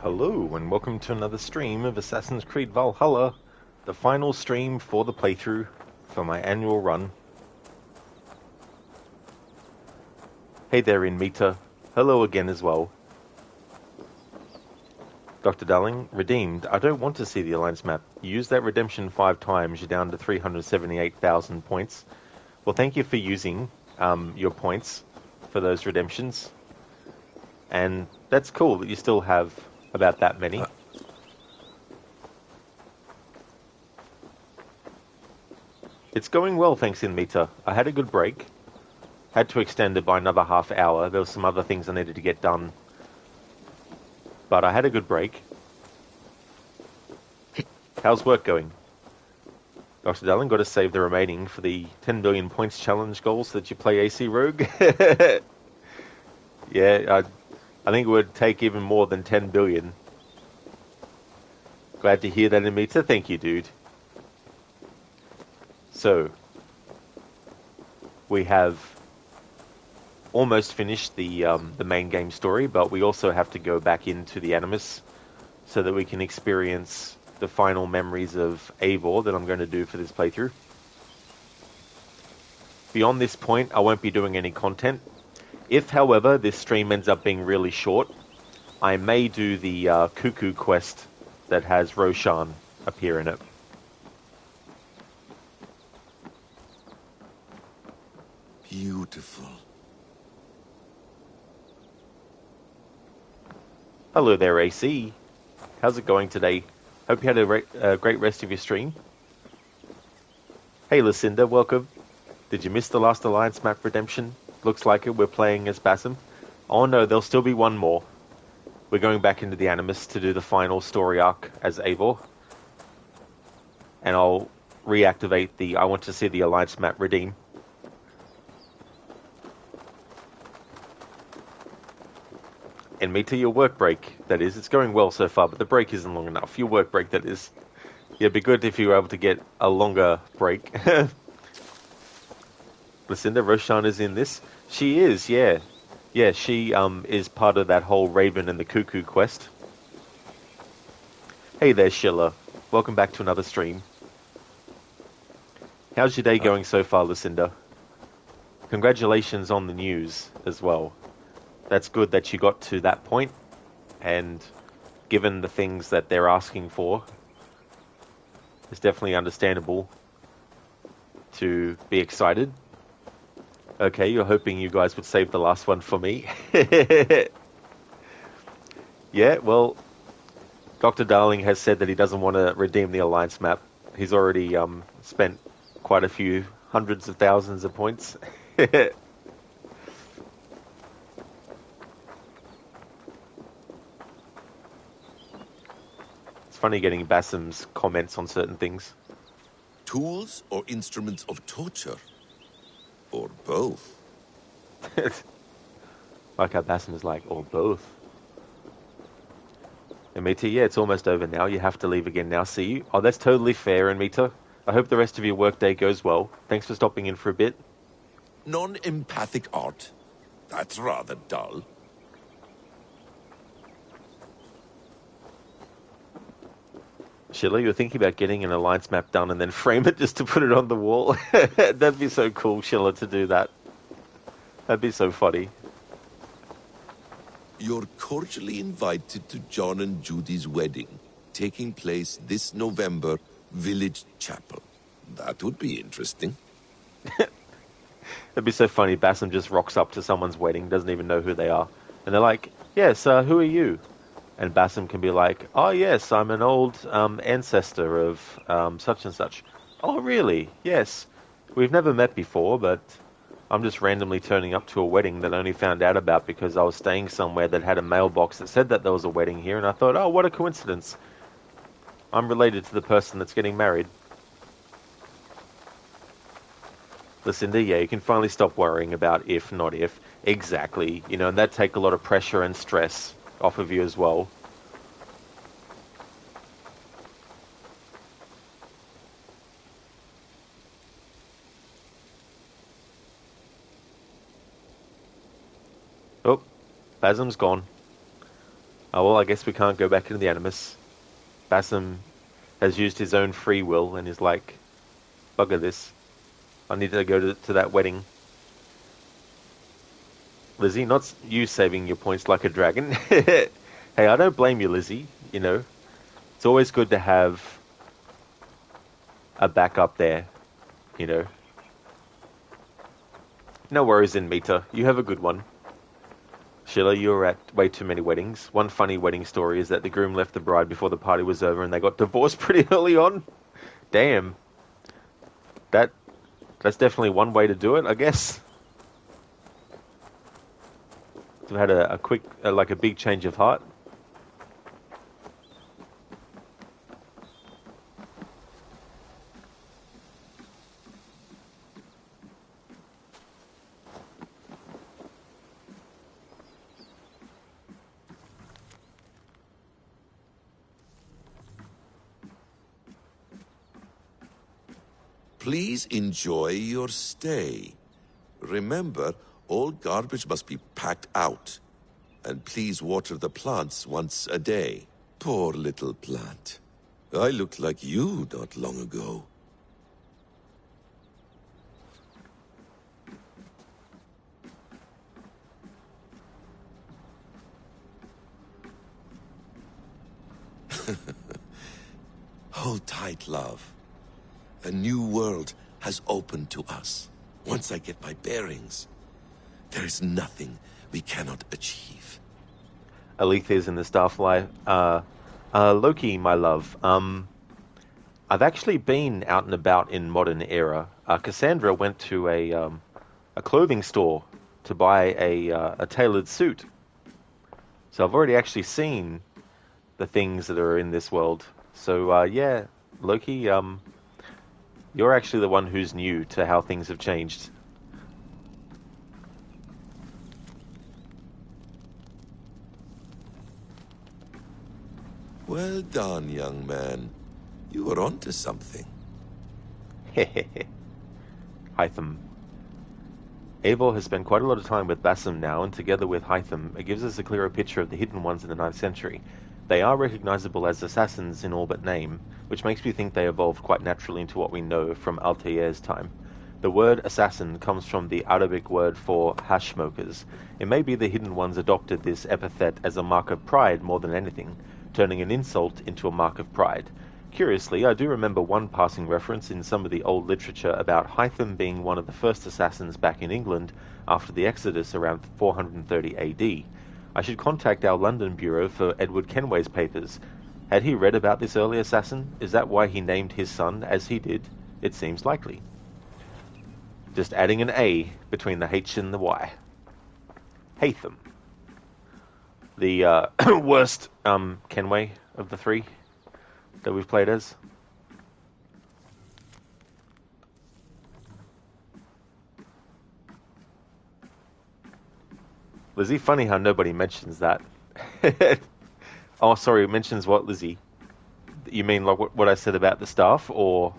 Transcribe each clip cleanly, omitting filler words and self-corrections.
Hello, and welcome to another stream of Assassin's Creed Valhalla, the final stream for the playthrough for my annual run. Hey there, Inmita. Hello again as well. Dr. Darling, redeemed. I don't want to see the Alliance map. You used that redemption 5 times, you're down to 378,000 points. Well, thank you for using your points for those redemptions. And that's cool that you still have about that many. It's going well, thanks, Inmita. I had a good break. Had to extend it by another half hour. There were some other things I needed to get done. But I had a good break. How's work going? Dr. Darling, got to save the remaining for the 10 billion points challenge goal so that you play AC Rogue. Yeah, I think it would take even more than 10 billion. Glad to hear that, Inmita. Thank you, dude. So, we have almost finished the main game story, but we also have to go back into the Animus so that we can experience the final memories of Eivor that I'm going to do for this playthrough. Beyond this point, I won't be doing any content. If, however, this stream ends up being really short, I may do the Cuckoo quest that has Roshan appear in it. Beautiful. Hello there, AC. How's it going today? Hope you had a great rest of your stream. Hey, Lucinda, welcome. Did you miss the last Alliance map redemption? Looks like it. We're playing as Basim. Oh no, there'll still be one more. We're going back into the Animus to do the final story arc as Eivor. And I'll reactivate the I want to see the Alliance map redeem. And me to your work break, that is. It's going well so far, but the break isn't long enough. Your work break, that is. Yeah, it'd be good if you were able to get a longer break. Lucinda, Roshan is in this. She is, yeah. Yeah, she is part of that whole Raven and the Cuckoo quest. Hey there, Sheila. Welcome back to another stream. How's your day going so far, Lucinda? Congratulations on the news as well. That's good that you got to that point, and given the things that they're asking for, it's definitely understandable to be excited. Okay, you're hoping you guys would save the last one for me. Yeah, well, Dr. Darling has said that he doesn't want to redeem the Alliance map. He's already spent quite a few hundreds of thousands of points. It's funny getting Basim's comments on certain things. Tools or instruments of torture? Or both? Like how Basim is like, or both. Amita, yeah, it's almost over now. You have to leave again now. See you. Oh, that's totally fair, Amita. I hope the rest of your workday goes well. Thanks for stopping in for a bit. Non-empathic art? That's rather dull. Sheila, you're thinking about getting an Alliance map done and then frame it just to put it on the wall? That'd be so cool, Sheila, to do that. That'd be so funny. You're cordially invited to John and Judy's wedding, taking place this November, Village Chapel. That would be interesting. It'd be so funny. Basim just rocks up to someone's wedding, doesn't even know who they are. And they're like, yes, who are you? And Basim can be like, oh yes, I'm an old ancestor of such and such. Oh really? Yes. We've never met before, but I'm just randomly turning up to a wedding that I only found out about because I was staying somewhere that had a mailbox that said that there was a wedding here, and I thought, oh, what a coincidence. I'm related to the person that's getting married. Lucinda, yeah, you can finally stop worrying about if, not if. Exactly. You know, and that'd take a lot of pressure and stress off of you as well. Oh, Basim's gone. Oh, well, I guess we can't go back into the Animus. Bassam has used his own free will and is like, bugger this. I need to go to that wedding. Lizzie, not you saving your points like a dragon. Hey, I don't blame you, Lizzie. You know, it's always good to have a backup there, you know. No worries in Mita. You have a good one. Sheila, you were at way too many weddings. One funny wedding story is that the groom left the bride before the party was over and they got divorced pretty early on. Damn. That that's definitely one way to do it, I guess. We had a quick, like a big change of heart. Please enjoy your stay. Remember, all garbage must be packed out. And please water the plants once a day. Poor little plant. I looked like you not long ago. Hold tight, love. A new world has opened to us. Once I get my bearings, there is nothing we cannot achieve. Aletha's in the Starfly. Loki, my love. I've actually been out and about in modern era. Cassandra went to a clothing store to buy a tailored suit. So I've already actually seen the things that are in this world. So yeah, Loki, you're actually the one who's new to how things have changed. Well done, young man. You are onto something. Hytham. Eivor has spent quite a lot of time with Bassam now, and together with Hytham, it gives us a clearer picture of the hidden ones in the 9th century. They are recognizable as assassins in all but name, which makes me think they evolved quite naturally into what we know from Altair's time. The word assassin comes from the Arabic word for hash smokers. It may be the hidden ones adopted this epithet as a mark of pride more than anything, turning an insult into a mark of pride. Curiously, I do remember one passing reference in some of the old literature about Hytham being one of the first assassins back in England after the Exodus around 430 AD. I should contact our London bureau for Edward Kenway's papers. Had he read about this early assassin? Is that why he named his son as he did? It seems likely. Just adding an A between the H and the Y. Haytham. The worst Kenway of the three that we've played as. Lizzie, funny how nobody mentions that. Oh, sorry, mentions what, Lizzie? You mean like what I said about the staff, or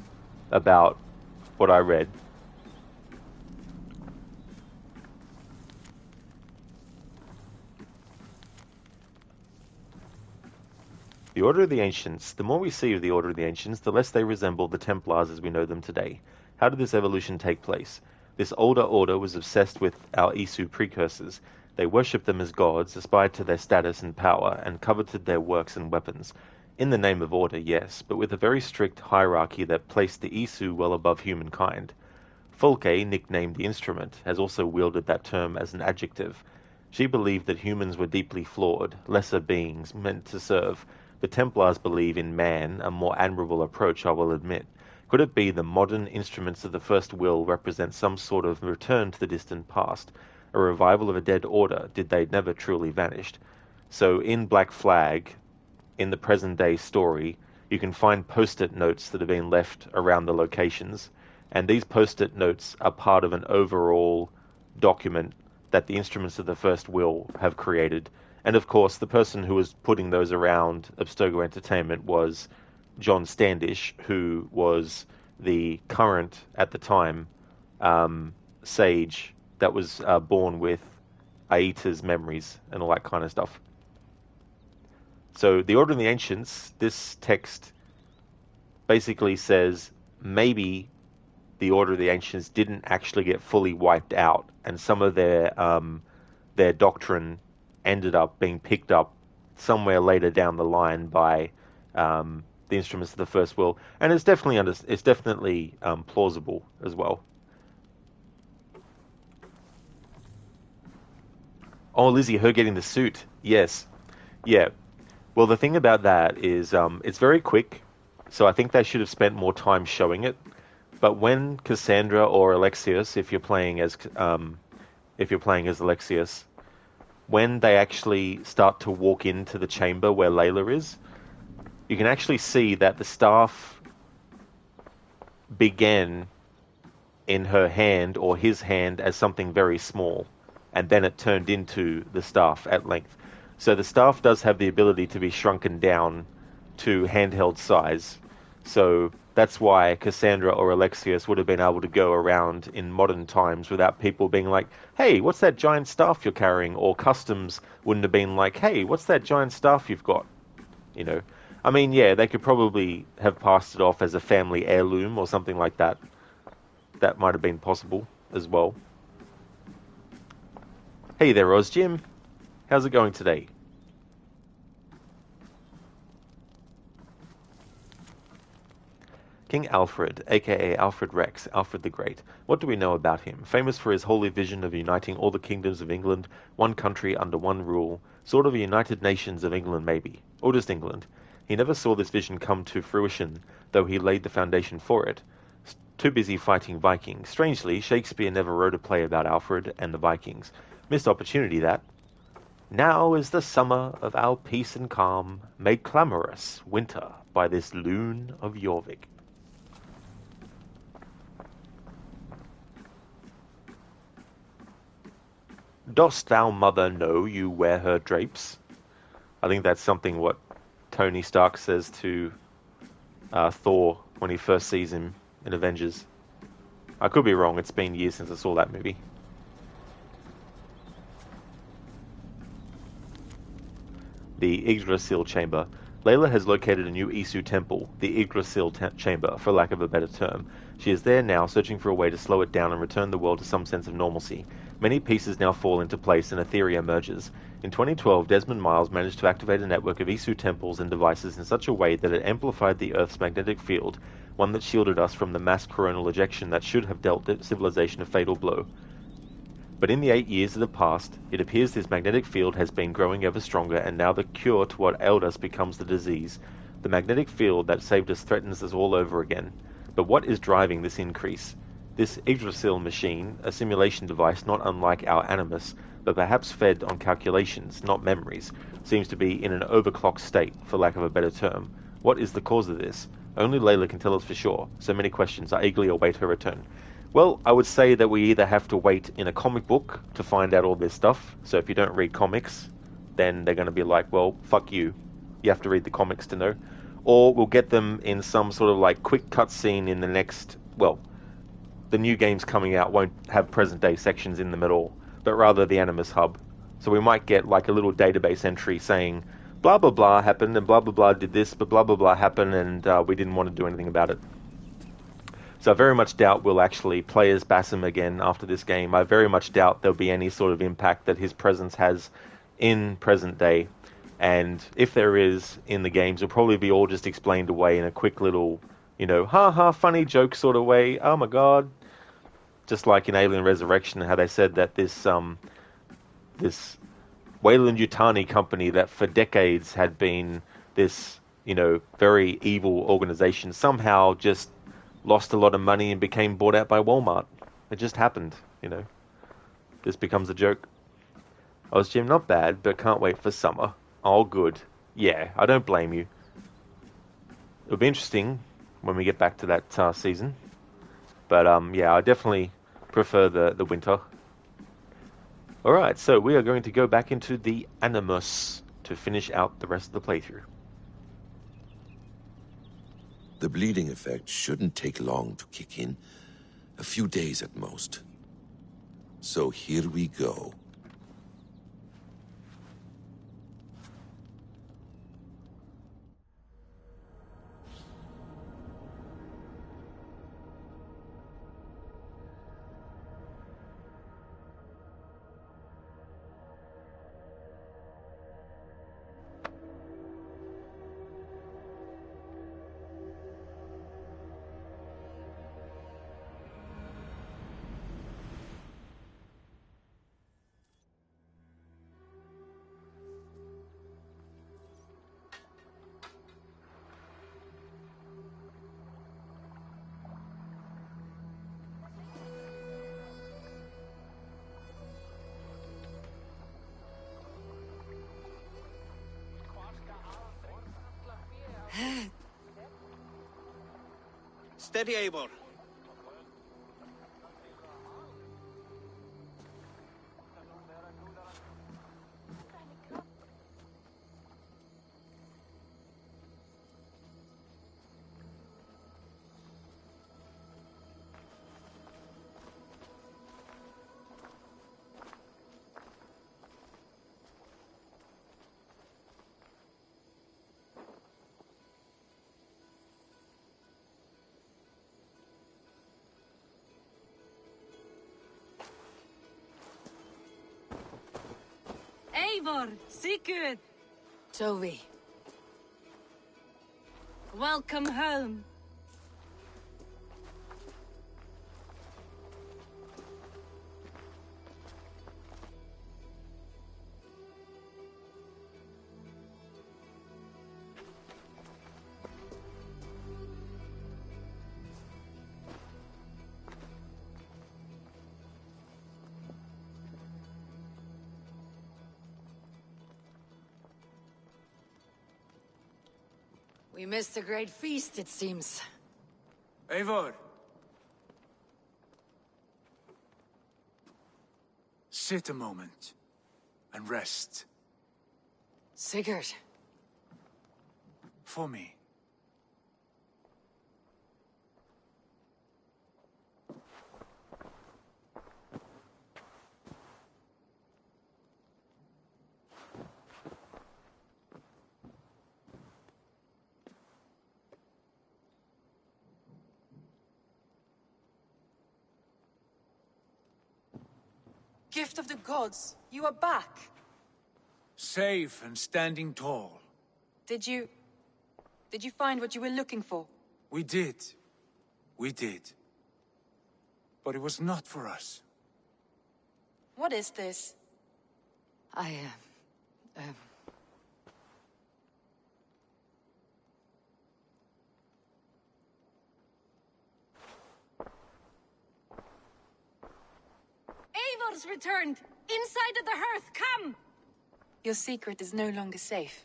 about what I read? The Order of the Ancients. The more we see of the Order of the Ancients, the less they resemble the Templars as we know them today. How did this evolution take place? This older order was obsessed with our Isu precursors. They worshipped them as gods, aspired to their status and power, and coveted their works and weapons. In the name of order, yes, but with a very strict hierarchy that placed the Isu well above humankind. Fulke, nicknamed the Instrument, has also wielded that term as an adjective. She believed that humans were deeply flawed, lesser beings meant to serve. The Templars believe in man, a more admirable approach, I will admit. Could it be the modern instruments of the First Will represent some sort of return to the distant past? A revival of a dead order, did they never truly vanished? So in Black Flag, in the present-day story, you can find post-it notes that have been left around the locations, and these post-it notes are part of an overall document that the instruments of the First Will have created. And of course, the person who was putting those around Abstergo Entertainment was John Standish, who was the current, at the time, sage that was born with Aita's memories and all that kind of stuff. So the Order of the Ancients, this text basically says maybe the Order of the Ancients didn't actually get fully wiped out, and some of their doctrine ended up being picked up somewhere later down the line by the instruments of the First Will, and it's definitely plausible as well. Oh, Lizzie, her getting the suit, yes, yeah. Well, the thing about that is it's very quick, so I think they should have spent more time showing it. But when Cassandra or Alexius, if you're playing as Alexius, when they actually start to walk into the chamber where Layla is, you can actually see that the staff began in her hand or his hand as something very small, and then it turned into the staff at length. So the staff does have the ability to be shrunken down to handheld size. So that's why Cassandra or Alexius would have been able to go around in modern times without people being like, hey, what's that giant staff you're carrying? Or customs wouldn't have been like, hey, what's that giant staff you've got? You know, I mean, yeah, they could probably have passed it off as a family heirloom or something like that. That might have been possible as well. Hey there, Oz Jim. How's it going today? King Alfred, aka Alfred Rex, Alfred the Great. What do we know about him? Famous for his holy vision of uniting all the kingdoms of England, one country under one rule, sort of a United Nations of England maybe, or just England. He never saw this vision come to fruition, though he laid the foundation for it. Too busy fighting Vikings. Strangely, Shakespeare never wrote a play about Alfred and the Vikings. Missed opportunity, that. Now is the summer of our peace and calm, made clamorous winter by this loon of Jorvik. Dost thou, mother, know you wear her drapes? I think that's something what Tony Stark says to Thor when he first sees him in Avengers. I could be wrong, it's been years since I saw that movie. The Yggdrasil Chamber. Layla has located a new Isu temple, the Yggdrasil Chamber, for lack of a better term. She is there now, searching for a way to slow it down and return the world to some sense of normalcy. Many pieces now fall into place and Etheria emerges. In 2012, Desmond Miles managed to activate a network of Isu temples and devices in such a way that it amplified the Earth's magnetic field, one that shielded us from the mass coronal ejection that should have dealt civilization a fatal blow. But in the 8 years that have passed, it appears this magnetic field has been growing ever stronger, and now the cure to what ailed us becomes the disease. The magnetic field that saved us threatens us all over again. But what is driving this increase? This Yggdrasil machine, a simulation device not unlike our Animus, but perhaps fed on calculations, not memories, seems to be in an overclocked state, for lack of a better term. What is the cause of this? Only Layla can tell us for sure. So many questions. I eagerly await her return. Well, I would say that we either have to wait in a comic book to find out all this stuff. So if you don't read comics, then they're going to be like, well, fuck you. You have to read the comics to know. Or we'll get them in some sort of like quick cutscene in the next, well, the new games coming out won't have present day sections in them at all, but rather the Animus Hub. So we might get like a little database entry saying, blah, blah, blah happened, and blah, blah, blah did this, but blah, blah, blah happened, and we didn't want to do anything about it. So I very much doubt we'll actually play as Basim again after this game. I very much doubt there'll be any sort of impact that his presence has in present day. And if there is in the games, it'll probably be all just explained away in a quick little, ha, funny joke sort of way. Oh my god. Just like in Alien Resurrection, how they said that this Weyland Yutani company that for decades had been this, very evil organization somehow just lost a lot of money and became bought out by Walmart. It just happened, This becomes a joke. I was Jim, not bad, but can't wait for summer. Oh, good. Yeah, I don't blame you. It'll be interesting when we get back to that season. But, yeah, I definitely prefer the winter. Alright, so we are going to go back into the Animus to finish out the rest of the playthrough. The bleeding effect shouldn't take long to kick in. A few days at most. So here we go. Steady, Eivor. Eivor, Sigurd, Tovi. welcome home. We missed a great feast, it seems. Eivor! Sit a moment and rest. Sigurd. For me. Gift of the gods, you are back. Safe and standing tall. Did you find what you were looking for? We did. We did. But it was not for us. What is this? Eivor's returned! Inside of the hearth, come! Your secret is no longer safe.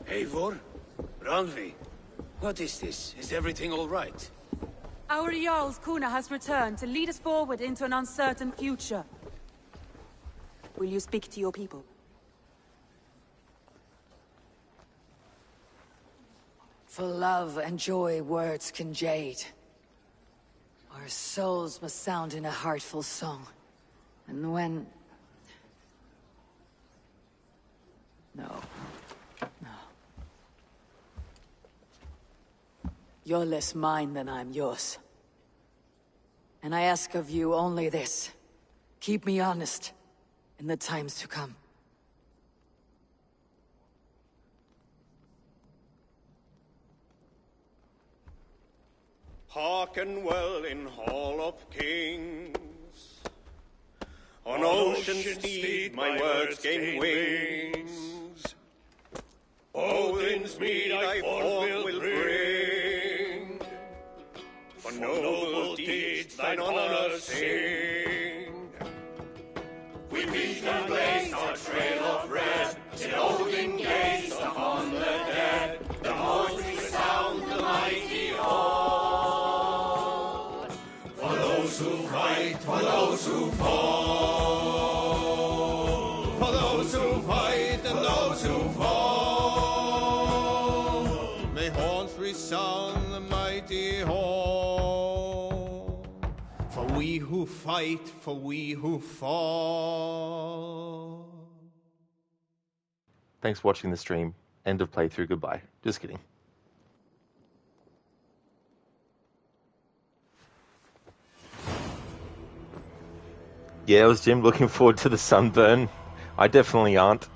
Eivor? Randvi? What is this? Is everything all right? Our Jarl's Kuna has returned to lead us forward into an uncertain future. Will you speak to your people? For love and joy words can jade. Our souls must sound in a heartful song. And when... No. No. You're less mine than I'm yours. And I ask of you only this. Keep me honest in the times to come. Hearken well in Hall of Kings. On ocean steed my words gain wings. Odin's mead I forth will bring. For noble deeds thine honor sing. We beat and blaze our trail of red, till Odin gazed upon the dead. The voice resound the mighty hall. For those who fight, for those who fall. For those who fight and those who fall. May horns resound the mighty hall. For we who fight, for we who fall. Thanks for watching the stream. End of playthrough. Goodbye. Just kidding. Yeah, it was Jim. Looking forward to the sunburn. I definitely aren't.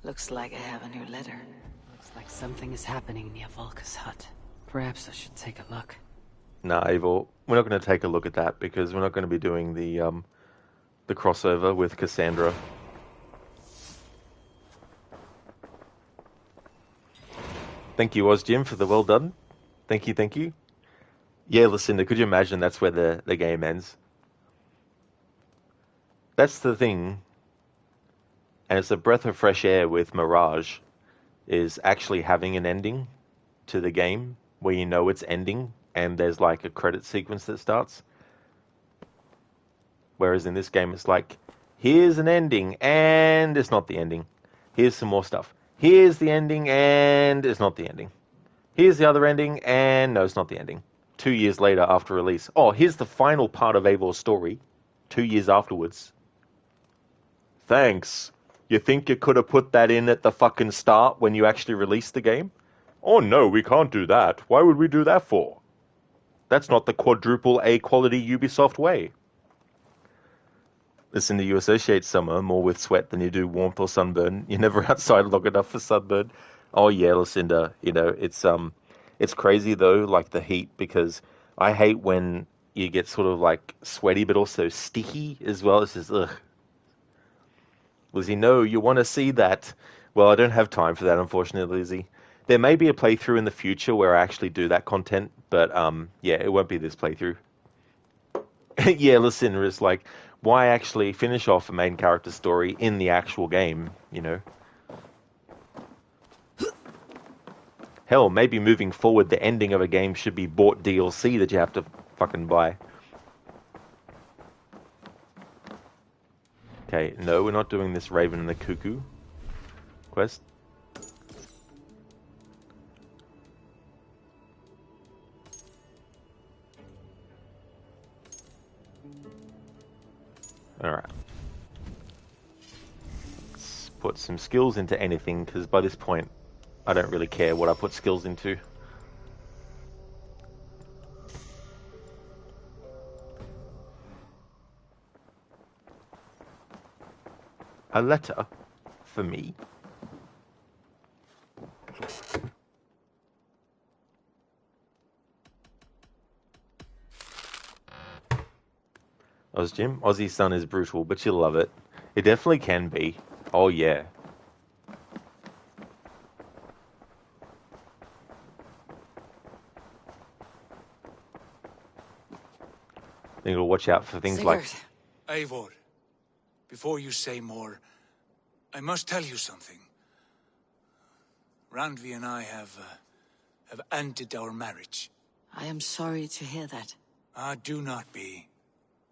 Looks like I have a new letter. Looks like something is happening near Volka's hut. Perhaps I should take a look. Nah, Eivor, we're not going to take a look at that because we're not going to be doing the crossover with Cassandra. Thank you, Jim, for the well done. Thank you, thank you. Yeah, Lucinda, could you imagine that's where the game ends? That's the thing. And it's a breath of fresh air with Mirage, is actually having an ending to the game where you know it's ending and there's like a credit sequence that starts. Whereas in this game, it's like, here's an ending and it's not the ending. Here's some more stuff. Here's the ending and it's not the ending. Here's the other ending and no, it's not the ending. 2 years later after release. Oh, here's the final part of Eivor's story. 2 years afterwards. Thanks. You think you could have put that in at the fucking start when you actually released the game? Oh no, we can't do that. Why would we do that for? That's not the quadruple A quality Ubisoft way. Listen, you associate summer more with sweat than you do warmth or sunburn. You're never outside long enough for sunburn. Oh yeah, Lucinda, it's crazy though, like the heat, because I hate when you get sort of like sweaty but also sticky as well. It's just ugh. Lizzie, no, you want to see that. Well, I don't have time for that, unfortunately, Lizzie. There may be a playthrough in the future where I actually do that content, but yeah, it won't be this playthrough. Yeah, listen, it's like, why actually finish off a main character story in the actual game, you know? Hell, maybe moving forward, the ending of a game should be bought DLC that you have to fucking buy. Okay, no, we're not doing this Raven and the Cuckoo quest. Alright. Let's put some skills into anything, because by this point, I don't really care what I put skills into. A letter for me. Oz Jim, Aussie Sun is brutal, but you'll love it. It definitely can be. Oh yeah. I think you'll watch out for things like... Eivor, before you say more, I must tell you something. Randvi and I have ended our marriage. I am sorry to hear that. Ah, do not be.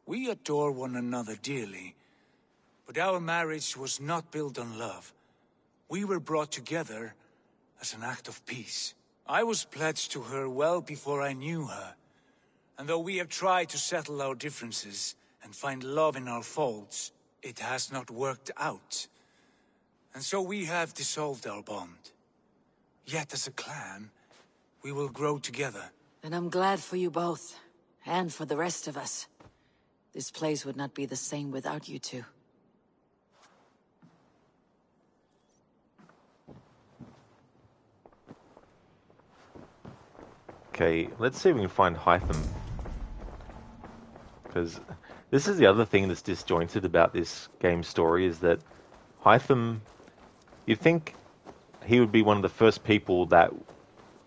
We adore one another dearly, but our marriage was not built on love. We were brought together as an act of peace. I was pledged to her well before I knew her, and though we have tried to settle our differences and find love in our faults, it has not worked out. And so we have dissolved our bond. Yet as a clan, we will grow together. And I'm glad for you both, and for the rest of us. This place would not be the same without you two. Okay, let's see if we can find Hytham. Because this is the other thing that's disjointed about this game's story, is that Hytham, you'd think he would be one of the first people that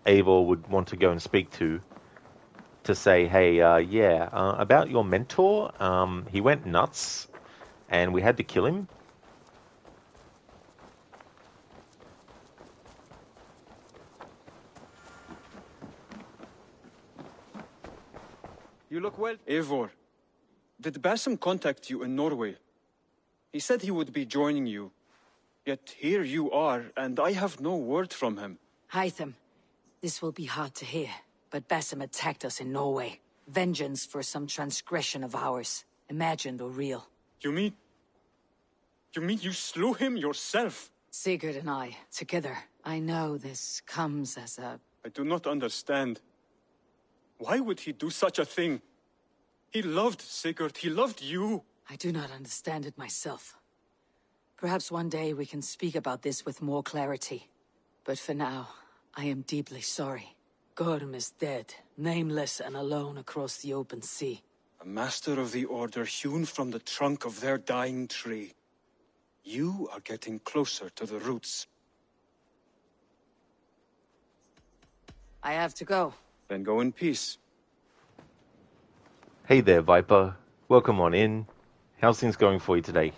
Eivor would want to go and speak to say, hey, about your mentor, he went nuts, and we had to kill him. You look well. Eivor, did Basim contact you in Norway? He said he would be joining you. Yet here you are, and I have no word from him. Hytham, this will be hard to hear, but Basim attacked us in Norway. Vengeance for some transgression of ours, imagined or real. You mean you slew him yourself? Sigurd and I, together. I know this comes as a... I do not understand. Why would he do such a thing? He loved Sigurd, he loved you. I do not understand it myself. Perhaps one day we can speak about this with more clarity. But for now, I am deeply sorry. Gorm is dead, nameless and alone across the open sea. A master of the Order hewn from the trunk of their dying tree. You are getting closer to the roots. I have to go. Then go in peace. Hey there, Viper. Welcome on in. How's things going for you today?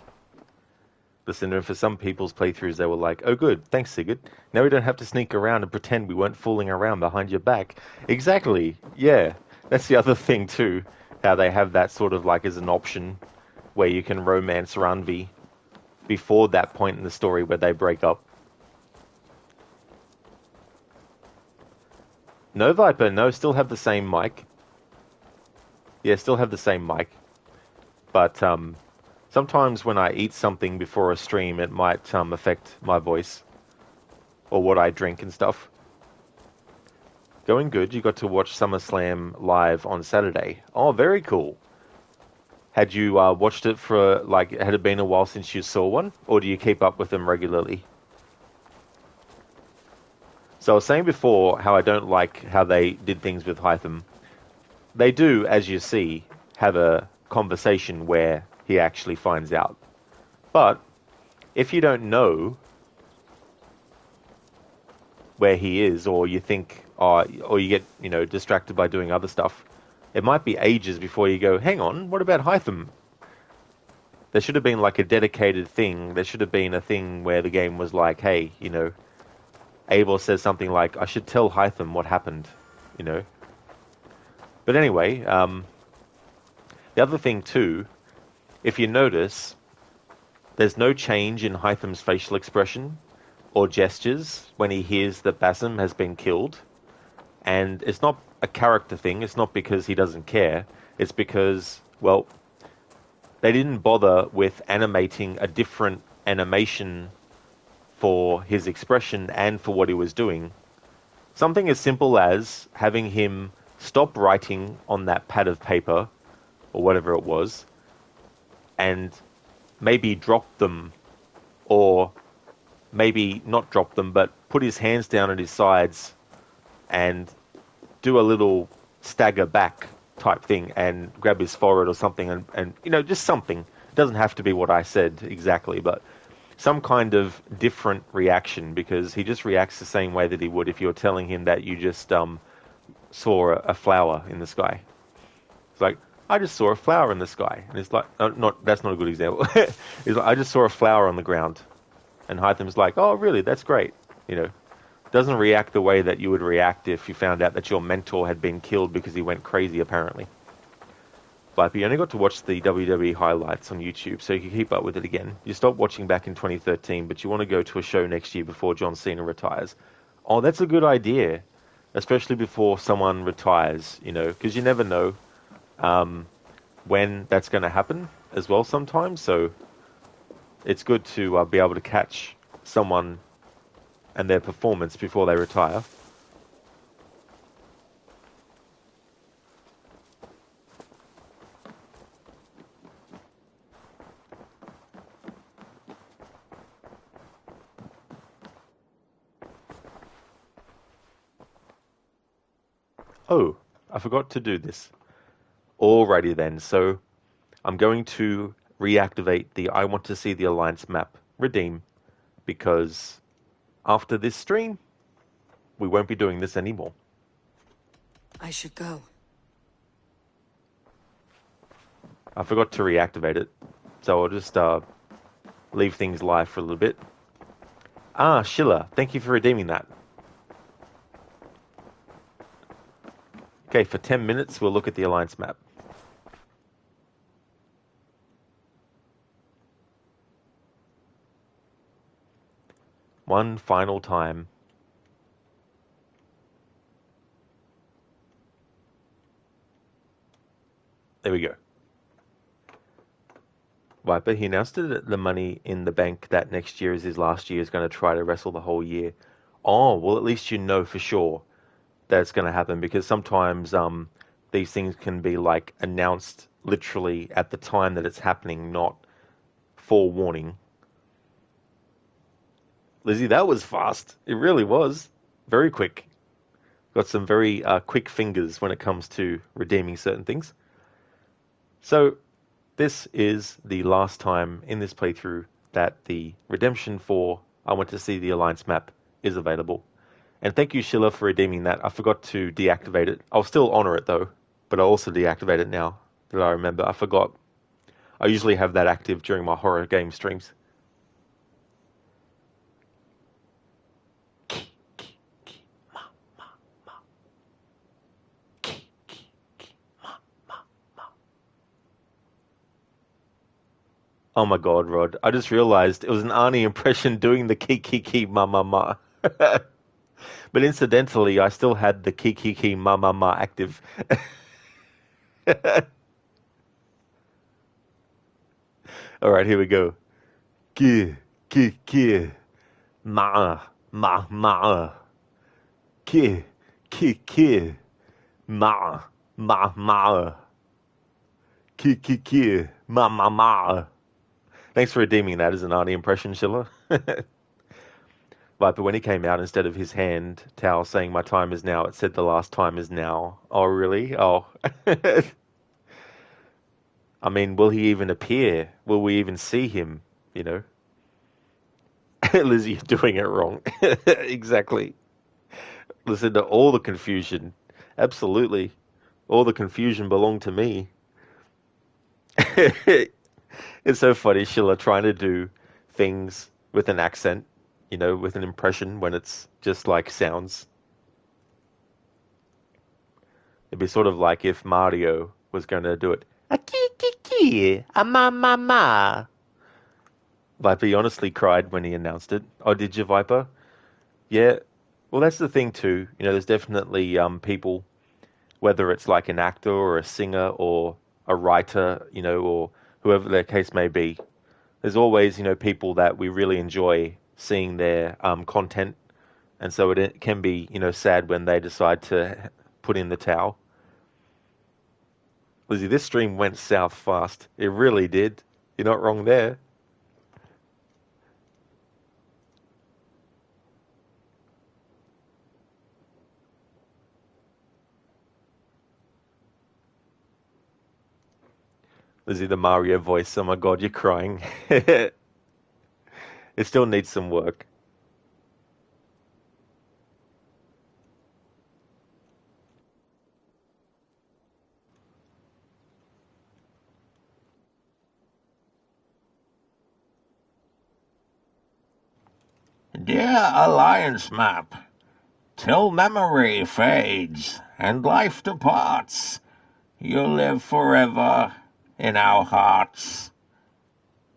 Listen, and for some people's playthroughs, they were like, oh good, thanks Sigurd. Now we don't have to sneak around and pretend we weren't fooling around behind your back. Exactly, yeah. That's the other thing too, how they have that sort of like as an option where you can romance Ranvi before that point in the story where they break up. No Viper, no, still have the same mic. Yeah, still have the same mic. But sometimes when I eat something before a stream, it might affect my voice or what I drink and stuff. Going good. You got to watch SummerSlam live on Saturday. Oh, very cool. Had you watched it for, like, had it been a while since you saw one? Or do you keep up with them regularly? So I was saying before how I don't like how they did things with Hytham. They do, as you see, have a conversation where he actually finds out. But if you don't know where he is, or you think, or you get, distracted by doing other stuff, it might be ages before you go, hang on, what about Hytham? There should have been like a dedicated thing. There should have been a thing where the game was like, hey, Eivor says something like, I should tell Hytham what happened, But anyway, the other thing too, if you notice, there's no change in Hytham's facial expression or gestures when he hears that Basim has been killed. And it's not a character thing. It's not because he doesn't care. It's because, well, they didn't bother with animating a different animation for his expression and for what he was doing. Something as simple as having him stop writing on that pad of paper, or whatever it was, and maybe drop them, or maybe not drop them, but put his hands down at his sides and do a little stagger back type thing and grab his forehead or something, and just something. It doesn't have to be what I said exactly, but some kind of different reaction, because he just reacts the same way that he would if you were telling him that you just saw a flower in the sky. It's like, I just saw a flower in the sky. And it's like, that's not a good example. It's like, I just saw a flower on the ground. And Hytham's like, oh, really? That's great. Doesn't react the way that you would react if you found out that your mentor had been killed because he went crazy, apparently. But you only got to watch the WWE highlights on YouTube, so you can keep up with it again. You stopped watching back in 2013, but you want to go to a show next year before John Cena retires. Oh, that's a good idea. Especially before someone retires, because you never know when that's going to happen as well sometimes. So it's good to be able to catch someone and their performance before they retire. Oh, I forgot to do this. Alrighty then, so I'm going to reactivate the I want to see the Alliance map redeem, because after this stream, we won't be doing this anymore. I should go. I forgot to reactivate it, so I'll just leave things live for a little bit. Ah, Schiller, thank you for redeeming that. Okay, for 10 minutes, we'll look at the Alliance map. One final time. There we go. Viper, he announced that the money in the bank that next year is his last year is going to try to wrestle the whole year. Oh, well, at least you know for sure that's going to happen, because sometimes these things can be like announced literally at the time that it's happening, not forewarning. Lizzie, that was fast. It really was. Very quick. Got some very quick fingers when it comes to redeeming certain things. So this is the last time in this playthrough that the redemption for I want to see the Alliance map is available. And thank you, Sheila, for redeeming that. I forgot to deactivate it. I'll still honor it, though, but I'll also deactivate it now that I remember. I forgot. I usually have that active during my horror game streams. Oh my god, Rod. I just realized it was an Arnie impression doing the ki ma ma ma. But incidentally, I still had the ki ma ma ma active. Alright, here we go. Ki, ma. Ki, ma, ma. Ki, ma. Thanks for redeeming that as an Arnie impression, Schiller. Viper, when he came out, instead of his hand towel saying my time is now, it said the last time is now. Oh, really? Oh. I mean, will he even appear? Will we even see him? You know? Lizzie, you're doing it wrong. Exactly. Listen to all the confusion. Absolutely. All the confusion belonged to me. It's so funny, Schiller, trying to do things with an accent, you know, with an impression when it's just like sounds. It'd be sort of like if Mario was going to do it. A ki, a ma. Viper, you honestly cried when he announced it. Oh, did you, Viper? Yeah. Well, that's the thing too. You know, there's definitely people, whether it's like an actor or a singer or a writer, you know, or whoever their case may be. There's always, you know, people that we really enjoy seeing their content, and so it can be, you know, sad when they decide to put in the towel. Lizzie, this stream went south fast. It really did. You're not wrong there. Lizzie, the Mario voice. Oh my god, you're crying. It still needs some work. Dear Alliance Map, till memory fades and life departs, you live forever in our hearts.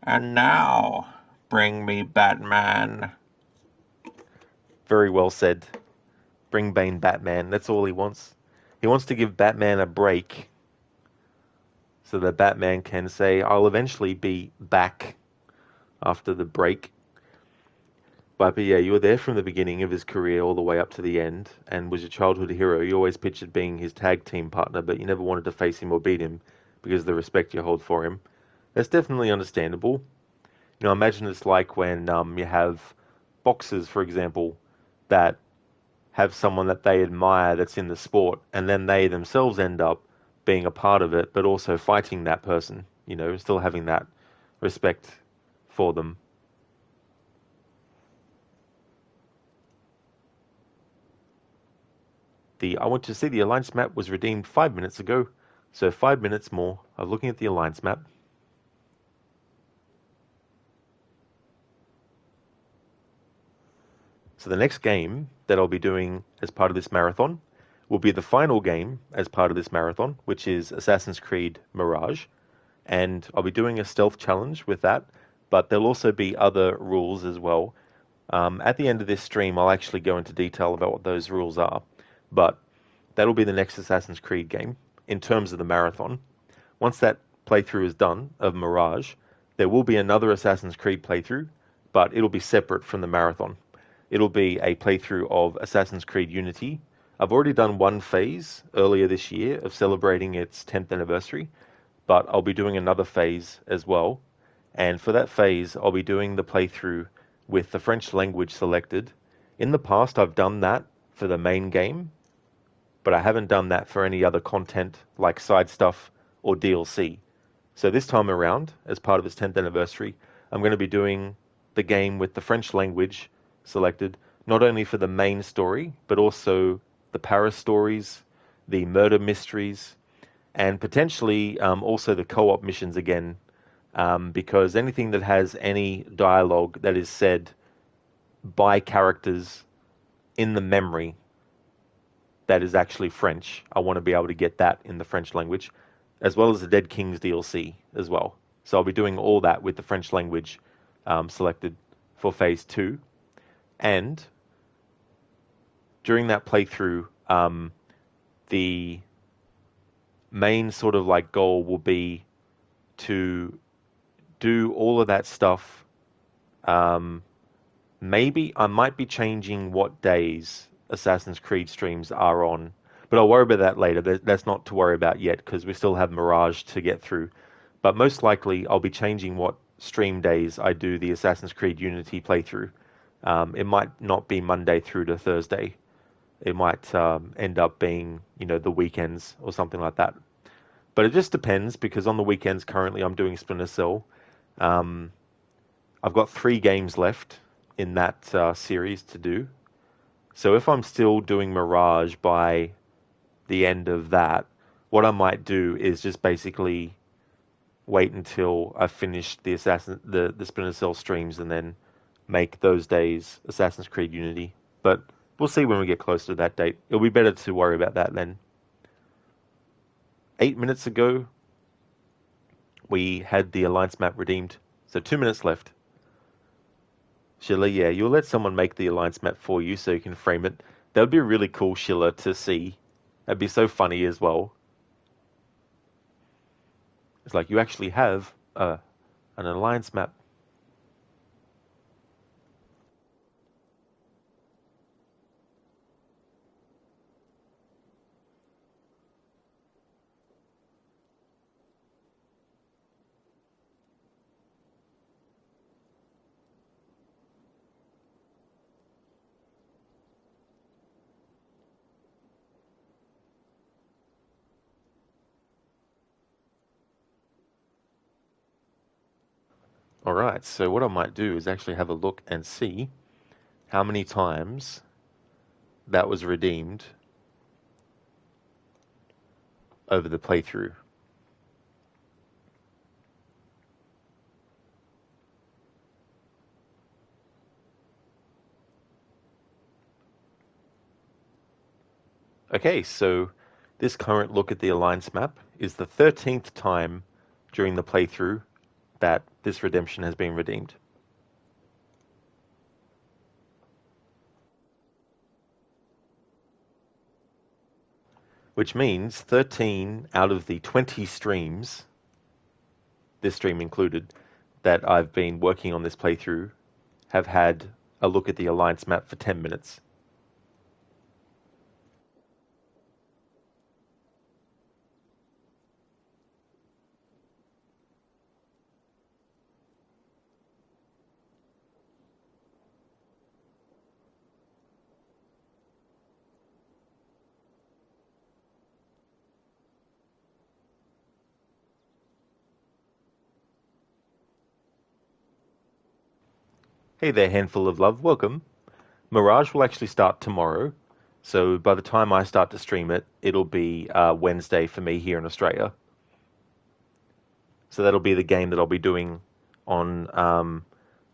And now, bring me Batman. Very well said. Bring Bane Batman. That's all he wants. He wants to give Batman a break so that Batman can say, I'll eventually be back after the break. But yeah, you were there from the beginning of his career all the way up to the end and was your childhood hero. You always pictured being his tag team partner, but you never wanted to face him or beat him because of the respect you hold for him. That's definitely understandable. You know, imagine it's like when you have boxers, for example, that have someone that they admire that's in the sport, and then they themselves end up being a part of it, but also fighting that person, you know, still having that respect for them. I want to see the Alliance map was redeemed 5 minutes ago, so 5 minutes more of looking at the Alliance map. So the next game that I'll be doing as part of this marathon will be the final game as part of this marathon, which is Assassin's Creed Mirage. And I'll be doing a stealth challenge with that, but there'll also be other rules as well. At the end of this stream, I'll actually go into detail about what those rules are, but that'll be the next Assassin's Creed game in terms of the marathon. Once that playthrough is done of Mirage, there will be another Assassin's Creed playthrough, but it'll be separate from the marathon. It'll be a playthrough of Assassin's Creed Unity. I've already done one phase earlier this year of celebrating its 10th anniversary, but I'll be doing another phase as well. And for that phase, I'll be doing the playthrough with the French language selected. In the past, I've done that for the main game, but I haven't done that for any other content like side stuff or DLC. So this time around, as part of its 10th anniversary, I'm going to be doing the game with the French language selected, not only for the main story, but also the Paris stories, the murder mysteries, and potentially also the co-op missions again, because anything that has any dialogue that is said by characters in the memory that is actually French, I want to be able to get that in the French language, as well as the Dead Kings DLC as well. So I'll be doing all that with the French language selected for Phase 2. And during that playthrough, the main sort of like goal will be to do all of that stuff. Maybe I might be changing what days Assassin's Creed streams are on, but I'll worry about that later. That's not to worry about yet because we still have Mirage to get through. But most likely I'll be changing what stream days I do the Assassin's Creed Unity playthrough. It might not be Monday through to Thursday. It might end up being, the weekends or something like that. But it just depends because on the weekends currently I'm doing Splinter Cell. I've got 3 games left in that series to do. So if I'm still doing Mirage by the end of that, what I might do is just basically wait until I've finished the Splinter Cell streams and then make those days Assassin's Creed Unity. But we'll see when we get closer to that date. It'll be better to worry about that then. 8 minutes ago, we had the Alliance map redeemed. So 2 minutes left. Sheila, yeah, you'll let someone make the Alliance map for you so you can frame it. That would be really cool, Sheila, to see. That'd be so funny as well. It's like you actually have an Alliance map. Alright, so what I might do is actually have a look and see how many times that was redeemed over the playthrough. Okay, so this current look at the Alliance map is the 13th time during the playthrough that this redemption has been redeemed. Which means 13 out of the 20 streams, this stream included, that I've been working on this playthrough have had a look at the Alliance map for 10 minutes. Hey there, Handful of Love, welcome. Mirage will actually start tomorrow, so by the time I start to stream it, it'll be Wednesday for me here in Australia. So that'll be the game that I'll be doing on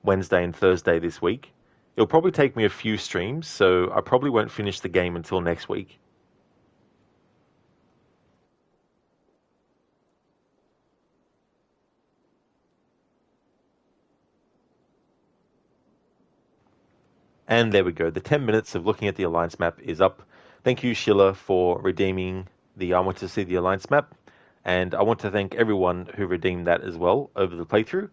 Wednesday and Thursday this week. It'll probably take me a few streams, so I probably won't finish the game until next week. And there we go. The 10 minutes of looking at the Alliance map is up. Thank you, Sheila, for redeeming the I Want to See the Alliance map. And I want to thank everyone who redeemed that as well over the playthrough.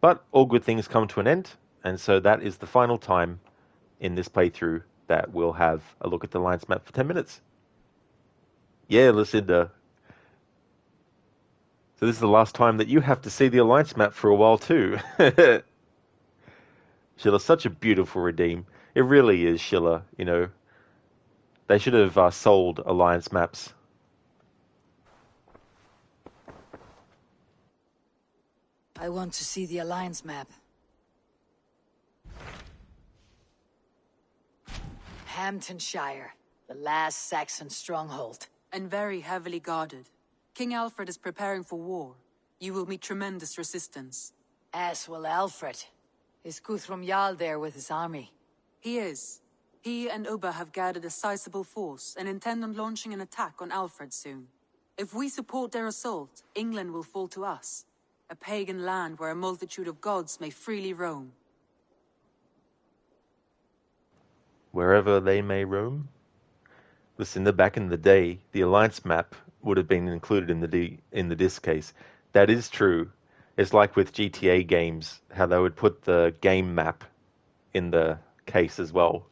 But all good things come to an end. And so that is the final time in this playthrough that we'll have a look at the Alliance map for 10 minutes. Yeah, Lucinda. So this is the last time that you have to see the Alliance map for a while too. Sheila, such a beautiful redeem. It really is, Sheila. They should have sold Alliance maps. I want to see the Alliance map. Hamptonshire, the last Saxon stronghold. And very heavily guarded. King Alfred is preparing for war. You will meet tremendous resistance. As will Alfred. Is Guthrum Jarl there with his army? He is. He and Ubba have gathered a sizable force and intend on launching an attack on Alfred soon. If we support their assault, England will fall to us. A pagan land where a multitude of gods may freely roam. Wherever they may roam? Listen, back in the day, the Alliance map would have been included in the disc case. That is true. It's like with GTA games, how they would put the game map in the case as well.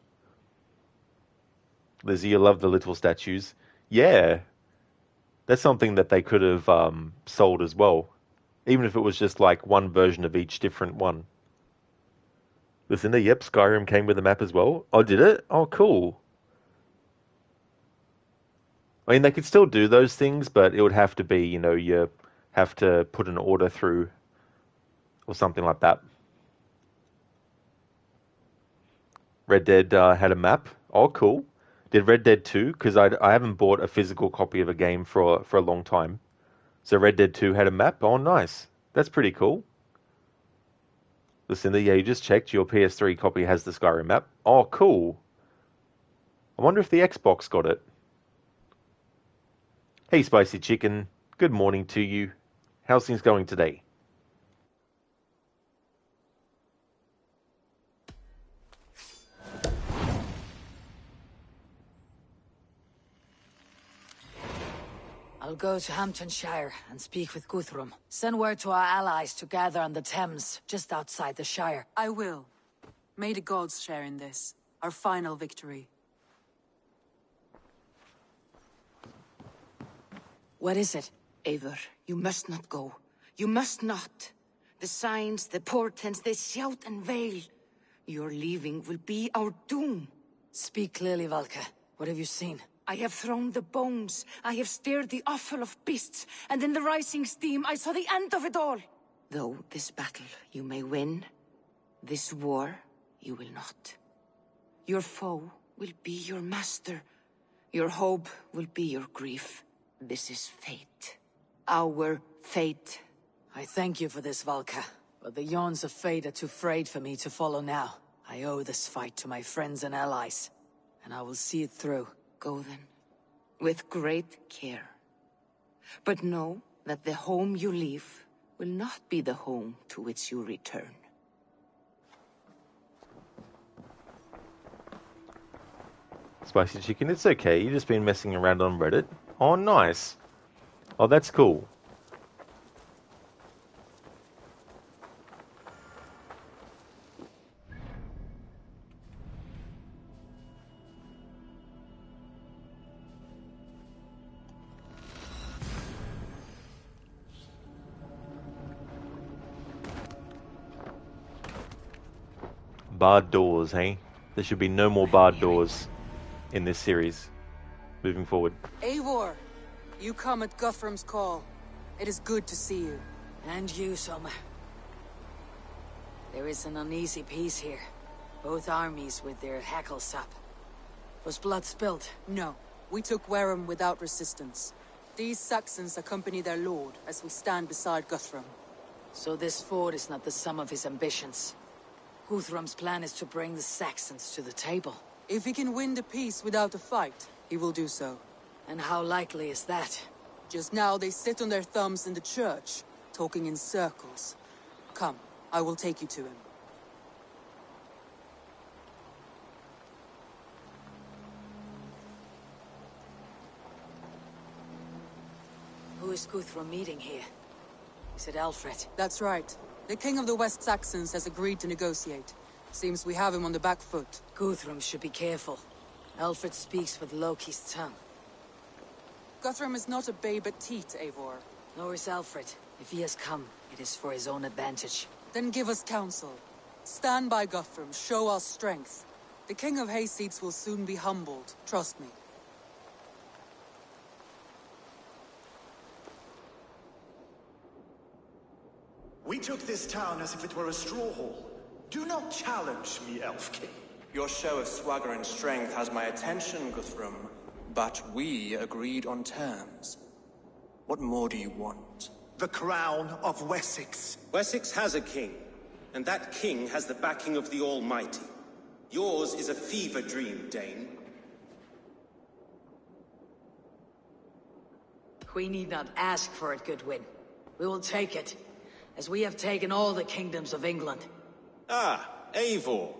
Lizzie, you love the little statues. Yeah, that's something that they could have sold as well. Even if it was just like one version of each different one. Listen, yep, Skyrim came with a map as well. Oh, did it? Oh, cool. I mean, they could still do those things, but it would have to be, you have to put an order through or something like that. Red Dead had a map. Oh, cool. Did Red Dead 2? Because I haven't bought a physical copy of a game for a long time. So Red Dead 2 had a map? Oh, nice. That's pretty cool. Lucinda, yeah, you just checked. Your PS3 copy has the Skyrim map. Oh, cool. I wonder if the Xbox got it. Hey, Spicy Chicken. Good morning to you. How's things going today? I'll go to Hamptonshire and speak with Guthrum. Send word to our allies to gather on the Thames, just outside the Shire. I will. May the gods share in this, our final victory. What is it? Eivor, you must not go. You must not. The signs, the portents, they shout and wail. Your leaving will be our doom. Speak clearly, Valka. What have you seen? I have thrown the bones. I have stirred the offal of beasts. And in the rising steam, I saw the end of it all. Though this battle you may win, this war you will not. Your foe will be your master. Your hope will be your grief. This is fate. Our fate. I thank you for this, Valka. But the yawns of fate are too frayed for me to follow now. I owe this fight to my friends and allies. And I will see it through. Go then. With great care. But know that the home you leave will not be the home to which you return. Spicy Chicken, it's okay. You've just been messing around on Reddit. Oh, nice. Oh, that's cool. Barred doors, hey? There should be no more barred doors in this series moving forward. Eivor, you come at Guthrum's call. It is good to see you. And you, Soma. There is an uneasy peace here. Both armies with their hackles up. Was blood spilled? No. We took Wareham without resistance. These Saxons accompany their lord as we stand beside Guthrum. So this fort is not the sum of his ambitions. Guthrum's plan is to bring the Saxons to the table. If he can win the peace without a fight, he will do so. And how likely is that? Just now they sit on their thumbs in the church, talking in circles. Come, I will take you to him. Who is Guthrum meeting here? Is it Alfred? That's right. The king of the West Saxons has agreed to negotiate. Seems we have him on the back foot. Guthrum should be careful. Alfred speaks with Loki's tongue. Guthrum is not a babe at teat, Eivor. Nor is Alfred. If he has come, it is for his own advantage. Then give us counsel. Stand by Guthrum, show our strength. The king of Hayseeds will soon be humbled, trust me. We took this town as if it were a straw hall. Do not challenge me, Elf King. Your show of swagger and strength has my attention, Guthrum. But we agreed on terms. What more do you want? The crown of Wessex. Wessex has a king, and that king has the backing of the Almighty. Yours is a fever dream, Dane. We need not ask for it, Goodwin. We will take it, as we have taken all the kingdoms of England. Ah, Eivor.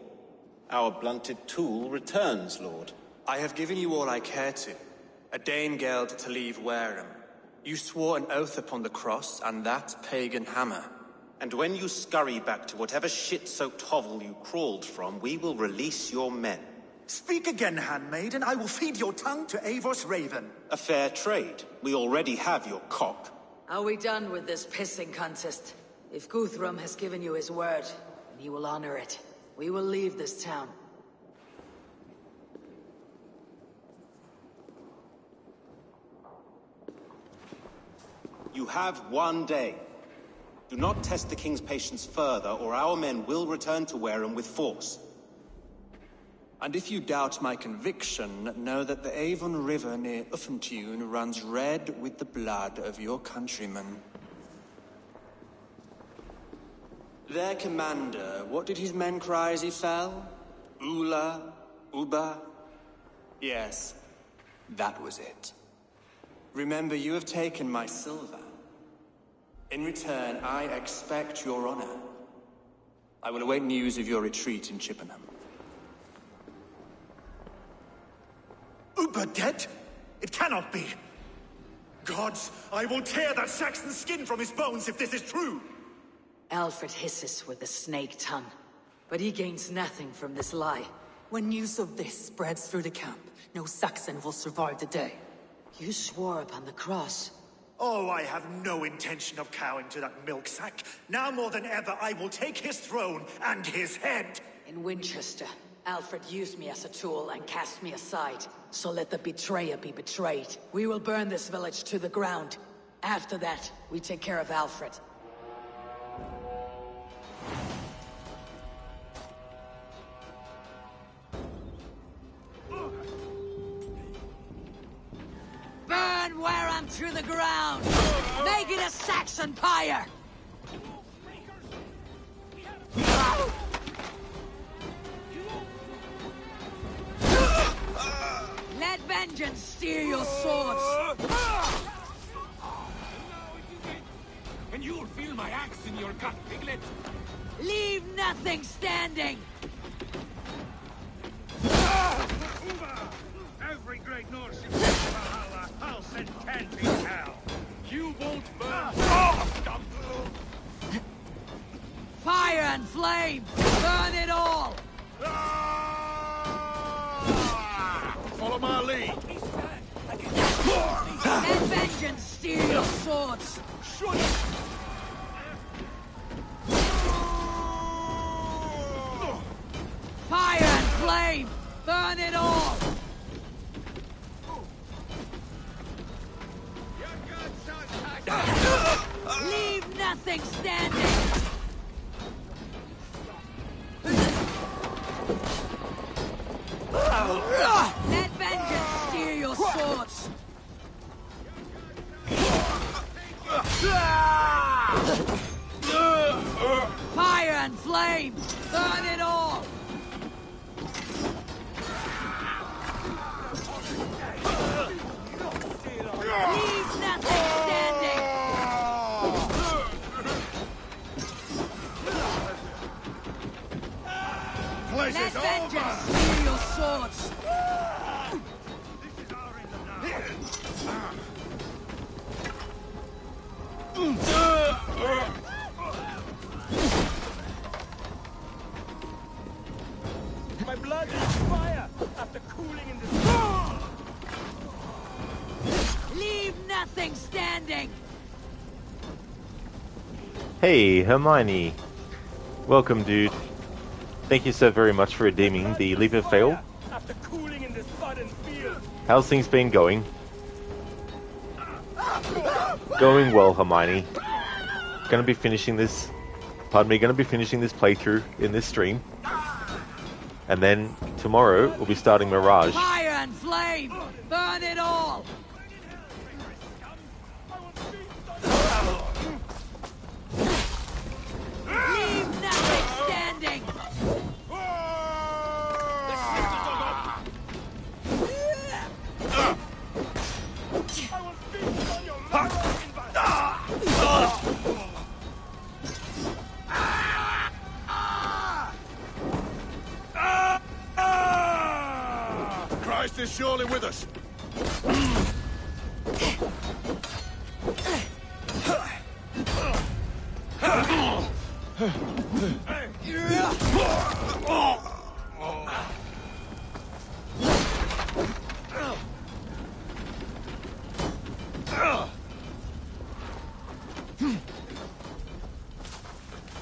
Our blunted tool returns, Lord. I have given you all I care to. A Danegeld to leave Wareham. You swore an oath upon the cross, and that pagan hammer. And when you scurry back to whatever shit-soaked hovel you crawled from, we will release your men. Speak again, handmaid, and I will feed your tongue to Eivor's raven. A fair trade. We already have your cock. Are we done with this pissing contest? If Guthrum has given you his word, then he will honor it. We will leave this town. You have 1 day. Do not test the king's patience further, or our men will return to Wareham with force. And if you doubt my conviction, know that the Avon River near Uffentune runs red with the blood of your countrymen. Their commander, what did his men cry as he fell? Ula? Uba? Yes, that was it. Remember, you have taken my silver. In return, I expect your honor. I will await news of your retreat in Chippenham. Uber dead? It cannot be. Gods, I will tear that Saxon's skin from his bones if this is true. Alfred hisses with a snake tongue, but he gains nothing from this lie. When news of this spreads through the camp, no Saxon will survive the day. You swore upon the cross. Oh, I have no intention of cowing to that milk sack. Now more than ever, I will take his throne and his head. In Winchester, Alfred used me as a tool and cast me aside. So let the betrayer be betrayed. We will burn this village to the ground. After that, we take care of Alfred. Burn Wareham to the ground! Make it a Saxon pyre! Let vengeance steer your swords! And you'll feel my axe in your gut, piglet! Leave nothing standing! Every great Norse in Valhalla, I'll send 10 to hell! You won't burn! Stump! Fire and flame! Burn it all! Follow my lead! Let vengeance steer your swords! Fire and flame! Burn it all! Leave nothing standing! Let vengeance steer your swords! Fire and flame! Burn it all! Leave nothing standing! Let vengeance steer your swords! My blood is fire after cooling in the Leave nothing standing! Hey, Hermione. Welcome, dude. Thank you so very much for redeeming the Leap of Fail. after cooling in this sudden field. How's things been going? Going well, Hermione. Gonna be finishing this... Pardon me, gonna be finishing this playthrough in this stream. And then tomorrow we'll be starting Mirage. Fire and flame! Burn it all! Leave nothing standing! Christ is surely with us.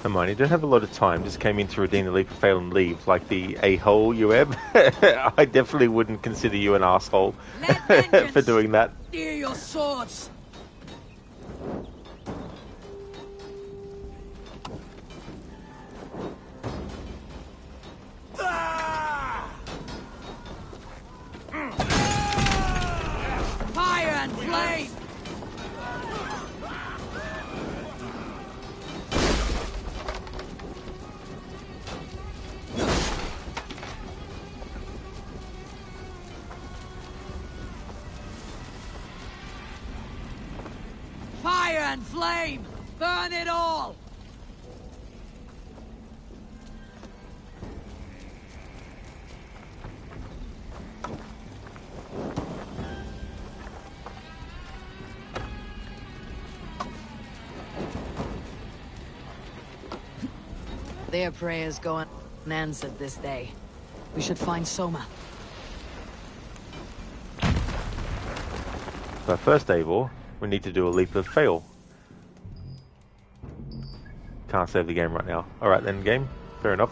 Hermione, you don't have a lot of time. Just came in to redeem the leap of fail and leave, like the a-hole you have. I definitely wouldn't consider you an asshole for doing that. Near your swords. Fire and flame! Fire and flame! Burn it all! Their prayers go unanswered this day. We should find Soma. But first, Eivor, we need to do a leap of fail. Can't save the game right now. Alright then, game. Fair enough.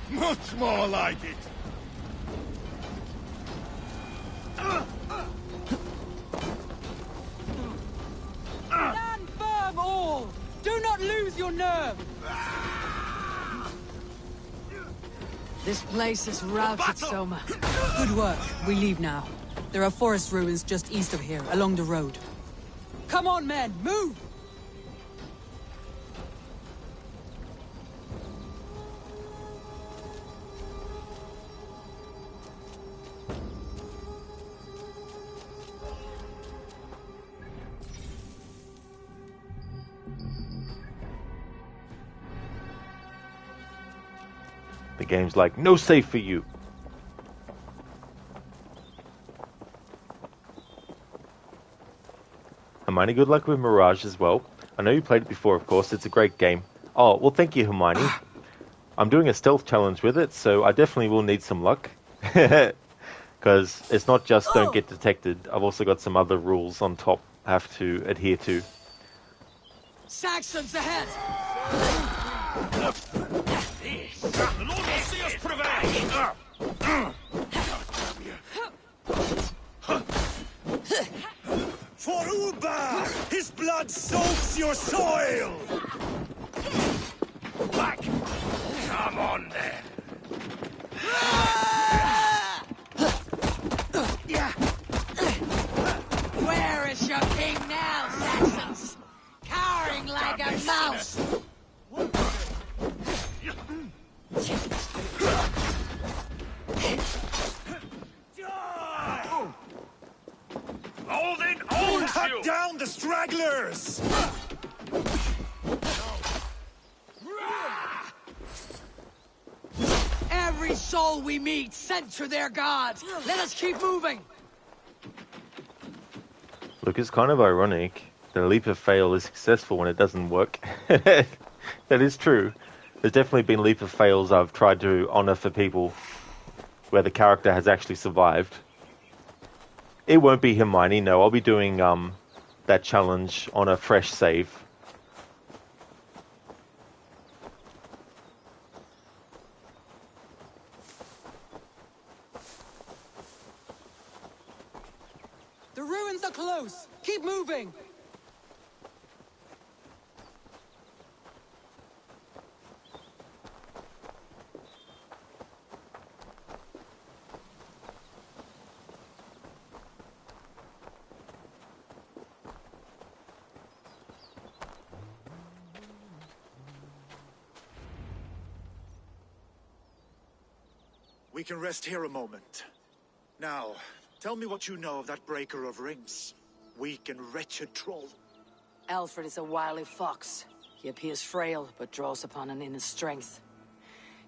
Much more like it. Stand firm, all! Do not lose your nerve! This place is routed, Soma. Good work. We leave now. There are forest ruins just east of here, along the road. Come on, men! Move! The game's like, no save for you. Hermione, good luck with Mirage as well. I know you played it before, of course. It's a great game. Oh, well, thank you, Hermione. I'm doing a stealth challenge with it, so I definitely will need some luck. Because it's not just don't get detected. I've also got some other rules on top I have to adhere to. Saxons ahead! The Lord will see us prevail! For Uba! His blood soaks your soil! Back! Come on, then! Where is your king now, Saxons? Cowering like a mouse! Odin owns Cut you! down the stragglers! Every soul we meet sent to their god. Let us keep moving. Look, it's kind of ironic. The leap of fail is successful when it doesn't work. That is true. There's definitely been leap of fails I've tried to honor for people where the character has actually survived. It won't be Hermione, no. I'll be doing that challenge on a fresh save. The ruins are close! Keep moving! We can rest here a moment. Now, tell me what you know of that Breaker of Rings. Weak and wretched troll. Alfred is a wily fox. He appears frail, but draws upon an inner strength.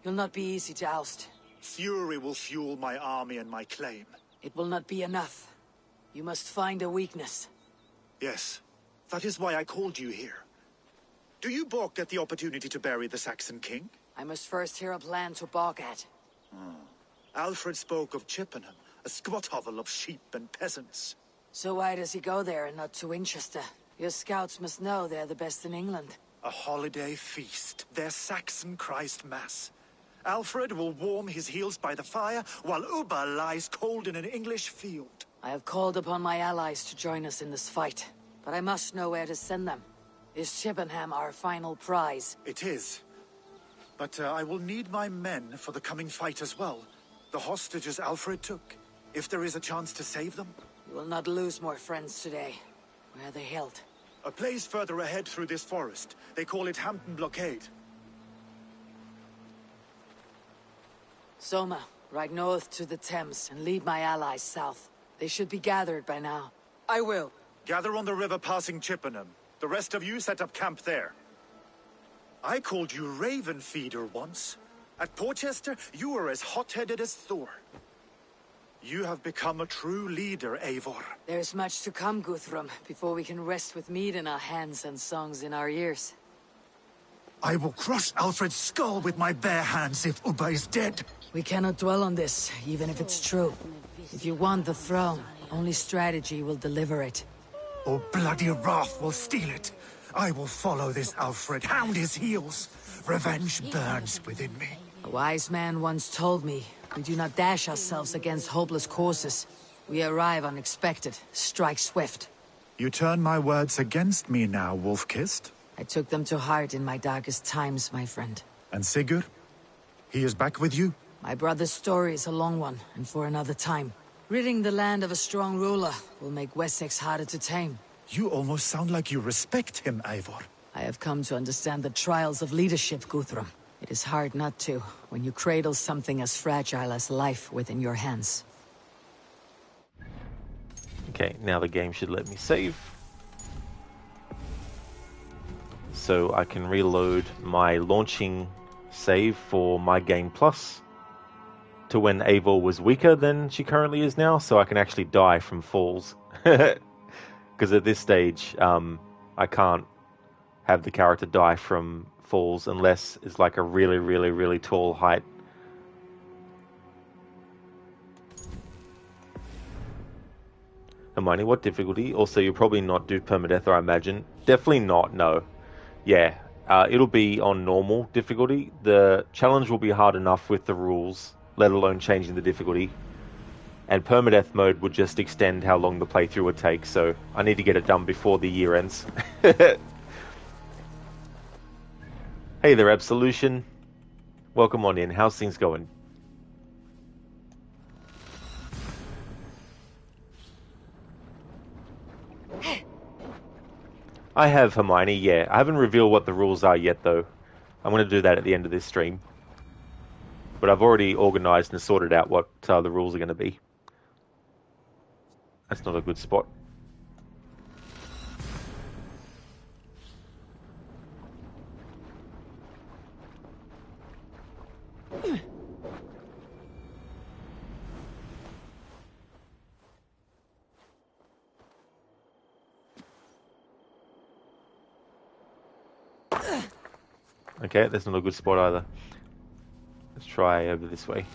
He'll not be easy to oust. Fury will fuel my army and my claim. It will not be enough. You must find a weakness. Yes, that is why I called you here. Do you balk at the opportunity to bury the Saxon king? I must first hear a plan to balk at. Alfred spoke of Chippenham, a squat hovel of sheep and peasants. So why does he go there and not to Winchester? Your scouts must know they're the best in England. A holiday feast, their Saxon Christ Mass. Alfred will warm his heels by the fire, while Ubba lies cold in an English field. I have called upon my allies to join us in this fight, but I must know where to send them. Is Chippenham our final prize? It is. But I will need my men for the coming fight as well. The hostages Alfred took. If there is a chance to save them. You will not lose more friends today. Where are they held? A place further ahead through this forest. They call it Hampton Blockade. Soma, ride north to the Thames and lead my allies south. They should be gathered by now. I will. Gather on the river passing Chippenham. The rest of you set up camp there. I called you Raven Feeder once. At Porchester, you were as hot-headed as Thor. You have become a true leader, Eivor. There's much to come, Guthrum, before we can rest with mead in our hands and songs in our ears. I will crush Alfred's skull with my bare hands if Ubba is dead. We cannot dwell on this, even if it's true. If you want the throne, only strategy will deliver it. Or bloody wrath will steal it. I will follow this Alfred, hound his heels. Revenge burns within me. A wise man once told me, we do not dash ourselves against hopeless courses. We arrive unexpected, strike swift. You turn my words against me now, Wolf-Kissed? I took them to heart in my darkest times, my friend. And Sigurd? He is back with you? My brother's story is a long one, and for another time. Ridding the land of a strong ruler will make Wessex harder to tame. You almost sound like you respect him, Eivor. I have come to understand the trials of leadership, Guthrum. It is hard not to, when you cradle something as fragile as life within your hands. Okay, now the game should let me save. So I can reload my launching save for my game plus to when Eivor was weaker than she currently is now, so I can actually die from falls. Because at this stage, I can't have the character die from falls unless it's like a really, really, really tall height. Hermione, what difficulty? Also, you'll probably not do permadeath, I imagine. Definitely not, no. Yeah, it'll be on normal difficulty. The challenge will be hard enough with the rules, let alone changing the difficulty. And permadeath mode would just extend how long the playthrough would take, so I need to get it done before the year ends. Hey there, Absolution. Welcome on in. How's things going? I have, Hermione, yeah. I haven't revealed what the rules are yet, though. I'm going to do that at the end of this stream. But I've already organised and sorted out what the rules are going to be. That's not a good spot. Okay, that's not a good spot either. Let's try over this way.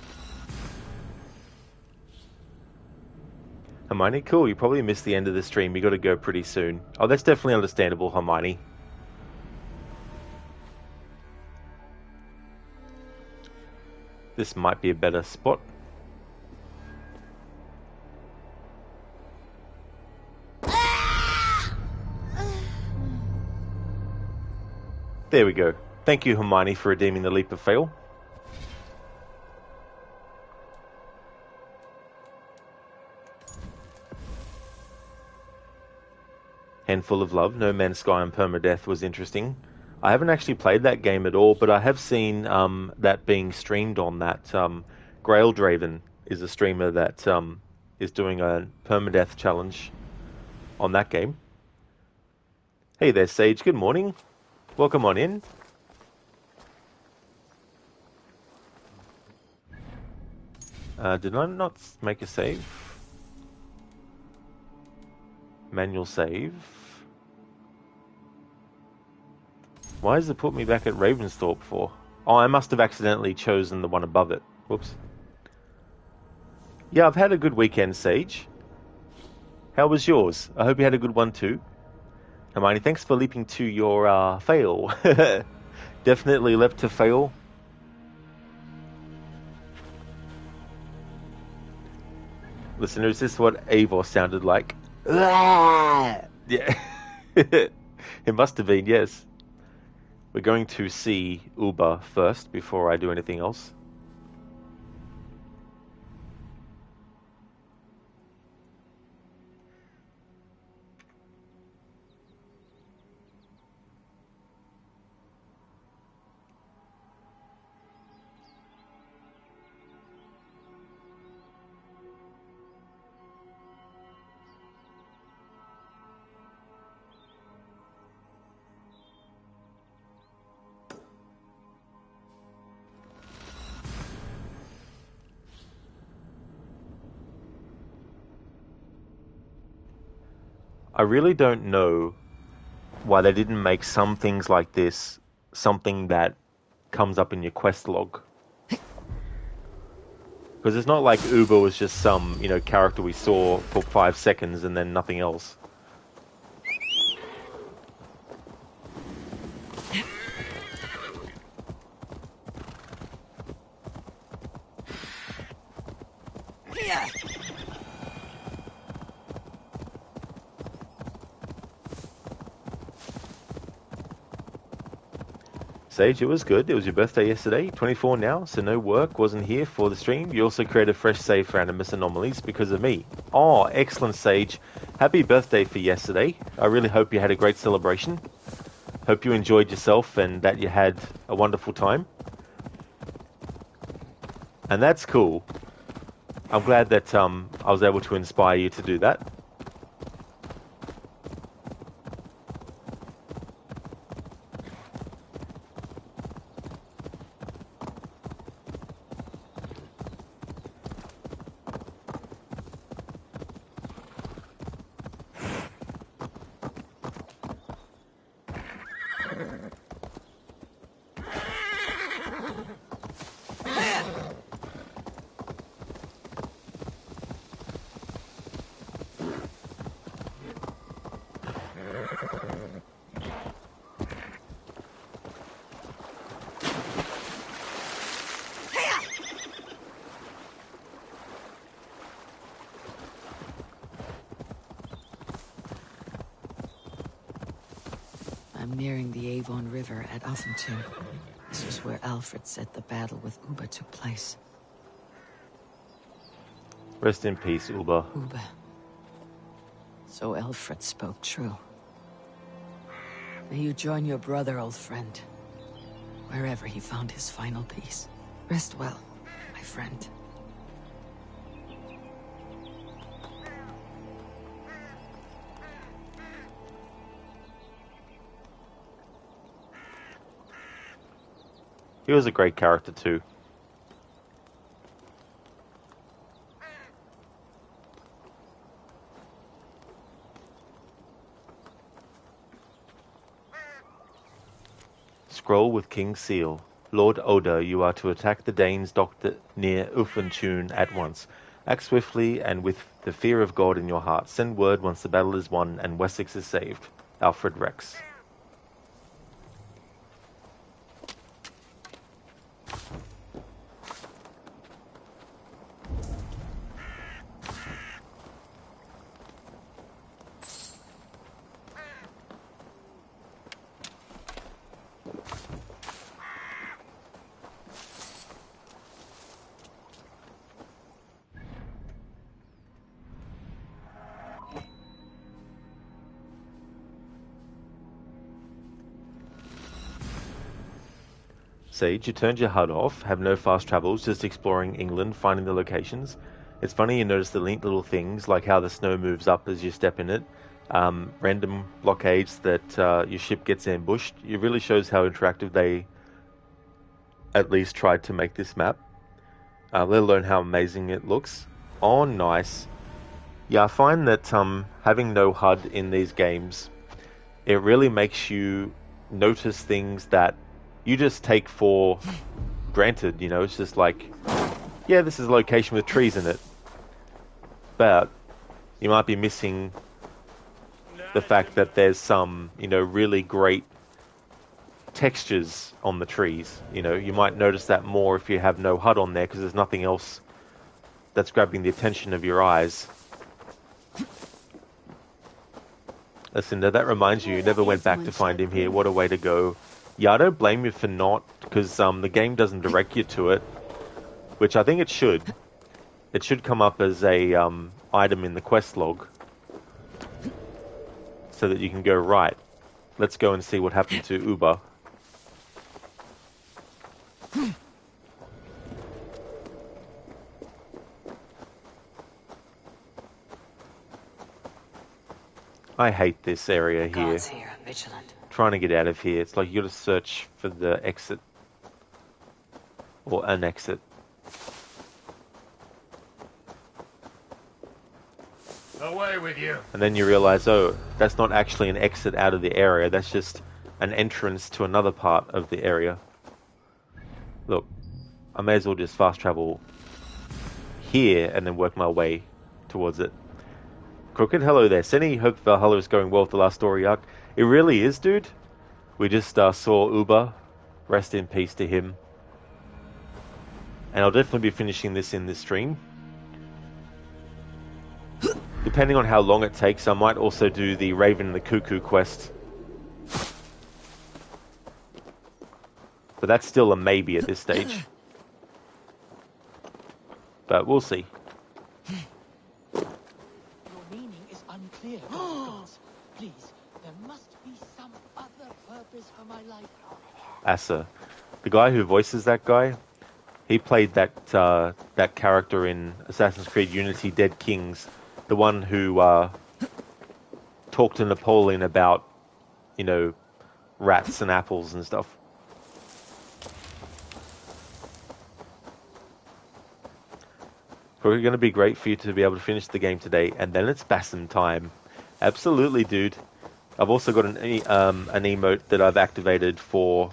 Hermione, cool, you probably missed the end of the stream. You got to go pretty soon. Oh, that's definitely understandable, Hermione. This might be a better spot. There we go. Thank you, Hermione, for redeeming the leap of fail. Handful of Love, No Man's Sky and Permadeath was interesting. I haven't actually played that game at all, but I have seen that being streamed on that. Graildraven is a streamer that is doing a Permadeath challenge on that game. Hey there, Sage. Good morning. Welcome on in. Did I not make a save? Manual save. Why does it put me back at Ravensthorpe for? Oh, I must have accidentally chosen the one above it. Whoops. Yeah, I've had a good weekend, Sage. How was yours? I hope you had a good one too. Hermione, thanks for leaping to your fail. Definitely leapt to fail. Listeners, this is what Eivor sounded like. Yeah. It must have been, yes. We're going to see Uber first before I do anything else. I really don't know why they didn't make some things like this something that comes up in your quest log. Because it's not like Uber was just some, character we saw for 5 seconds and then nothing else. Sage, it was good. It was your birthday yesterday, 24 now, so no work, wasn't here for the stream. You also created a fresh save for Animus Anomalies because of me. Oh, excellent, Sage. Happy birthday for yesterday. I really hope you had a great celebration. Hope you enjoyed yourself and that you had a wonderful time. And that's cool. I'm glad that I was able to inspire you to do that. I'm nearing the Avon River at Uffington. This was where Alfred said the battle with Uber took place. Rest in peace, Uber. Uber. So Alfred spoke true. May you join your brother, old friend, wherever he found his final peace. Rest well, my friend. He was a great character too. Scroll with King Seal. Lord Oda, you are to attack the Danes docked near Uffentune at once. Act swiftly and with the fear of God in your heart. Send word once the battle is won and Wessex is saved. Alfred Rex. Sage, you turned your HUD off, have no fast travels, just exploring England, finding the locations. It's funny you notice the neat little things, like how the snow moves up as you step in it, random blockades that your ship gets ambushed. It really shows how interactive they at least tried to make this map, let alone how amazing it looks. Oh, nice. Yeah, I find that having no HUD in these games, it really makes you notice things that you just take for granted. You know, it's just like, yeah, this is a location with trees in it, but you might be missing the fact that there's some, you know, really great textures on the trees. You know, you might notice that more if you have no HUD on there because there's nothing else that's grabbing the attention of your eyes. Listen, that reminds you never went back to find him here. What a way to go. Yeah, I don't blame you for not, because the game doesn't direct you to it, which I think it should. It should come up as a item in the quest log, so that you can go, right, let's go and see what happened to Uber. I hate this area here. Vigilant. Trying to get out of here. It's like you gotta search for the exit. Or an exit. Away with you. And then you realize, oh, that's not actually an exit out of the area. That's just an entrance to another part of the area. Look, I may as well just fast travel here and then work my way towards it. Crooked, hello there. Senny, hope Valhalla is going well with the last story arc. It really is, dude. We just saw Uber. Rest in peace to him. And I'll definitely be finishing this in this stream. Depending on how long it takes, I might also do the Raven and the Cuckoo quest. But that's still a maybe at this stage. But we'll see. Your meaning is unclear, gods. Please, there must be some other purpose for my life. Asa. The guy who voices that guy, he played that that character in Assassin's Creed Unity Dead Kings. The one who talked to Napoleon about, you know, rats and apples and stuff. Probably going to be great for you to be able to finish the game today, and then it's Basim time. Absolutely, dude. I've also got an emote that I've activated for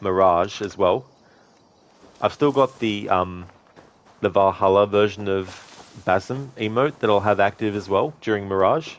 Mirage as well. I've still got the Valhalla version of Basim emote that I'll have active as well during Mirage.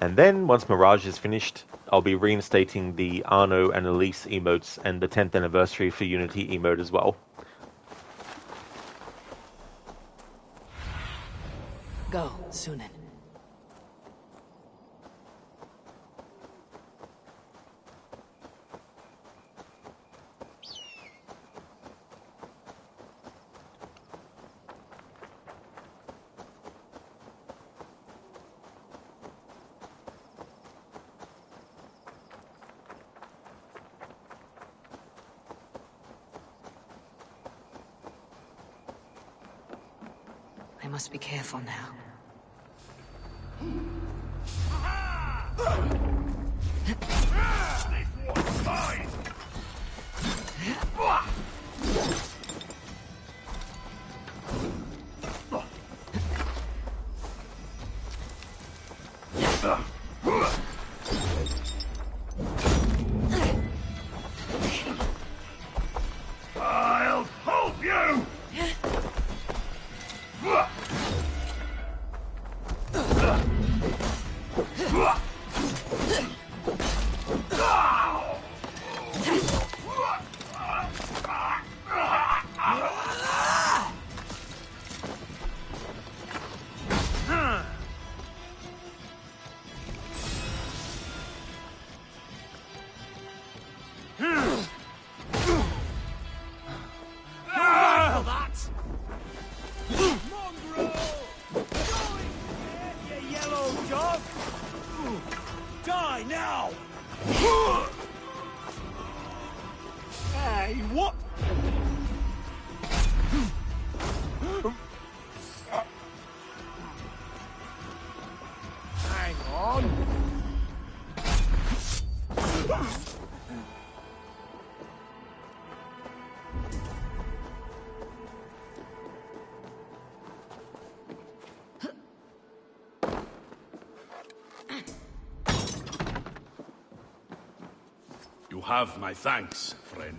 And then, once Mirage is finished, I'll be reinstating the Arno and Elise emotes and the 10th anniversary for Unity emote as well. Go, Sunan. I must be careful now. I'll help you! Die now! Hey, what? Hang on. You have my thanks, friend.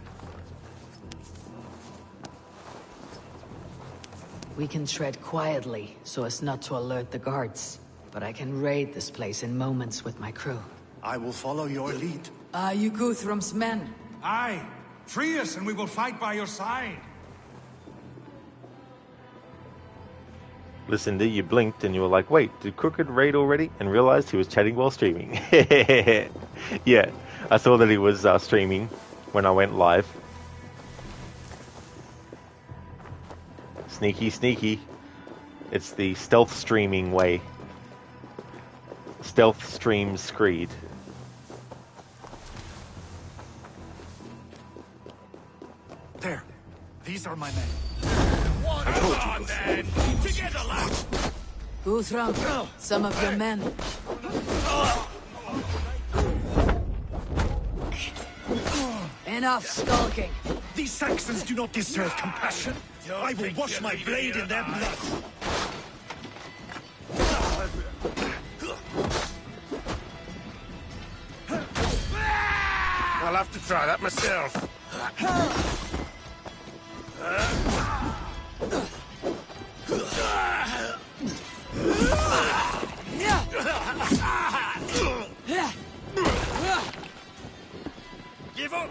We can tread quietly, so as not to alert the guards. But I can raid this place in moments with my crew. I will follow your lead. Are you Guthrum's men? Aye. Free us and we will fight by your side. Lucinda, you blinked and you were like, wait, did Crooked raid already? And realized he was chatting while streaming. Yeah, I saw that he was streaming when I went live. Sneaky, sneaky. It's the stealth streaming way. Stealth stream screed. There. These are my men. I told you, then. Together, lads. Guthrum, some of your men. Enough skulking. These Saxons do not deserve compassion. I will wash my blade in their blood. I'll have to try that myself. Give up!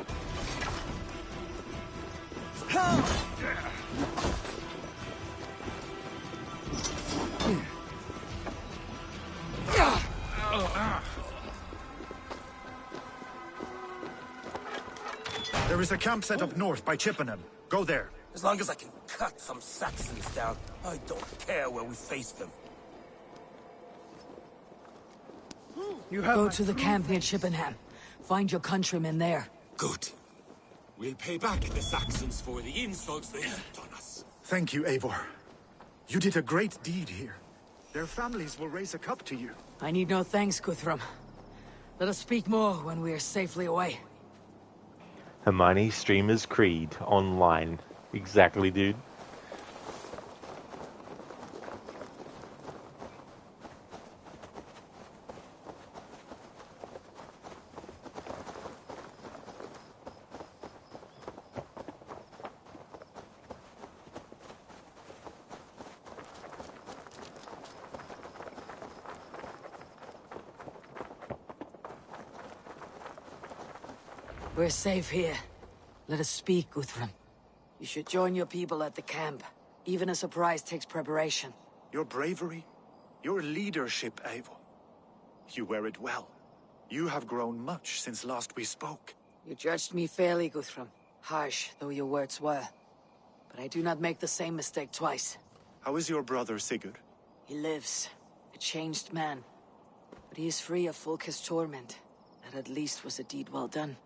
There is a camp set up north by Chippenham. Go there. As long as I can cut some Saxons down, I don't care where we face them. Go to the camp near Chippenham. Find your countrymen there. Good. We'll pay back the Saxons for the insults they have done us. Thank you, Eivor. You did a great deed here. Their families will raise a cup to you. I need no thanks, Guthrum. Let us speak more when we are safely away. Hermione Streamer's Creed online. Exactly, dude. We're safe here. Let us speak, Guthrum. You should join your people at the camp. Even a surprise takes preparation. Your bravery, your leadership, Eivor. You wear it well. You have grown much since last we spoke. You judged me fairly, Guthrum. Harsh though your words were. But I do not make the same mistake twice. How is your brother, Sigurd? He lives. A changed man. But he is free of Fulka's torment. That at least was a deed well done.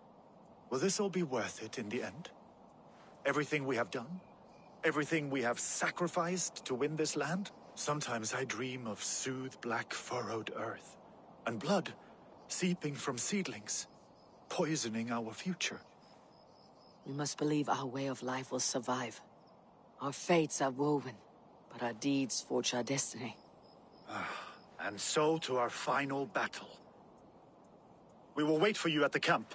Will this all be worth it in the end? Everything we have done? Everything we have sacrificed to win this land? Sometimes I dream of soothed black furrowed earth, and blood seeping from seedlings, poisoning our future. We must believe our way of life will survive. Our fates are woven, but our deeds forge our destiny. And so to our final battle. We will wait for you at the camp.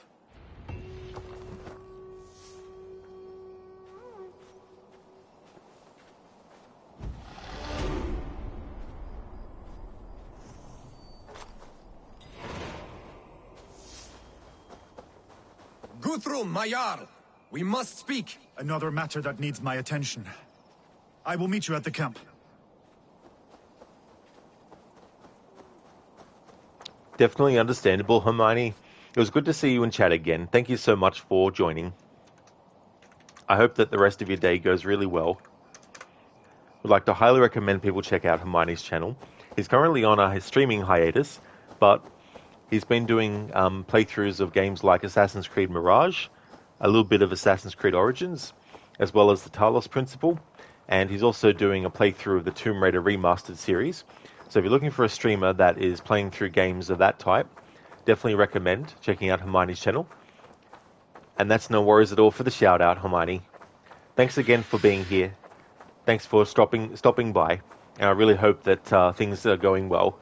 Guthrum, my Jarl! We must speak! Another matter that needs my attention. I will meet you at the camp. Definitely understandable, Hermione. It was good to see you in chat again. Thank you so much for joining. I hope that the rest of your day goes really well. Would like to highly recommend people check out Hermione's channel. He's currently on a streaming hiatus, but He's been doing playthroughs of games like Assassin's Creed Mirage, a little bit of Assassin's Creed Origins, as well as the Talos Principle, and he's also doing a playthrough of the Tomb Raider Remastered series. So if you're looking for a streamer that is playing through games of that type, definitely recommend checking out Hermione's channel. And that's no worries at all for the shout out, Hermione. Thanks again for being here. Thanks for stopping by. And I really hope that things are going well.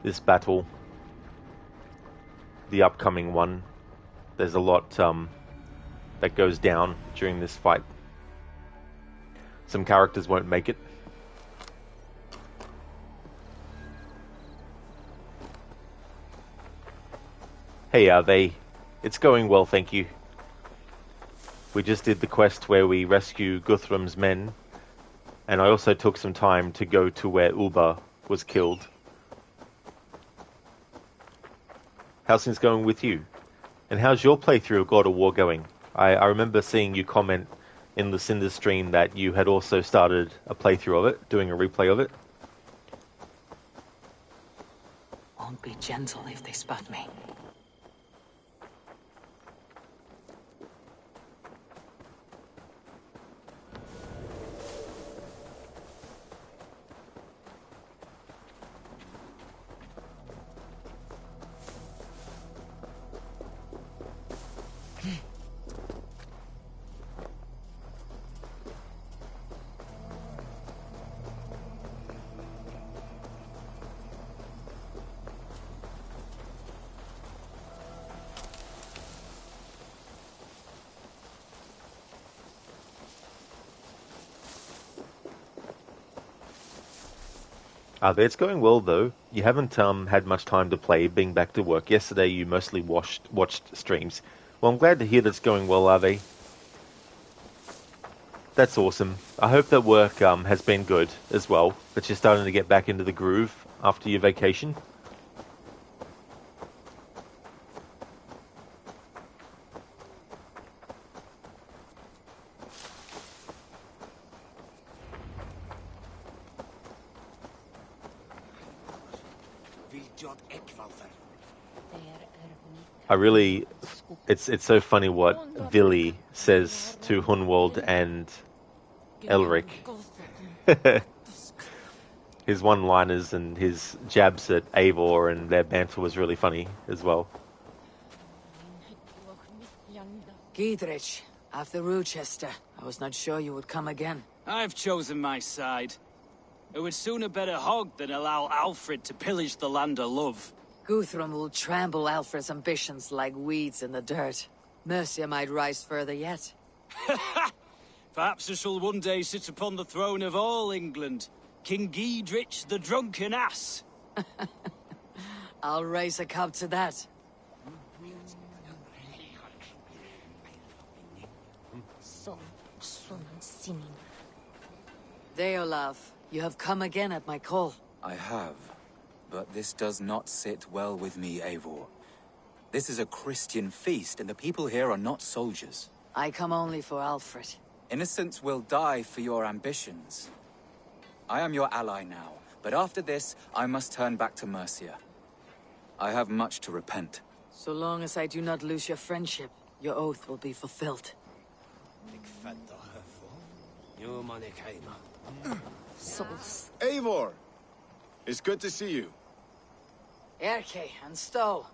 This battle, the upcoming one, there's a lot that goes down during this fight. Some characters won't make it. Hey, Ave. It's going well, thank you. We just did the quest where we rescue Guthrum's men, and I also took some time to go to where Uba was killed. How's things going with you? And how's your playthrough of God of War going? I remember seeing you comment in the Cinder stream that you had also started a playthrough of it, doing a replay of it. Won't be gentle if they spot me. It's going well though. You haven't had much time to play, being back to work. Yesterday you mostly watched streams. Well, I'm glad to hear that's going well, Ave. That's awesome. I hope that work has been good as well, that you're starting to get back into the groove after your vacation. It's so funny what Vili says to Hunwald and Elric. His one-liners and his jabs at Eivor and their banter was really funny as well. Giedrich, after Rochester, I was not sure you would come again. I've chosen my side. I would sooner bet a hog than allow Alfred to pillage the land of love. Guthrum will trample Alfred's ambitions like weeds in the dirt. Mercia might rise further yet. Perhaps I shall one day sit upon the throne of all England. King Giedrich the drunken ass. I'll raise a cup to that. Deolav, you have come again at my call. I have. But this does not sit well with me, Eivor. This is a Christian feast, and the people here are not soldiers. I come only for Alfred. Innocents will die for your ambitions. I am your ally now, but after this, I must turn back to Mercia. I have much to repent. So long as I do not lose your friendship, your oath will be fulfilled. Eivor! It's good to see you. Erke and Stowe.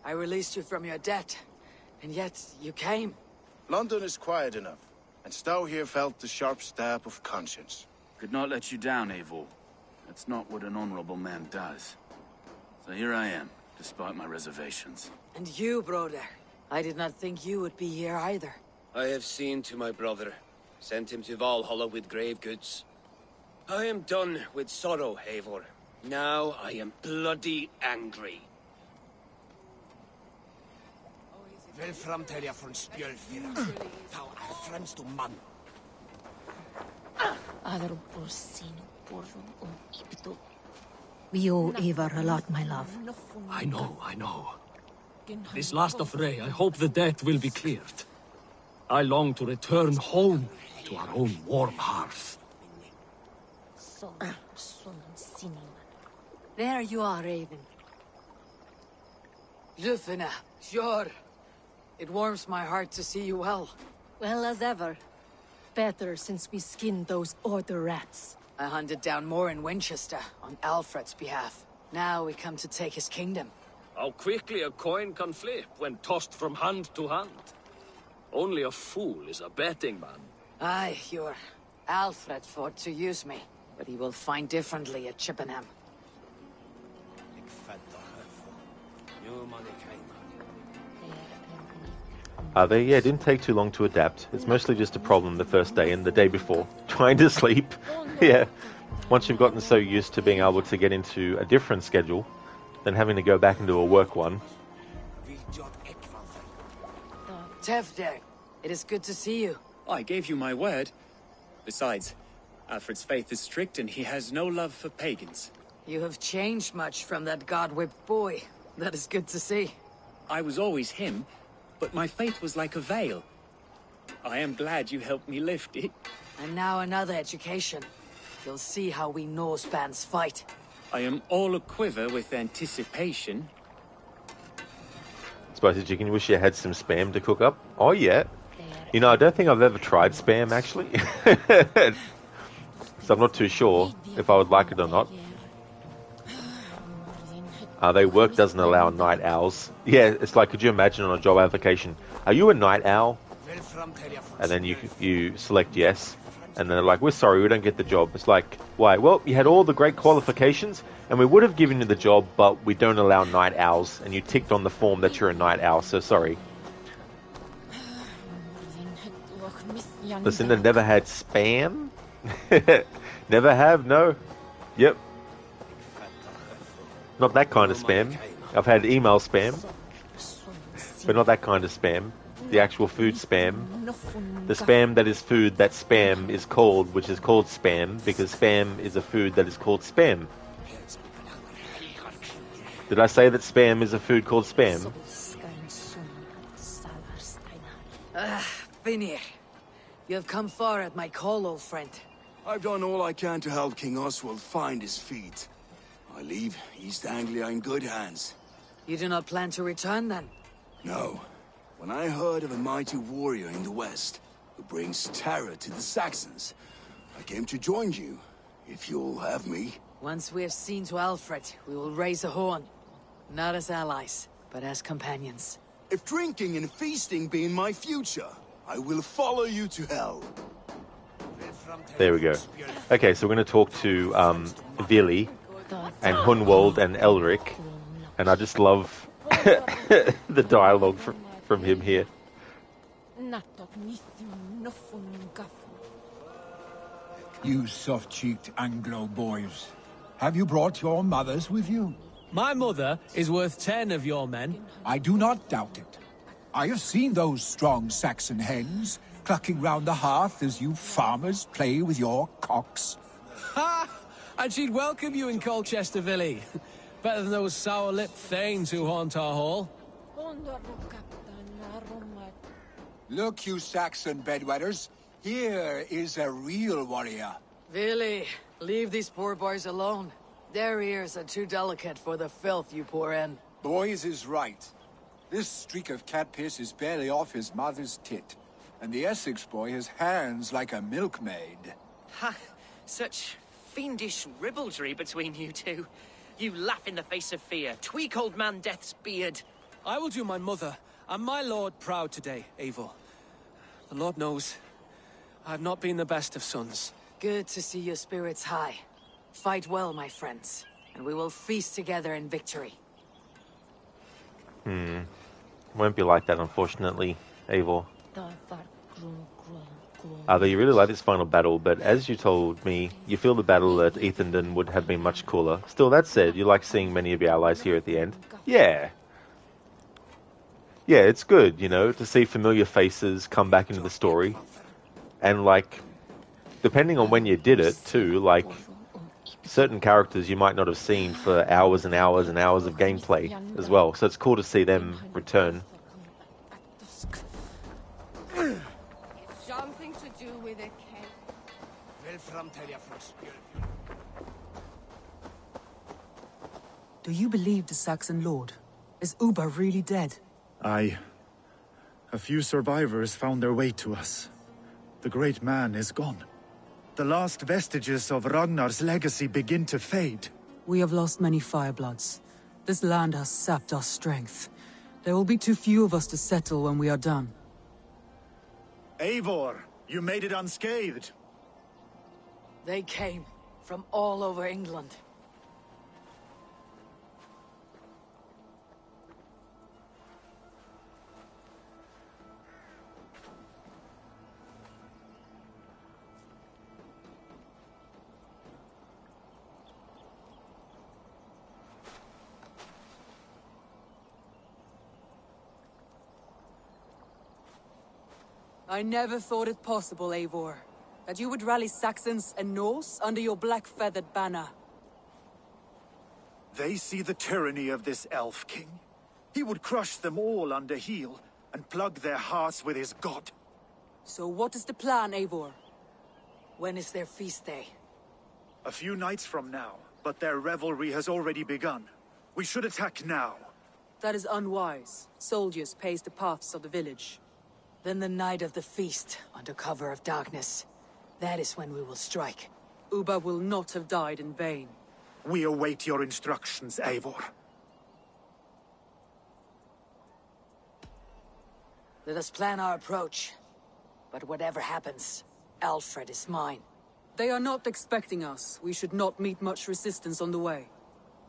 I released you from your debt, and yet you came. London is quiet enough, and Stowe here felt the sharp stab of conscience. Could not let you down, Eivor. That's not what an honorable man does. So here I am, despite my reservations. And you, brother. I did not think you would be here either. I have seen to my brother. Sent him to Valhalla with grave goods. I am done with sorrow, Eivor. Now I am bloody angry. Vel framtelja från spjölfira. Thou är främst man. Aðra borsinu borðum ibdu. We owe Eivor a lot, my love. I know, I know. This last affray, I hope the debt will be cleared. I long to return home to our own warm hearth. There you are, Raven. Lufina, sure. It warms my heart to see you well. Well as ever. Better since we skinned those Order rats. I hunted down more in Winchester on Alfred's behalf. Now we come to take his kingdom. How quickly a coin can flip when tossed from hand to hand. Only a fool is a betting man. Aye, your Alfred fought to use me, but he will find differently at Chippenham. Yeah, it didn't take too long to adapt. It's mostly just a problem the first day and the day before. Trying to sleep. Yeah. Once you've gotten so used to being able to get into a different schedule, then having to go back into a work one. Tevder, it is good to see you. I gave you my word. Besides, Alfred's faith is strict and he has no love for pagans. You have changed much from that god-whipped boy. That is good to see. I was always him, but my faith was like a veil. I am glad you helped me lift it. And now another education. You'll see how we Norsebans fight. I am all a-quiver with anticipation. Spicy chicken, you wish you had some spam to cook up? Oh, yeah. You know, I don't think I've ever tried spam, actually. So I'm not too sure if I would like it or not. Work doesn't allow night owls. Yeah, it's like, could you imagine on a job application, are you a night owl? And then you select yes. And then they're like, we're sorry, we don't get the job. It's like, why? Well, you had all the great qualifications, and we would have given you the job, but we don't allow night owls. And you ticked on the form that you're a night owl, so sorry. Listen, they've never had spam? Never have, no. Yep. Not that kind of spam. I've had email spam, but not that kind of spam. The actual food spam. The spam that is food that spam is called, which is called spam, because spam is a food that is called spam. Did I say that spam is a food called spam? Vinir, you have come far at my call, old friend. I've done all I can to help King Oswald find his feet. I leave East Anglia in good hands. You do not plan to return, then? No. When I heard of a mighty warrior in the west, who brings terror to the Saxons, I came to join you, if you'll have me. Once we have seen to Alfred, we will raise a horn. Not as allies, but as companions. If drinking and feasting be in my future, I will follow you to hell. There we go. Okay, so we're going to talk to Vili and Hunwald and Elric, and I just love the dialogue from him here. You soft-cheeked Anglo boys. Have you brought your mothers with you? My mother is worth 10 of your men. I do not doubt it. I have seen those strong Saxon hens clucking round the hearth as you farmers play with your cocks. Ha! And she'd welcome you in Colchester, Villy. Better than those sour-lipped thanes who haunt our hall. Look, you Saxon bedwetters. Here is a real warrior. Vili, leave these poor boys alone. Their ears are too delicate for the filth you pour in. Boys is right. This streak of cat piss is barely off his mother's tit. And the Essex boy has hands like a milkmaid. Ha! Such fiendish ribaldry between you two. You laugh in the face of fear. Tweak old man Death's beard. I will do my mother and my lord proud today, Eivor. The Lord knows, I have not been the best of sons. Good to see your spirits high. Fight well, my friends, and we will feast together in victory. Won't be like that, unfortunately, Eivor. Though you really like this final battle, but as you told me, you feel the battle at Ethandon would have been much cooler. Still, that said, you like seeing many of your allies here at the end. Yeah. Yeah, it's good, you know, to see familiar faces come back into the story. And, like, depending on when you did it, too, like, certain characters you might not have seen for hours and hours and hours of gameplay as well. So it's cool to see them return. Something to do with a cake. Do you believe the Saxon lord? Is Uber really dead? Aye. A few survivors found their way to us. The great man is gone. The last vestiges of Ragnar's legacy begin to fade. We have lost many firebloods. This land has sapped our strength. There will be too few of us to settle when we are done. Eivor, you made it unscathed. They came from all over England. I never thought it possible, Eivor, that you would rally Saxons and Norse under your black-feathered banner. They see the tyranny of this elf king. He would crush them all under heel and plug their hearts with his god. So what is the plan, Eivor? When is their feast day? A few nights from now, but their revelry has already begun. We should attack now. That is unwise. Soldiers pace the paths of the village. Then the night of the feast, under cover of darkness. That is when we will strike. Uba will not have died in vain. We await your instructions, Eivor. Let us plan our approach. But whatever happens, Alfred is mine. They are not expecting us. We should not meet much resistance on the way.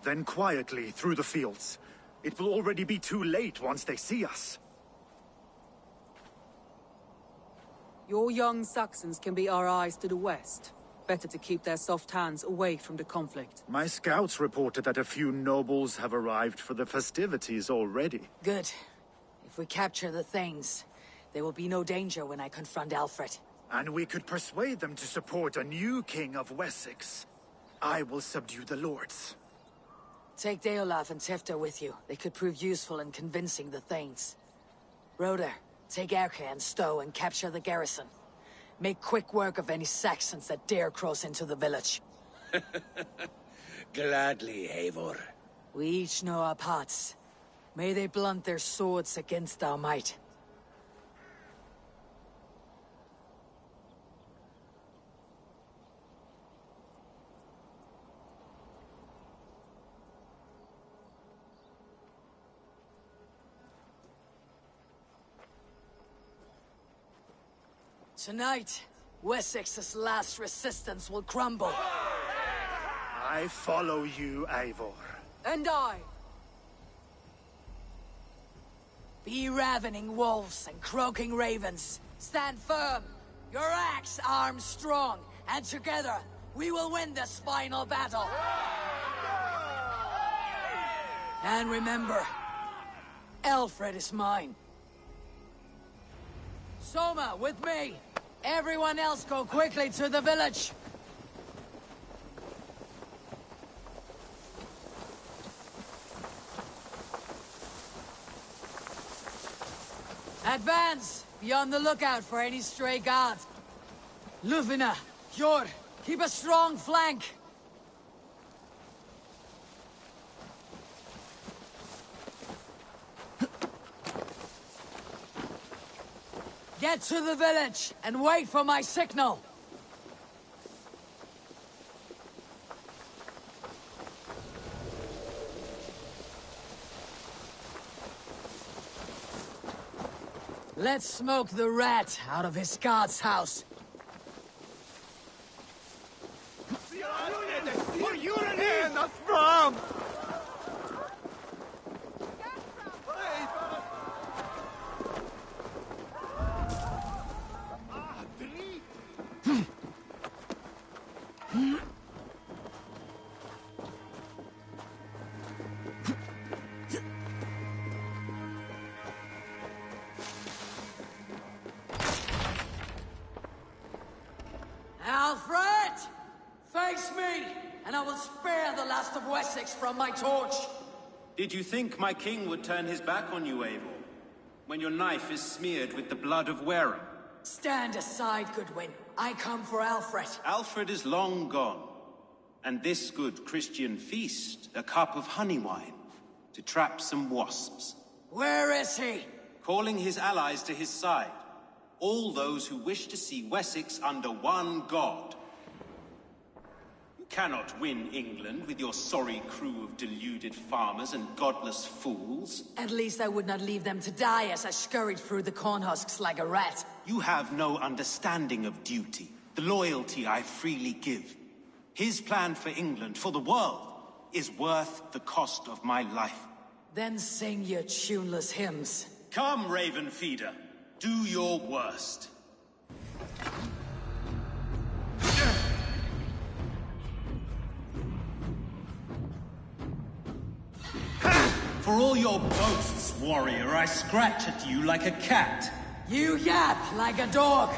Then quietly through the fields. It will already be too late once they see us. Your young Saxons can be our eyes to the west. Better to keep their soft hands away from the conflict. My scouts reported that a few nobles have arrived for the festivities already. Good. If we capture the Thanes, there will be no danger when I confront Alfred. And we could persuade them to support a new king of Wessex. I will subdue the lords. Take Deolaf and Tefta with you. They could prove useful in convincing the Thanes. Roder, take Erke and Stowe and capture the garrison. Make quick work of any Saxons that dare cross into the village. Gladly, Eivor. We each know our parts. May they blunt their swords against our might. Tonight, Wessex's last resistance will crumble. I follow you, Eivor. And I. Be ravening wolves and croaking ravens. Stand firm. Your axe arms strong. And together, we will win this final battle. And remember, Alfred is mine. Soma, with me! Everyone else go quickly to the village! Advance! Be on the lookout for any stray guards. Lufina, Jor, keep a strong flank! Get to the village and wait for my signal. Let's smoke the rat out of his guard's house. Where you in us from? Alfred! Face me! and I will spare the last of Wessex from my torch. Did you think my king would turn his back on you, Eivor? When your knife is smeared with the blood of Wareham? Stand aside, Goodwin. I come for Alfred. Alfred is long gone. And this good Christian feast, a cup of honey wine, to trap some wasps. Where is he? Calling his allies to his side. All those who wish to see Wessex under one god. You cannot win England with your sorry crew of deluded farmers and godless fools. At least I would not leave them to die as I scurried through the corn husks like a rat. You have no understanding of duty, the loyalty I freely give. His plan for England, for the world, is worth the cost of my life. Then sing your tuneless hymns. Come, Raven Feeder. Do your worst. For all your boasts, warrior, I scratch at you like a cat. You yap like a dog.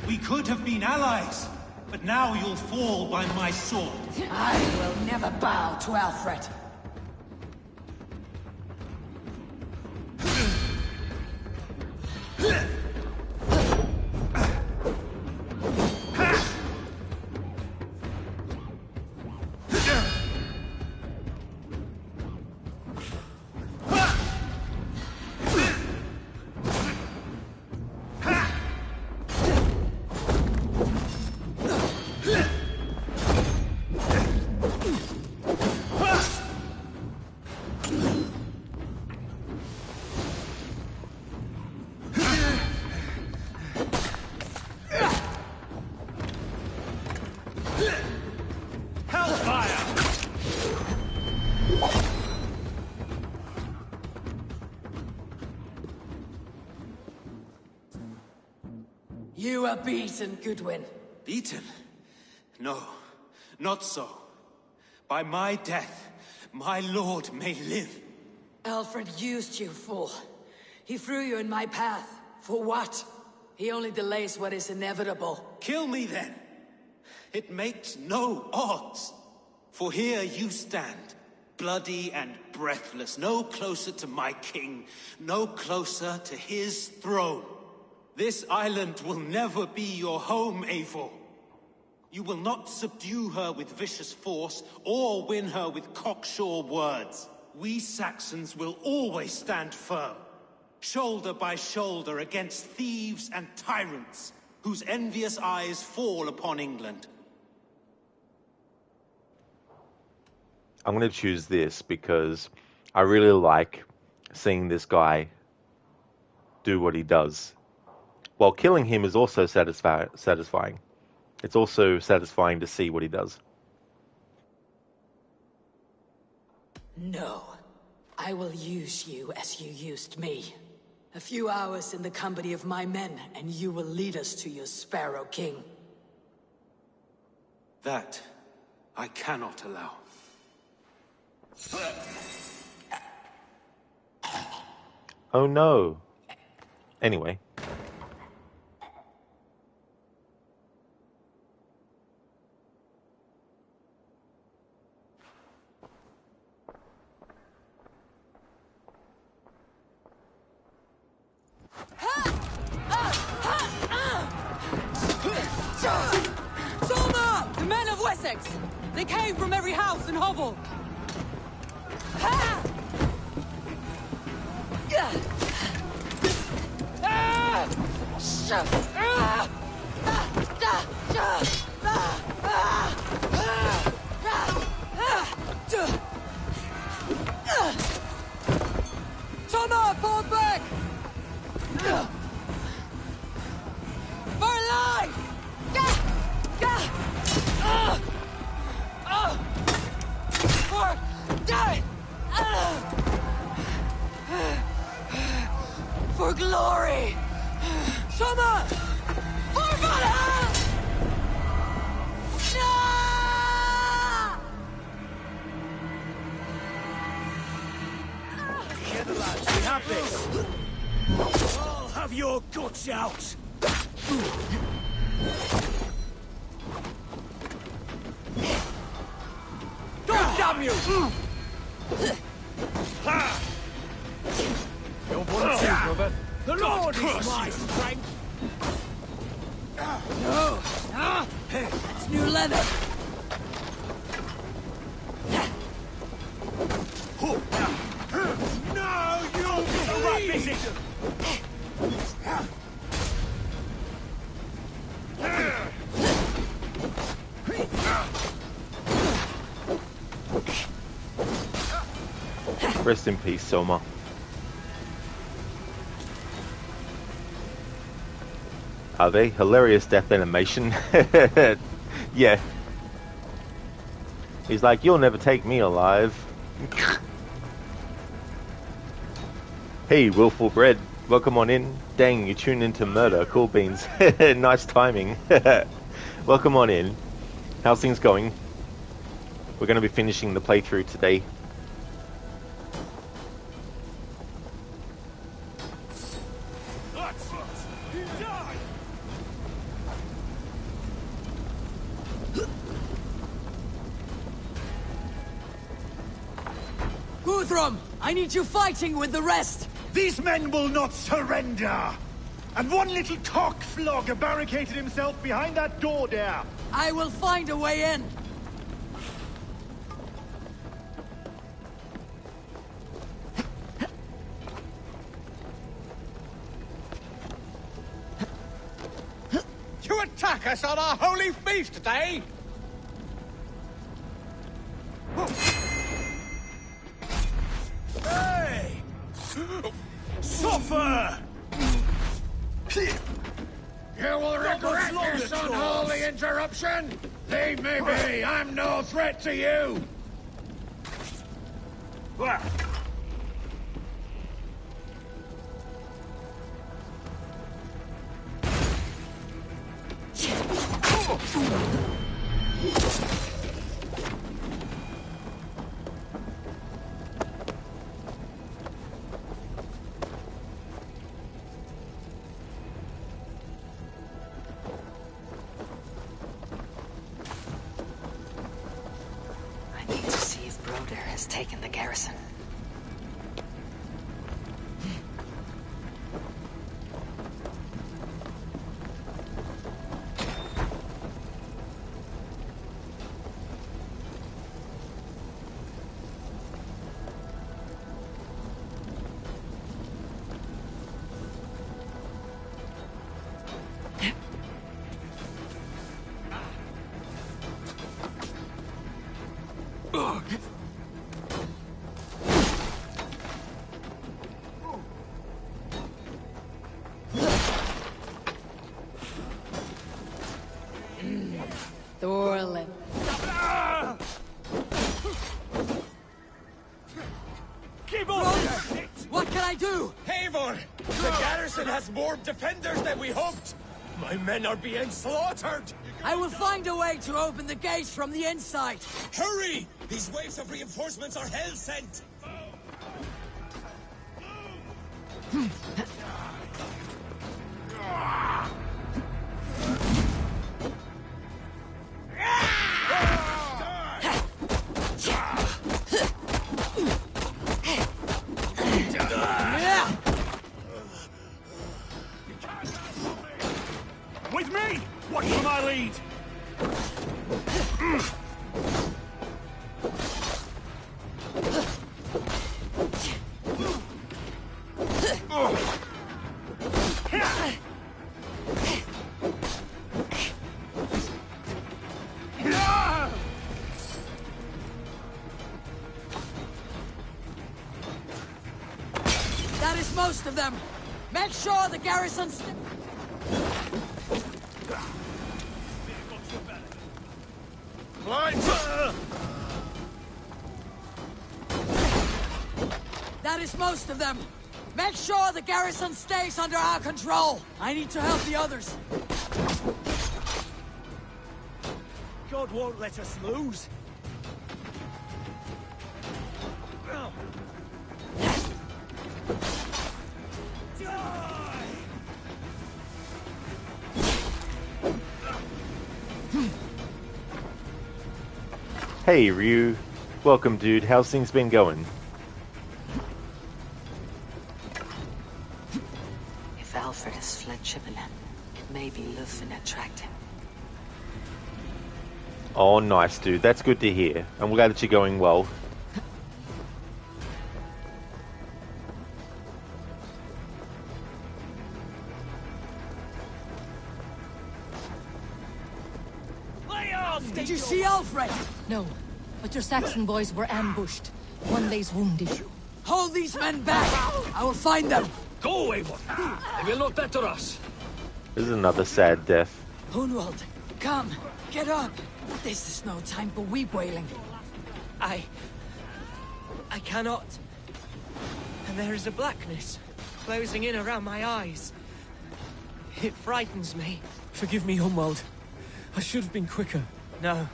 We could have been allies, but now you'll fall by my sword. I will never bow to Alfred. You are beaten, Goodwin. Beaten? No, not so. By my death, my lord may live. Alfred used you, fool. He threw you in my path. For what? He only delays what is inevitable. Kill me then. It makes no odds. For here you stand, bloody and breathless, no closer to my king, no closer to his throne. This island will never be your home, Eivor. You will not subdue her with vicious force, or win her with cocksure words. We Saxons will always stand firm, shoulder by shoulder against thieves and tyrants, whose envious eyes fall upon England. I'm going to choose this because I really like seeing this guy do what he does. While killing him is also satisfying. It's also satisfying to see what he does. No. I will use you as you used me. A few hours in the company of my men, and you will lead us to your Sparrow King. That I cannot allow. Oh no. Anyway. Solna! The men of Wessex! They came from every house and hovel! like this! I'll have your guts out! God damn you! You're one too, brother. The Lord is my strength! No! It's new leather! No, you'll be the right busy! Rest in peace, Soma. Are they? Hilarious death animation. Yeah. He's like, you'll never take me alive. Hey, Willful Bread. Welcome on in. Dang, you tuned into murder. Cool beans. Nice timing. Welcome on in. How's things going? We're going to be finishing the playthrough today. Guthrum, I need you fighting with the rest! These men will not surrender! And one little cockflogger barricaded himself behind that door there! I will find a way in! You attack us on our holy feast day! Hey! Suffer! You will regret this unholy interruption! Leave me be! I'm no threat to you! I need to see if Broder has taken the garrison. Thorlin. Keep on! What can I do? Eivor! The garrison has more defenders than we hoped! My men are being slaughtered! I will find a way to open the gates from the inside! Hurry! These waves of reinforcements are hell-sent! With me! Watch for my lead! That is most of them! Make sure the garrison's... That is most of them! Make sure the garrison stays under our control! I need to help the others! God won't let us lose! Hey, Ryu. Welcome, dude. How's things been going? If Alfred has fled Chippenham, it may be Lufin that tracked him. Oh, nice, dude. That's good to hear. I'm glad that you're going well. Did you see Alfred? No, but your Saxon boys were ambushed. One lays wounded. Hold these men back! I will find them! Go, Eivor! They will not better us! This is another sad death. Hunwald, come! Get up! This is no time for weep wailing. I cannot. And there is a blackness closing in around my eyes. It frightens me. Forgive me, Hunwald. I should have been quicker. No.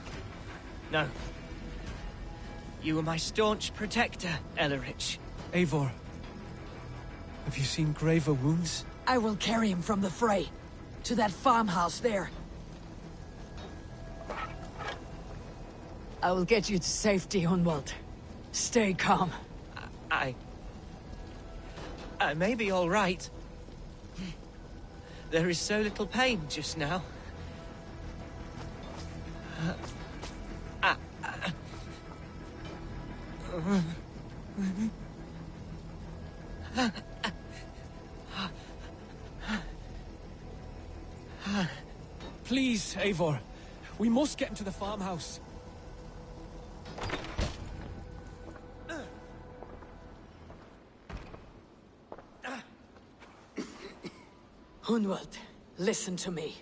No. You were my staunch protector, Ellerich. Eivor, have you seen graver wounds? I will carry him from the fray. To that farmhouse there. I will get you to safety, Hunwald. Stay calm. I may be all right. There is so little pain just now. Please, Eivor. We must get into the farmhouse. Hunwald, listen to me.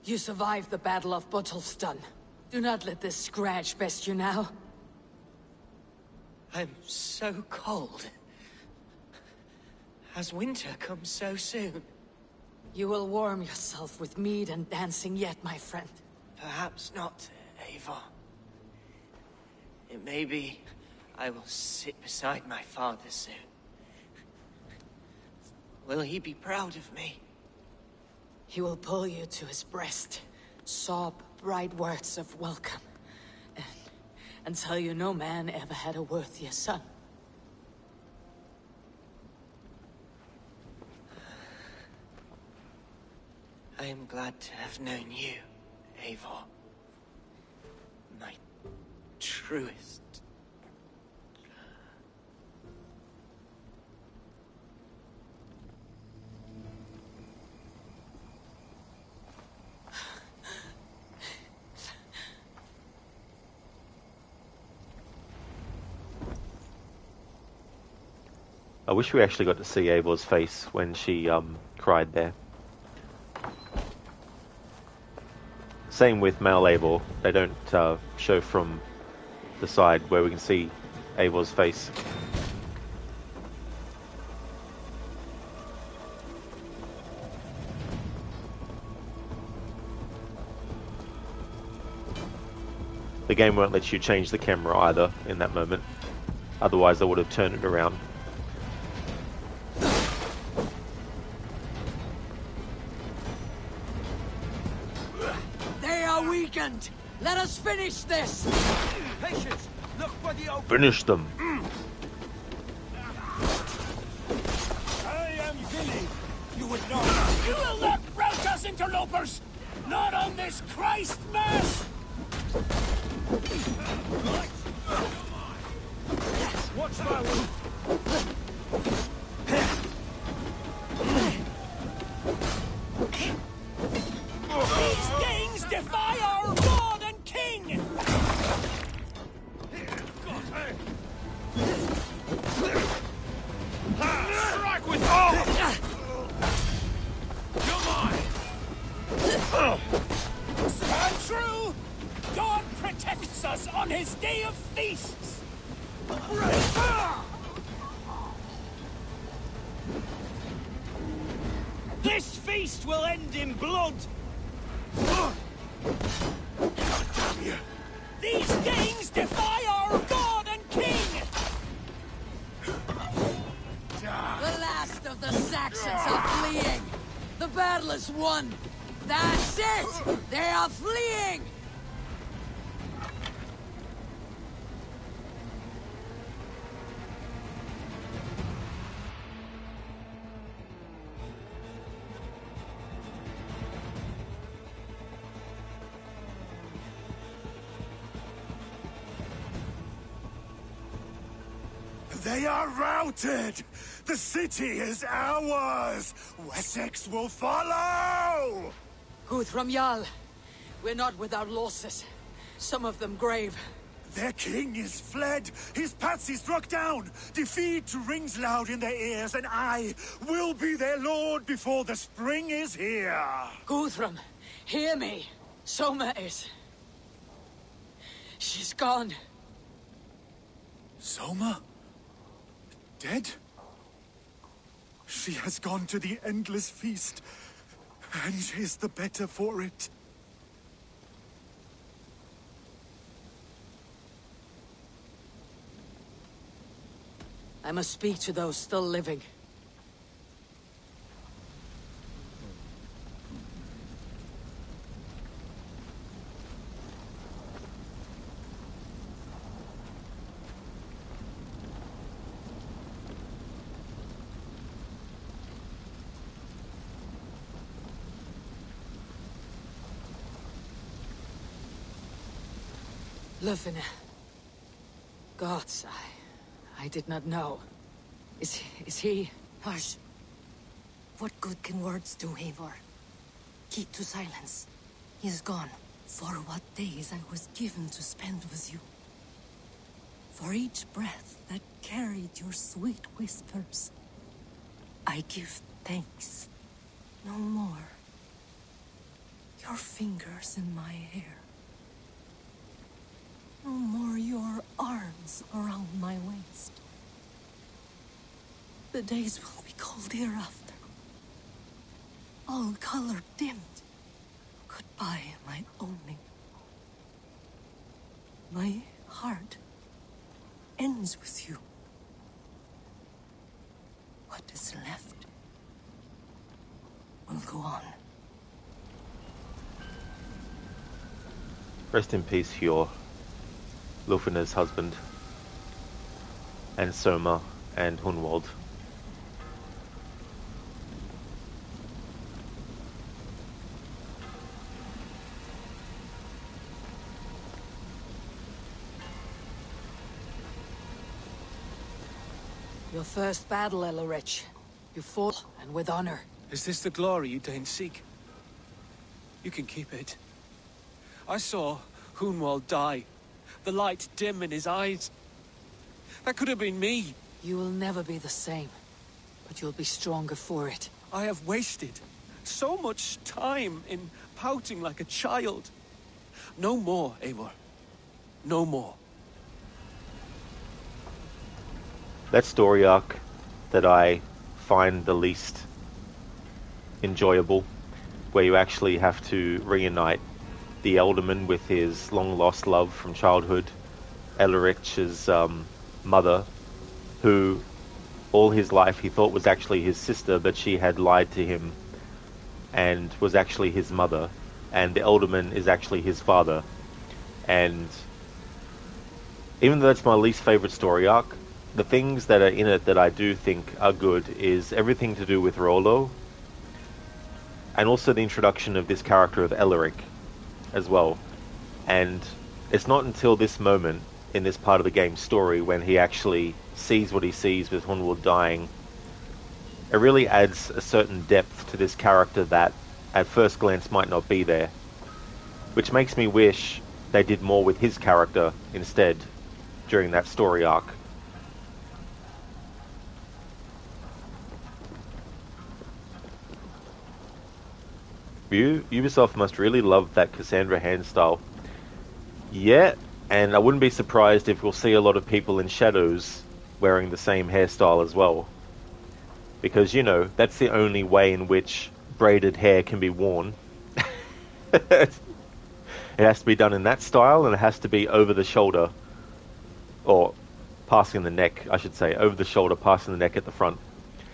You survived the Battle of Bottleston. Do not let this scratch best you now. I'm so cold. Has winter come so soon? You will warm yourself with mead and dancing yet, my friend. Perhaps not, Eivor. It may be I will sit beside my father soon. Will he be proud of me? He will pull you to his breast, sob bright words of welcome, and tell you no man ever had a worthier son. I am glad to have known you, Eivor. My truest. I wish we actually got to see Eivor's face when she cried there. Same with male Eivor. They don't show from the side where we can see Eivor's face. The game won't let you change the camera either in that moment. Otherwise I would have turned it around. Weakened. Let us finish this! Patience! Look for the open! Finish them! I am Billy! You would know! You will not rout us, interlopers! Not on this Christ Mass! Watch my way! These things defy our God and King! Strike with all! You're mine! Stand true! God protects us on his day of feasts! This feast will end in blood! These things defy our God and King! The last of the Saxons are fleeing! The battle is won! That's it! They are fleeing! They are routed! The city is ours! Wessex will follow! Guthrum Jarl, we're not without losses. Some of them grave. Their king is fled! His patsy struck down! Defeat rings loud in their ears, and I will be their lord before the spring is here! Guthrum, hear me. Soma is... she's gone. Soma? Dead? She has gone to the endless feast, and is the better for it. I must speak to those still living. Lufina. Gods, I did not know. Is he... Hush. What good can words do, Eivor? Keep to silence. He is gone. For what days I was given to spend with you. For each breath that carried your sweet whispers. I give thanks. No more. Your fingers in my hair. No more your arms around my waist. The days will be cold hereafter. All color dimmed. Goodbye, my only. My heart ends with you. What is left will go on. Rest in peace, Hjor, Lufina's husband, and Soma and Hunwald. Your first battle, Elorich. You fought, and with honor. Is this the glory you deign seek? You can keep it. I saw Hunwald die. The light dim in his eyes. That could have been me. You will never be the same. But you'll be stronger for it. I have wasted so much time in pouting like a child. No more, Eivor. No more. That story arc that I find the least enjoyable, where you actually have to reunite the Elderman with his long-lost love from childhood, Elorich's mother, who all his life he thought was actually his sister, but she had lied to him and was actually his mother, and the Elderman is actually his father. And even though that's my least favorite story arc, the things that are in it that I do think are good is everything to do with Rollo, and also the introduction of this character of Elric as well. And it's not until this moment in this part of the game's story when he actually sees what he sees with Hunwald dying, it really adds a certain depth to this character that at first glance might not be there, which makes me wish they did more with his character instead during that story arc. Ubisoft must really love that Cassandra hand style. Yeah, and I wouldn't be surprised if we'll see a lot of people in Shadows wearing the same hairstyle as well. Because, you know, that's the only way in which braided hair can be worn. It has to be done in that style, and it has to be over the shoulder. Or passing the neck, I should say. Over the shoulder, passing the neck at the front.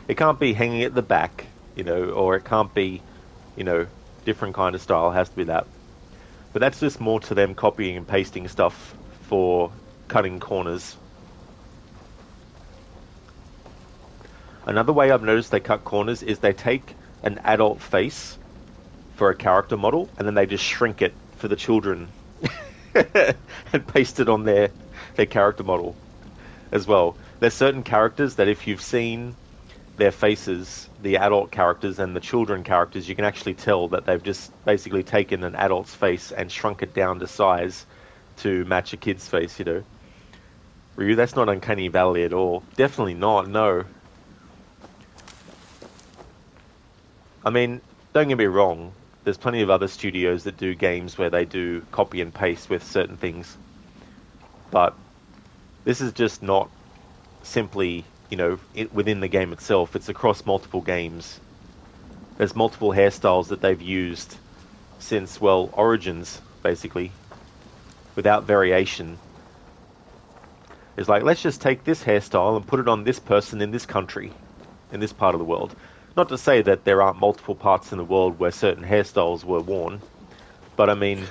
It can't be hanging at the back, you know, or it can't be, you know, different kind of style. It has to be that. But that's just more to them copying and pasting stuff for cutting corners. Another way I've noticed they cut corners is they take an adult face for a character model and then they just shrink it for the children and paste it on their character model as well. There's certain characters that if you've seen their faces, the adult characters and the children characters, you can actually tell that they've just basically taken an adult's face and shrunk it down to size to match a kid's face, you know. Ryu, that's not Uncanny Valley at all. Definitely not, no. I mean, don't get me wrong, there's plenty of other studios that do games where they do copy and paste with certain things. But this is just not simply, you know, within the game itself. It's across multiple games. There's multiple hairstyles that they've used since, well, Origins, basically, without variation. It's like, let's just take this hairstyle and put it on this person in this country, in this part of the world. Not to say that there aren't multiple parts in the world where certain hairstyles were worn, but I mean,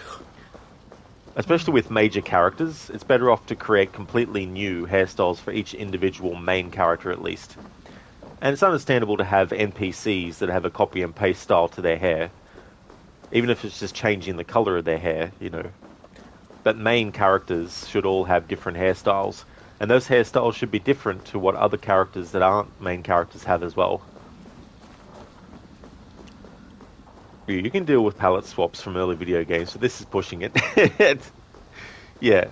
especially with major characters, it's better off to create completely new hairstyles for each individual main character at least. And it's understandable to have NPCs that have a copy and paste style to their hair, even if it's just changing the color of their hair, you know. But main characters should all have different hairstyles, and those hairstyles should be different to what other characters that aren't main characters have as well. You can deal with palette swaps from early video games, so this is pushing it. Yeah.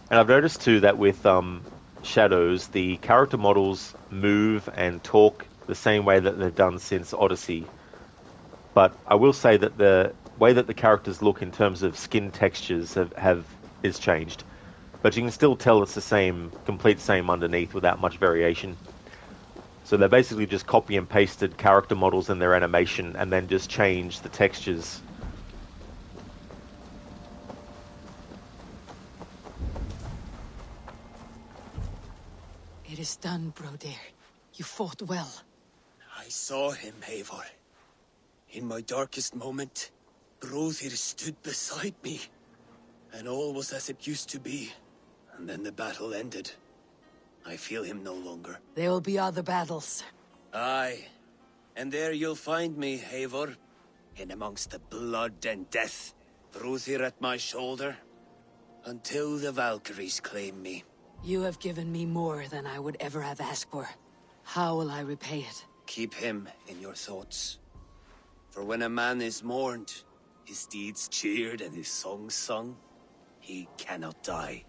And I've noticed too that with Shadows, the character models move and talk the same way that they've done since Odyssey. But I will say that the way that the characters look in terms of skin textures is changed. But you can still tell it's the same, complete same underneath without much variation. So they basically just copy and pasted character models in their animation and then just change the textures. It is done, Brodir. You fought well. I saw him, Eivor. In my darkest moment, Brodir stood beside me. And all was as it used to be. And then the battle ended. I feel him no longer. There will be other battles. Aye. And there you'll find me, Eivor. In amongst the blood and death. Brodir at my shoulder. Until the Valkyries claim me. You have given me more than I would ever have asked for. How will I repay it? Keep him in your thoughts. For when a man is mourned, his deeds cheered and his songs sung, he cannot die.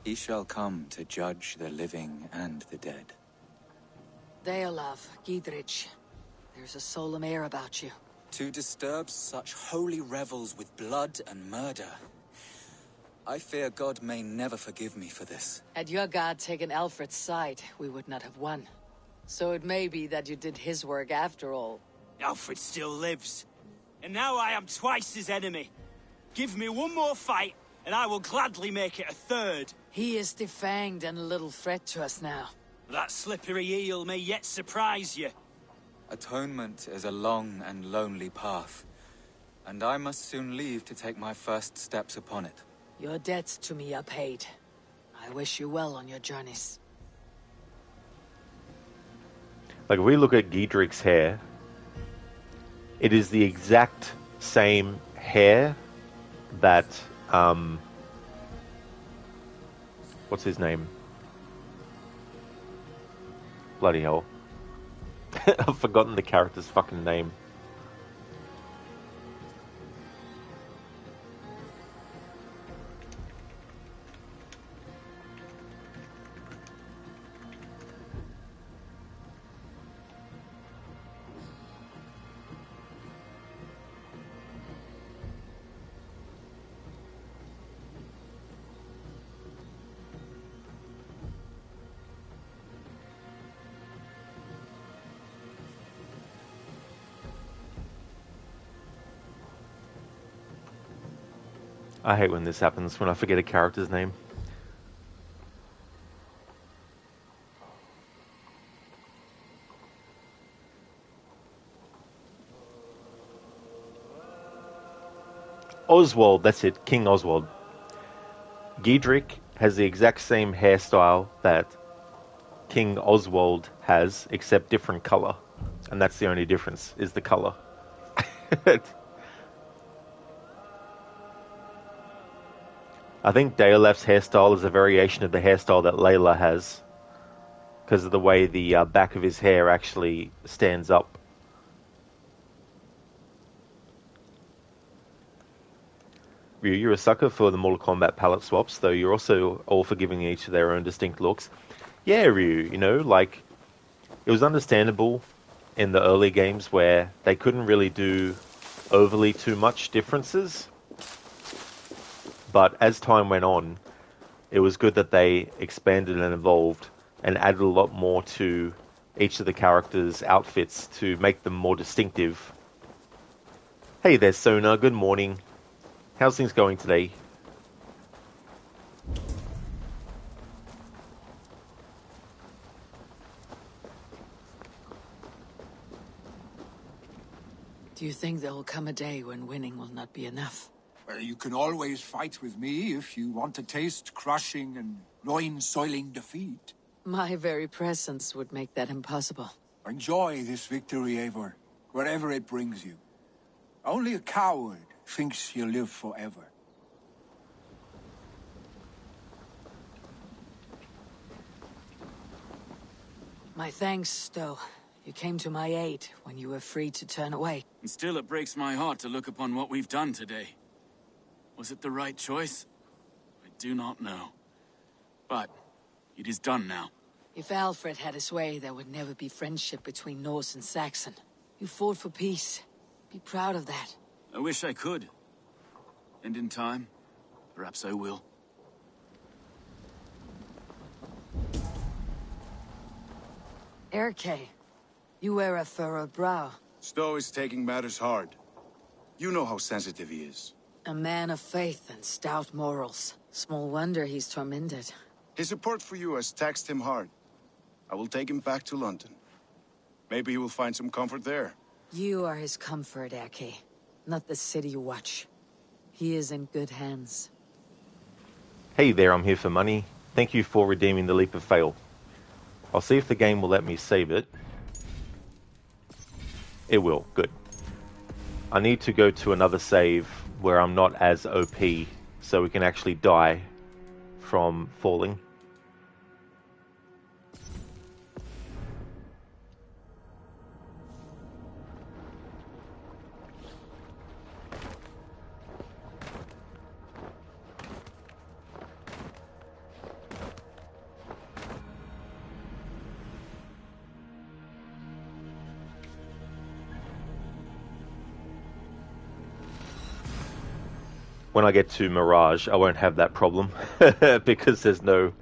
He shall come to judge the living and the dead. Deolav, Gidrich, there's a solemn air about you. To disturb such holy revels with blood and murder. I fear God may never forgive me for this. Had your god taken Alfred's side, we would not have won. So it may be that you did his work after all. Alfred still lives. And now I am twice his enemy. Give me one more fight, and I will gladly make it a third. He is defanged and a little threat to us now. That slippery eel may yet surprise you. Atonement is a long and lonely path, and I must soon leave to take my first steps upon it. Your debts to me are paid. I wish you well on your journeys. Like, if we look at Giedrich's hair, it is the exact same hair that, what's his name? Bloody hell. I've forgotten the character's fucking name. I hate when this happens, when I forget a character's name. Oswald, that's it, King Oswald. Giedrick has the exact same hairstyle that King Oswald has, except different color. And that's the only difference, is the color. I think Deolef's hairstyle is a variation of the hairstyle that Layla has, because of the way the back of his hair actually stands up. Ryu, you're a sucker for the Mortal Kombat palette swaps, though you're also all for giving each their own distinct looks. Yeah, Ryu, you know, like, it was understandable in the early games where they couldn't really do overly too much differences. But as time went on, it was good that they expanded and evolved and added a lot more to each of the characters' outfits to make them more distinctive. Hey there, Sona. Good morning. How's things going today? Do you think there will come a day when winning will not be enough? Well, you can always fight with me if you want to taste crushing and loin-soiling defeat. My very presence would make that impossible. Enjoy this victory, Eivor, wherever it brings you. Only a coward thinks he'll live forever. My thanks, Stowe. You came to my aid when you were free to turn away. And still it breaks my heart to look upon what we've done today. Was it the right choice? I do not know. But it is done now. If Alfred had his way, there would never be friendship between Norse and Saxon. You fought for peace. Be proud of that. I wish I could. And in time, perhaps I will. Erke, you wear a furrowed brow. Stowe is taking matters hard. You know how sensitive he is. A man of faith and stout morals. Small wonder he's tormented. His support for you has taxed him hard. I will take him back to London. Maybe he will find some comfort there. You are his comfort, Erke. Not the city you watch. He is in good hands. Hey there, I'm here for money. Thank you for redeeming the leap of fail. I'll see if the game will let me save it. It will, good. I need to go to another save where I'm not as OP, so we can actually die from falling. When I get to Mirage, I won't have that problem because there's no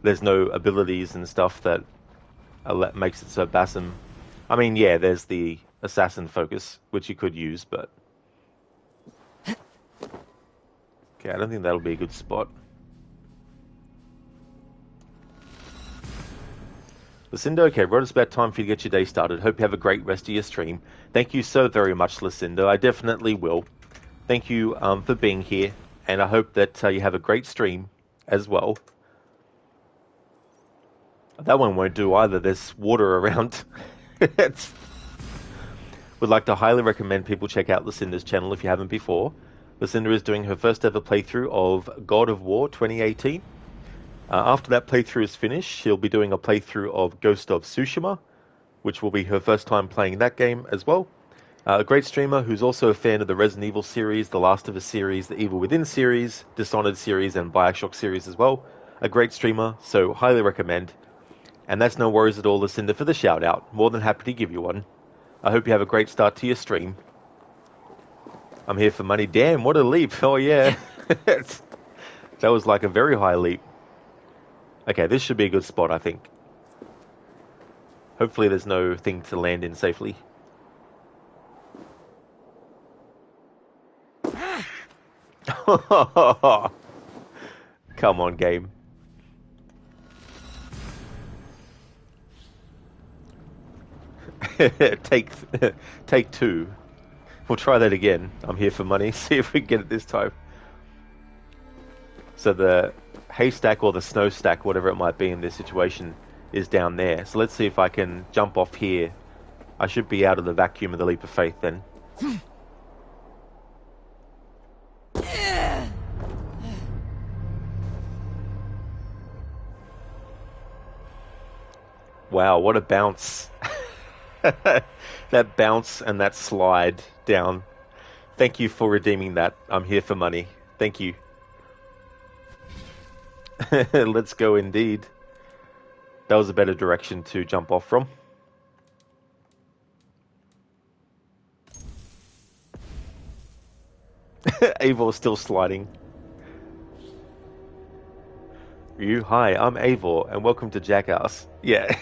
abilities and stuff that makes it so Basim. I mean, yeah, there's the assassin focus, which you could use, but okay, I don't think that'll be a good spot. Lucinda, okay, Rod, it's about time for you to get your day started. Hope you have a great rest of your stream. Thank you so very much, Lucinda. I definitely will. Thank you for being here, and I hope that you have a great stream as well. That one won't do either. There's water around. Would like to highly recommend people check out Lucinda's channel if you haven't before. Lucinda is doing her first ever playthrough of God of War 2018. After that playthrough is finished, she'll be doing a playthrough of Ghost of Tsushima, which will be her first time playing that game as well. A great streamer who's also a fan of the Resident Evil series, the Last of Us series, the Evil Within series, Dishonored series, and Bioshock series as well. A great streamer, so highly recommend. And that's no worries at all, Lucinda, for the shout out. More than happy to give you one. I hope you have a great start to your stream. I'm here for money. Damn, what a leap. Oh yeah. That was like a very high leap. Okay, this should be a good spot, I think. Hopefully there's no thing to land in safely. Come on, game. Take two. We'll try that again. I'm here for money. See if we can get it this time. So the haystack or the snow stack, whatever it might be in this situation, is down there. So let's see if I can jump off here. I should be out of the vacuum of the leap of faith then. Wow, what a bounce. That bounce and that slide down. Thank you for redeeming that. I'm here for money. Thank you. Let's go indeed. That was a better direction to jump off from. Eivor still sliding. You, hi, I'm Eivor, and welcome to Jackass. Yeah.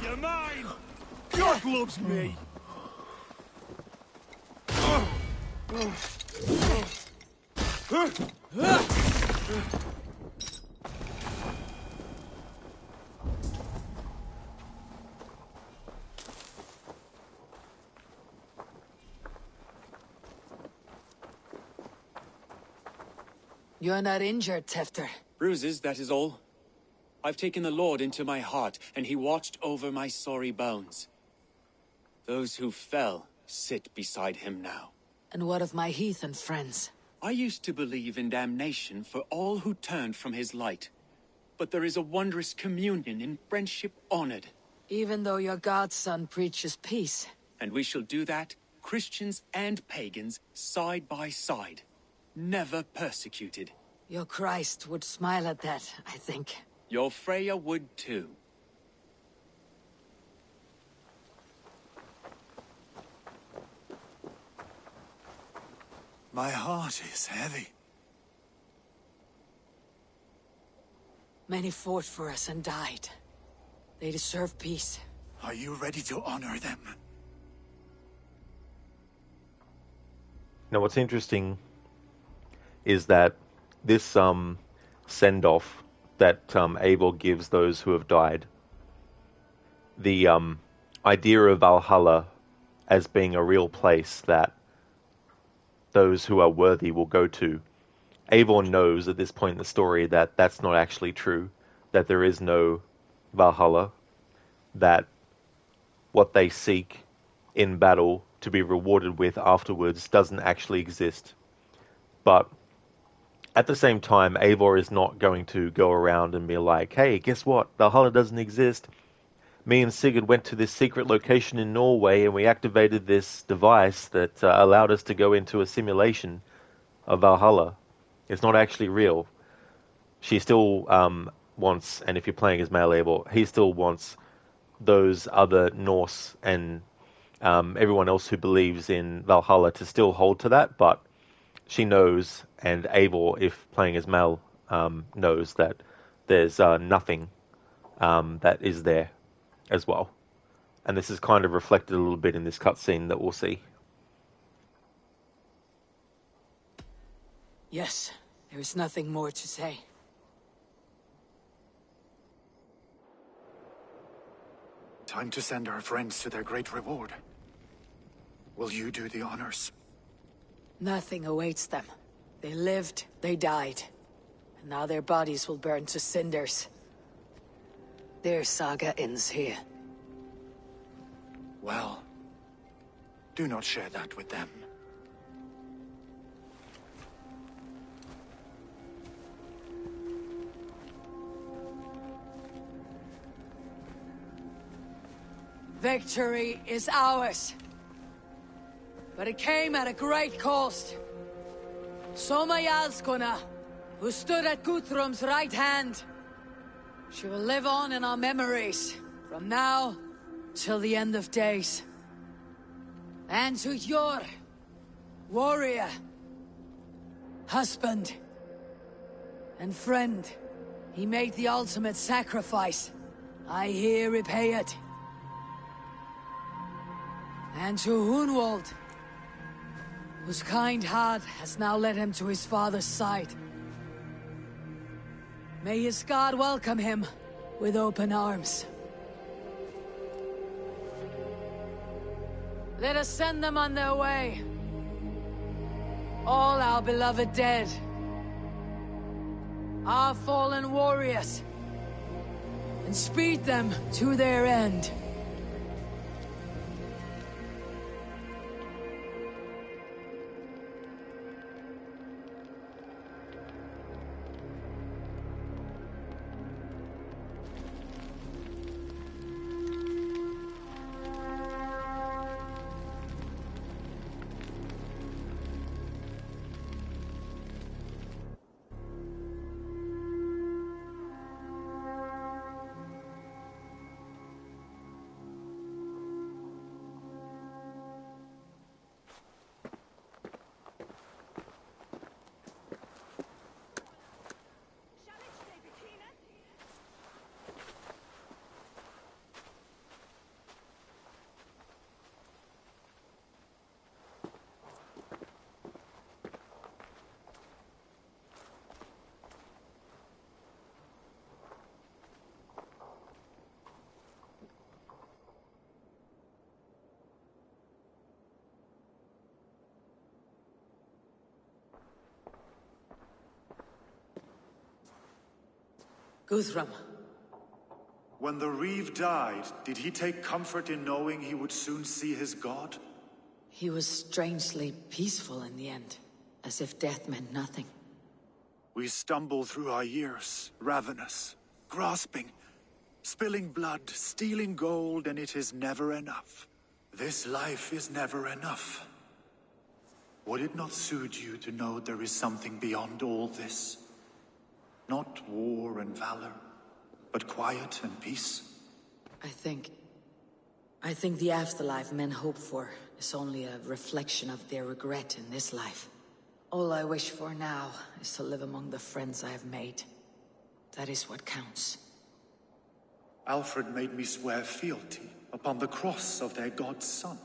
You're mine! God loves me! You're not injured, Tefter. Bruises, that is all. I've taken the Lord into my heart, and he watched over my sorry bones. Those who fell sit beside him now. And what of my heathen friends? I used to believe in damnation for all who turned from his light. But there is a wondrous communion in friendship honored. Even though your godson preaches peace. And we shall do that, Christians and pagans, side by side. Never persecuted. Your Christ would smile at that, I think. Your Freya would too. My heart is heavy. Many fought for us and died. They deserve peace. Are you ready to honor them? Now what's interesting is that this send-off that Eivor gives those who have died, the idea of Valhalla as being a real place that those who are worthy will go to. Eivor knows at this point in the story that that's not actually true, that there is no Valhalla, that what they seek in battle to be rewarded with afterwards doesn't actually exist. But at the same time, Eivor is not going to go around and be like, hey, guess what? Valhalla doesn't exist. Me and Sigurd went to this secret location in Norway and we activated this device that allowed us to go into a simulation of Valhalla. It's not actually real. She still wants, and if you're playing as male Eivor, he still wants those other Norse and everyone else who believes in Valhalla to still hold to that, but she knows, and Eivor, if playing as Mel, knows that there's nothing that is there as well. And this is kind of reflected a little bit in this cutscene that we'll see. Yes, there is nothing more to say. Time to send our friends to their great reward. Will you do the honors? Nothing awaits them. They lived, they died. And now their bodies will burn to cinders. Their saga ends here. Well, do not share that with them. Victory is ours. But it came at a great cost. Soma Jarlskona, who stood at Guthrum's right hand. She will live on in our memories, from now till the end of days. And to your warrior, husband, and friend, he made the ultimate sacrifice. I here repay it. And to Hunwald, whose kind heart has now led him to his father's side. May his God welcome him with open arms. Let us send them on their way. All our beloved dead. Our fallen warriors. And speed them to their end. Guthrum. When the Reeve died, did he take comfort in knowing he would soon see his god? He was strangely peaceful in the end, as if death meant nothing. We stumble through our years, ravenous, grasping, spilling blood, stealing gold, and it is never enough. This life is never enough. Would it not soothe you to know there is something beyond all this? Not war and valor, but quiet and peace? I think the afterlife men hope for is only a reflection of their regret in this life. All I wish for now is to live among the friends I have made. That is what counts. Alfred made me swear fealty upon the cross of their god's son.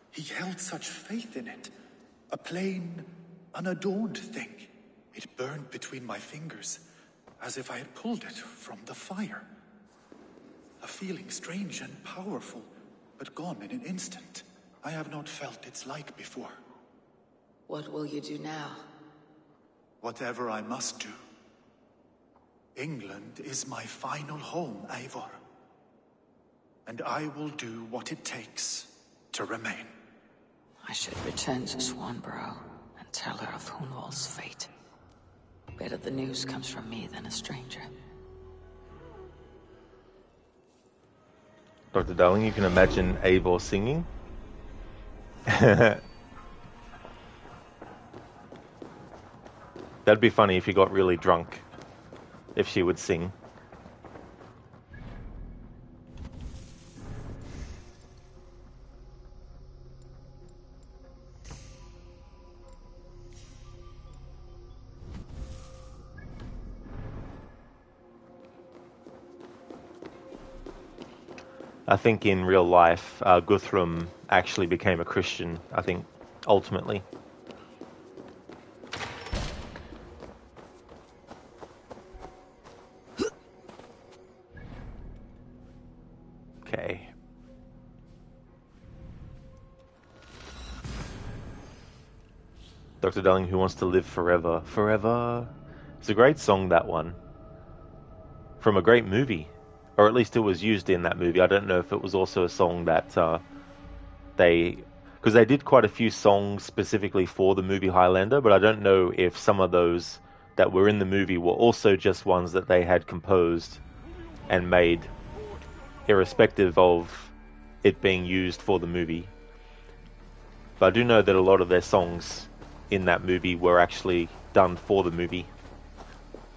He held such faith in it, a plain, unadorned thing. It burned between my fingers, as if I had pulled it from the fire. A feeling strange and powerful, but gone in an instant. I have not felt its like before. What will you do now? Whatever I must do. England is my final home, Eivor. And I will do what it takes to remain. I should return to Swanborough and tell her of Hunwald's fate. Better the news comes from me than a stranger. Dr. Darling, you can imagine Eivor singing. That'd be funny if he got really drunk, if she would sing. I think in real life, Guthrum actually became a Christian, I think, ultimately. Okay. Dr. Darling, Who Wants to Live Forever? Forever. It's a great song, that one. From a great movie. Or at least it was used in that movie. I don't know if it was also a song that because they did quite a few songs specifically for the movie Highlander, but I don't know if some of those that were in the movie were also just ones that they had composed and made, irrespective of it being used for the movie. But I do know that a lot of their songs in that movie were actually done for the movie,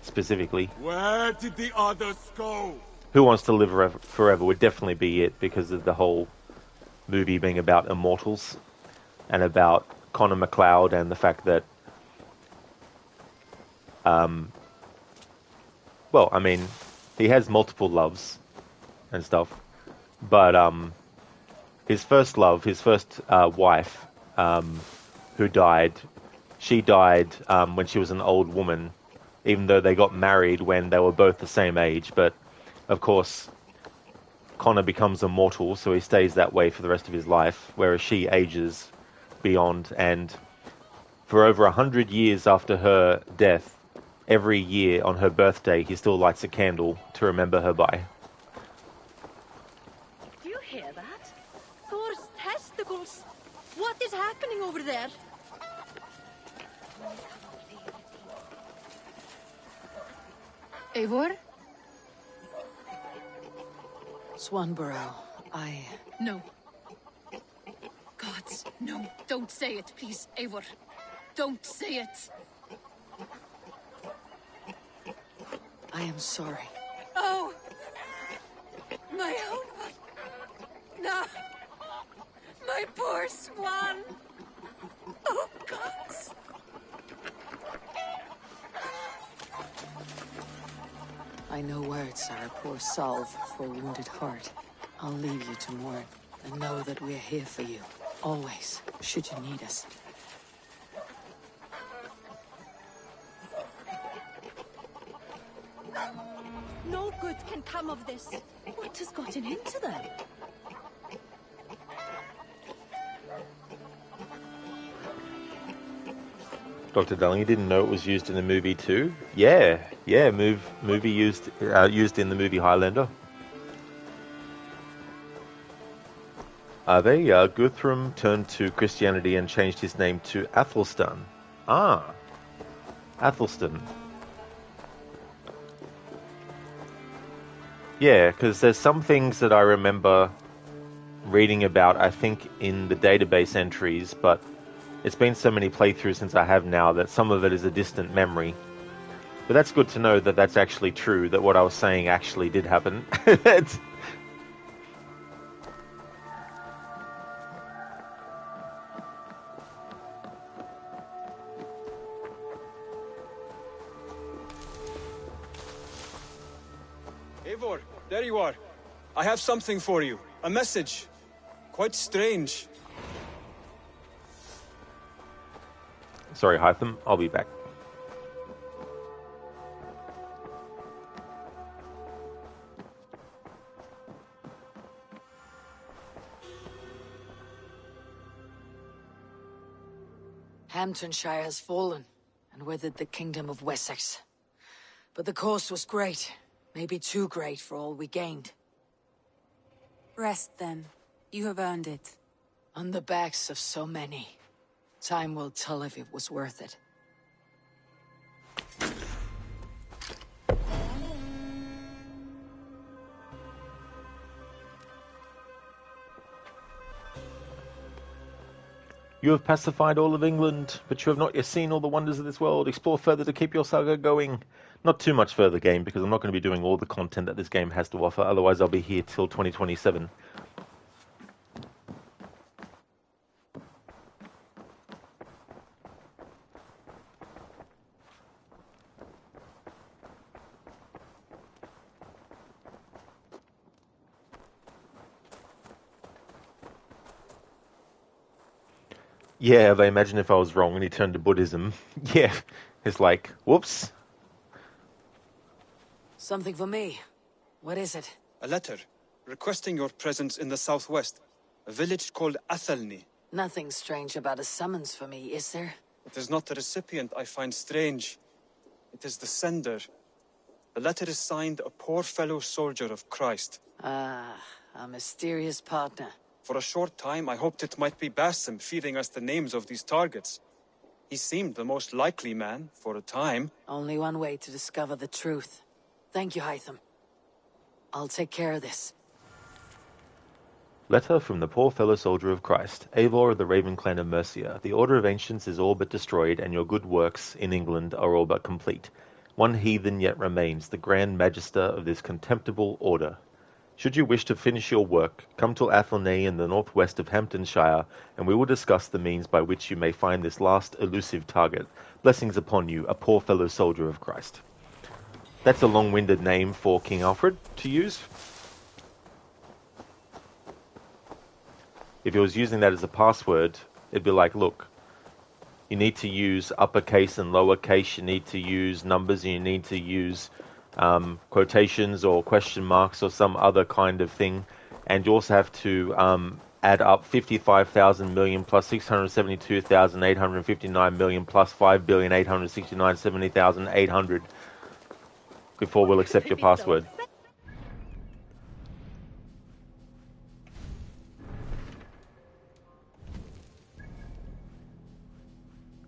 specifically. Where did the others go? Who Wants to Live Forever would definitely be it, because of the whole movie being about immortals and about Connor MacLeod and the fact that, well, I mean, he has multiple loves and stuff, but his first love, his first wife, who died, she died when she was an old woman, even though they got married when they were both the same age. But, of course, Connor becomes immortal, so he stays that way for the rest of his life, whereas she ages beyond. And for over 100 years after her death, every year on her birthday, he still lights a candle to remember her by. Do you hear that? Thor's testicles. What is happening over there? Eivor? Swanborough, No. Gods, no. Don't say it, please, Eivor. Don't say it. I am sorry. Oh! My own one. No. My poor swan. Oh, gods. I know words are a poor salve for a wounded heart. I'll leave you to mourn, and know that we're here for you, always, should you need us. No good can come of this. What has gotten into them? Dr. Darling, you didn't know it was used in the movie too? Yeah, movie used in the movie Highlander. Guthrum turned to Christianity and changed his name to Athelstan. Ah, Athelstan. Yeah, because there's some things that I remember reading about, I think, in the database entries, but it's been so many playthroughs since I have now that some of it is a distant memory. But that's good to know that that's actually true, that what I was saying actually did happen. Eivor, there you are. I have something for you. A message. Quite strange. Sorry, Hytham. I'll be back. Hamptonshire has fallen, and with it the kingdom of Wessex. But the cost was great. Maybe too great for all we gained. Rest then. You have earned it. On the backs of so many. Time will tell if it was worth it. You have pacified all of England, but you have not yet seen all the wonders of this world. Explore further to keep your saga going. Not too much further, game, because I'm not going to be doing all the content that this game has to offer. Otherwise, I'll be here till 2027. Yeah, but imagine if I was wrong and he turned to Buddhism. Yeah, it's like, whoops. Something for me. What is it? A letter, requesting your presence in the southwest. A village called Athelney. Nothing strange about a summons for me, is there? It is not the recipient I find strange. It is the sender. The letter is signed a poor fellow soldier of Christ. Ah, a mysterious partner. For a short time, I hoped it might be Basim feeding us the names of these targets. He seemed the most likely man, for a time. Only one way to discover the truth. Thank you, Hytham. I'll take care of this. Letter from the poor fellow soldier of Christ, Eivor of the Raven clan of Mercia. The order of ancients is all but destroyed, and your good works in England are all but complete. One heathen yet remains, the Grand Magister of this contemptible order. Should you wish to finish your work, come to Athelney in the northwest of Hamptonshire, and we will discuss the means by which you may find this last elusive target. Blessings upon you, a poor fellow soldier of Christ. That's a long-winded name for King Alfred to use. If he was using that as a password, it'd be like, look, you need to use uppercase and lowercase, you need to use numbers, and you need to use quotations or question marks or some other kind of thing. And you also have to add up 55,000 million plus 672,859 million plus 5,869,70,800 before we'll accept your password.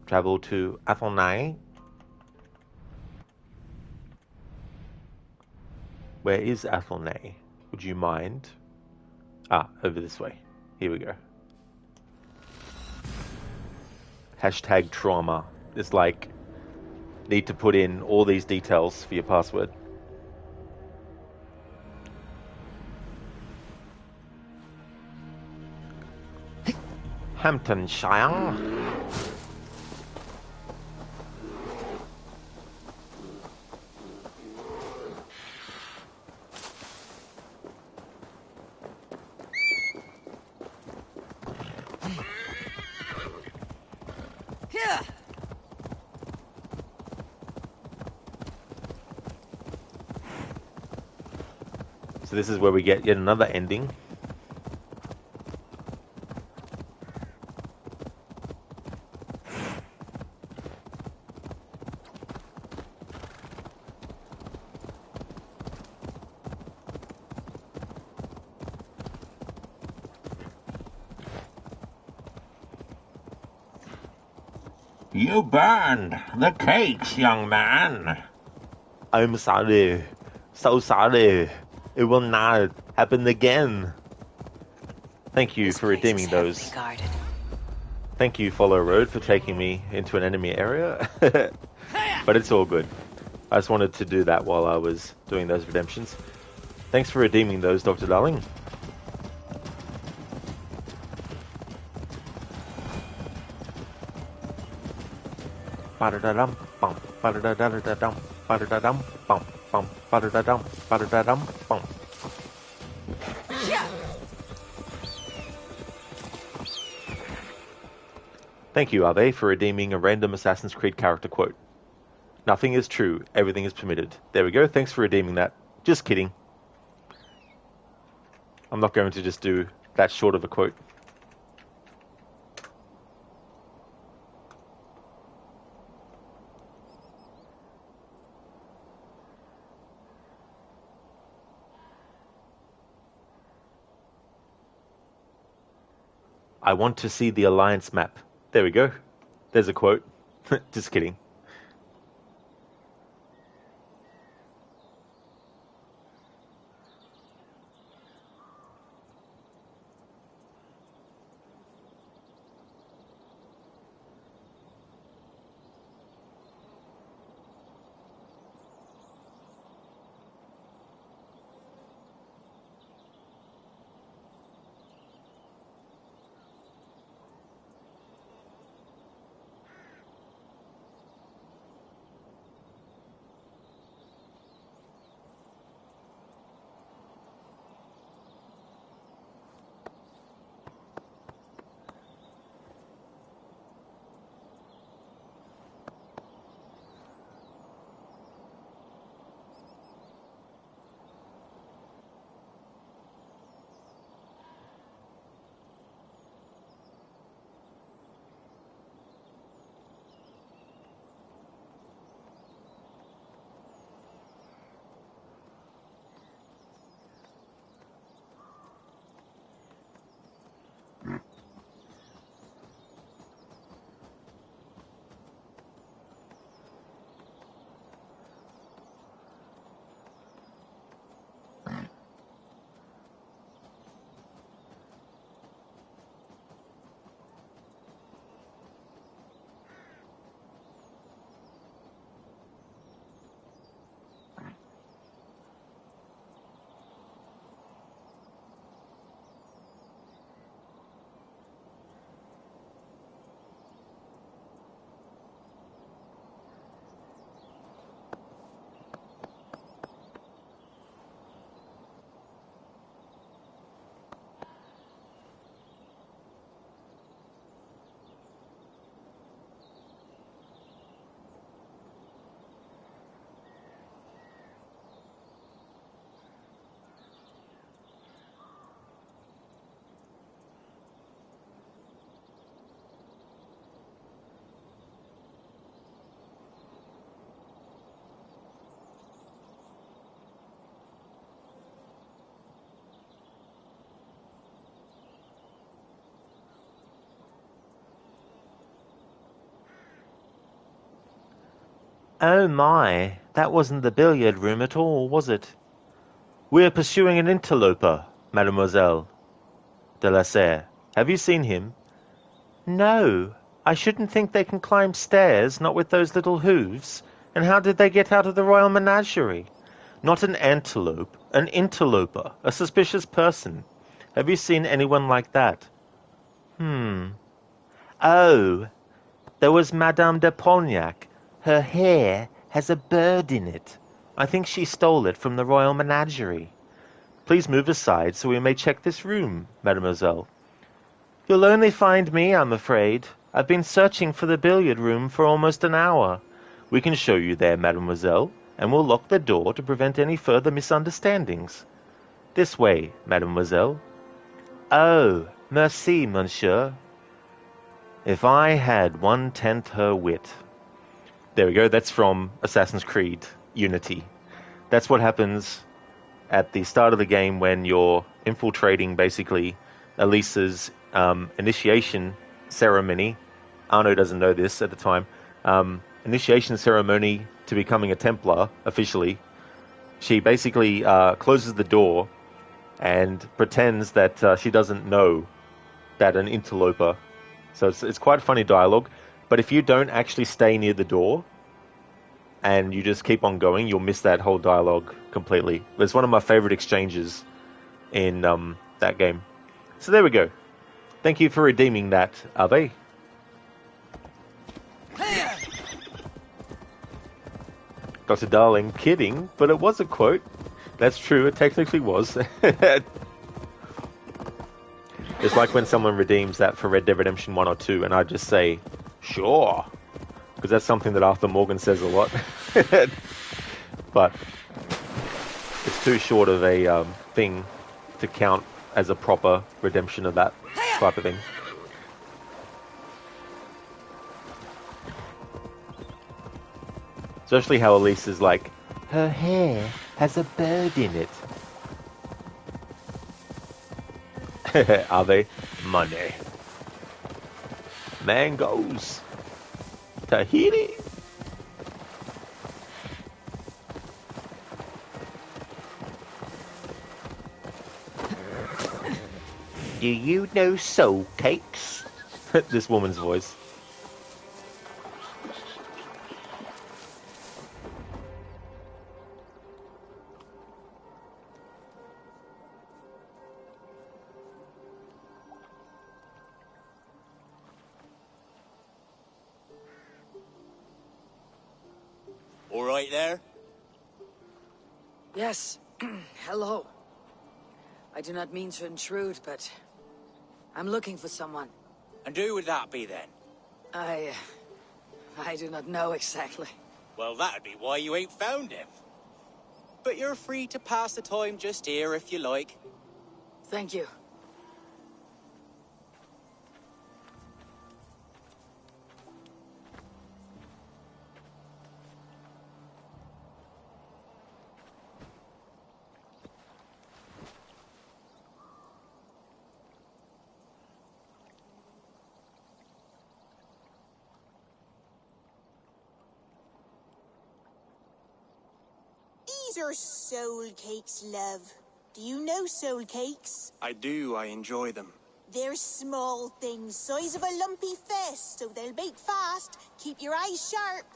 Travel to Athelney. Where is Athelney? Would you mind? Ah, over this way. Here we go. Hashtag trauma. It's like, need to put in all these details for your password. Hamptonshire. So this is where we get yet another ending. You burned the cakes, young man. I'm sorry. So sorry. It will not happen again. Thank you for redeeming those. Thank you, Follow Road, for taking me into an enemy area. But it's all good. I just wanted to do that while I was doing those redemptions. Thanks for redeeming those, Dr. Darling. Ba-da-da-dum, bum, ba-da-da-da-da-dum, ba-da-da-dum, bum, bum, ba-da-da-dum, ba-da-da-dum, bum. Thank you, Ave, for redeeming a random Assassin's Creed character quote. Nothing is true, everything is permitted. There we go, thanks for redeeming that. Just kidding. I'm not going to just do that short of a quote. I want to see the Alliance map. There we go. There's a quote. Just kidding. Oh my, that wasn't the billiard room at all, was it? We're pursuing an interloper, Mademoiselle de la Serre. Have you seen him? No, I shouldn't think they can climb stairs, not with those little hooves. And how did they get out of the royal menagerie? Not an antelope, an interloper, a suspicious person. Have you seen anyone like that? Oh, there was Madame de Polignac. Her hair has a bird in it. I think she stole it from the royal menagerie. Please move aside so we may check this room, mademoiselle. You'll only find me, I'm afraid. I've been searching for the billiard room for almost an hour. We can show you there, mademoiselle, and we'll lock the door to prevent any further misunderstandings. This way, mademoiselle. Oh, merci, monsieur. If I had 1/10 her wit. There we go, that's from Assassin's Creed Unity. That's what happens at the start of the game when you're infiltrating, basically, Elisa's initiation ceremony. Arno doesn't know this at the time. Initiation ceremony to becoming a Templar, officially. She basically closes the door and pretends that she doesn't know that an interloper. So it's quite funny dialogue. But if you don't actually stay near the door and you just keep on going, you'll miss that whole dialogue completely. It's one of my favorite exchanges in that game. So there we go. Thank you for redeeming that, Ave. Dr. Darling, kidding, but it was a quote. That's true, it technically was. It's like when someone redeems that for Red Dead Redemption 1 or 2, and I just say, sure. Because that's something that Arthur Morgan says a lot. But it's too short of a thing to count as a proper redemption of that type of thing. Especially how Elise is like, her hair has a bird in it. Are they? Money. Mangoes. Tahiti. Do you know soul cakes? This woman's voice. All right there? Yes. Hello. I do not mean to intrude, but I'm looking for someone. And who would that be then? I do not know exactly. Well, that'd be why you ain't found him. But you're free to pass the time just here if you like. Thank you. These are soul cakes, love. Do you know soul cakes? I do. I enjoy them. They're small things, size of a lumpy fist, so they'll bake fast. Keep your eyes sharp.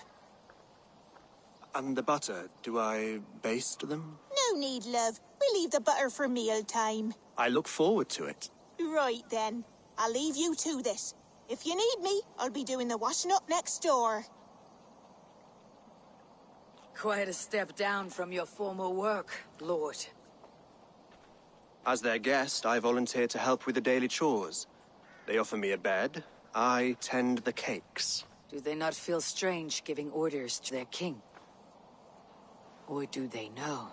And the butter, do I baste them? No need, love. We'll leave the butter for meal time. I look forward to it. Right then. I'll leave you to this. If you need me, I'll be doing the washing up next door. Quite a step down from your former work, Lord. As their guest, I volunteer to help with the daily chores. They offer me a bed. I tend the cakes. Do they not feel strange giving orders to their king? Or do they know?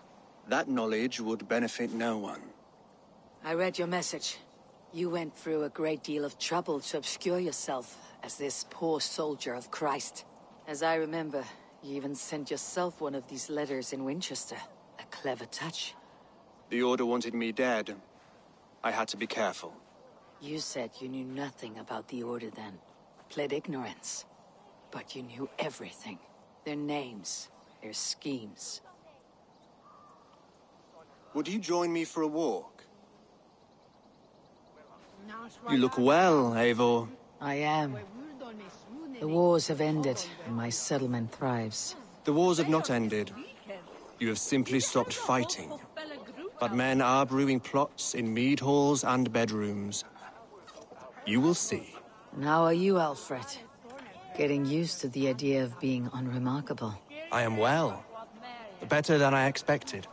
That knowledge would benefit no one. I read your message. You went through a great deal of trouble to obscure yourself as this poor soldier of Christ. As I remember, you even sent yourself one of these letters in Winchester. A clever touch. The Order wanted me dead. I had to be careful. You said you knew nothing about the Order then. Pled ignorance. But you knew everything. Their names, their schemes. Would you join me for a walk? You look well, Eivor. I am. The wars have ended, and my settlement thrives. The wars have not ended. You have simply stopped fighting. But men are brewing plots in mead halls and bedrooms. You will see. And how are you, Alfred? Getting used to the idea of being unremarkable. I am well. Better than I expected.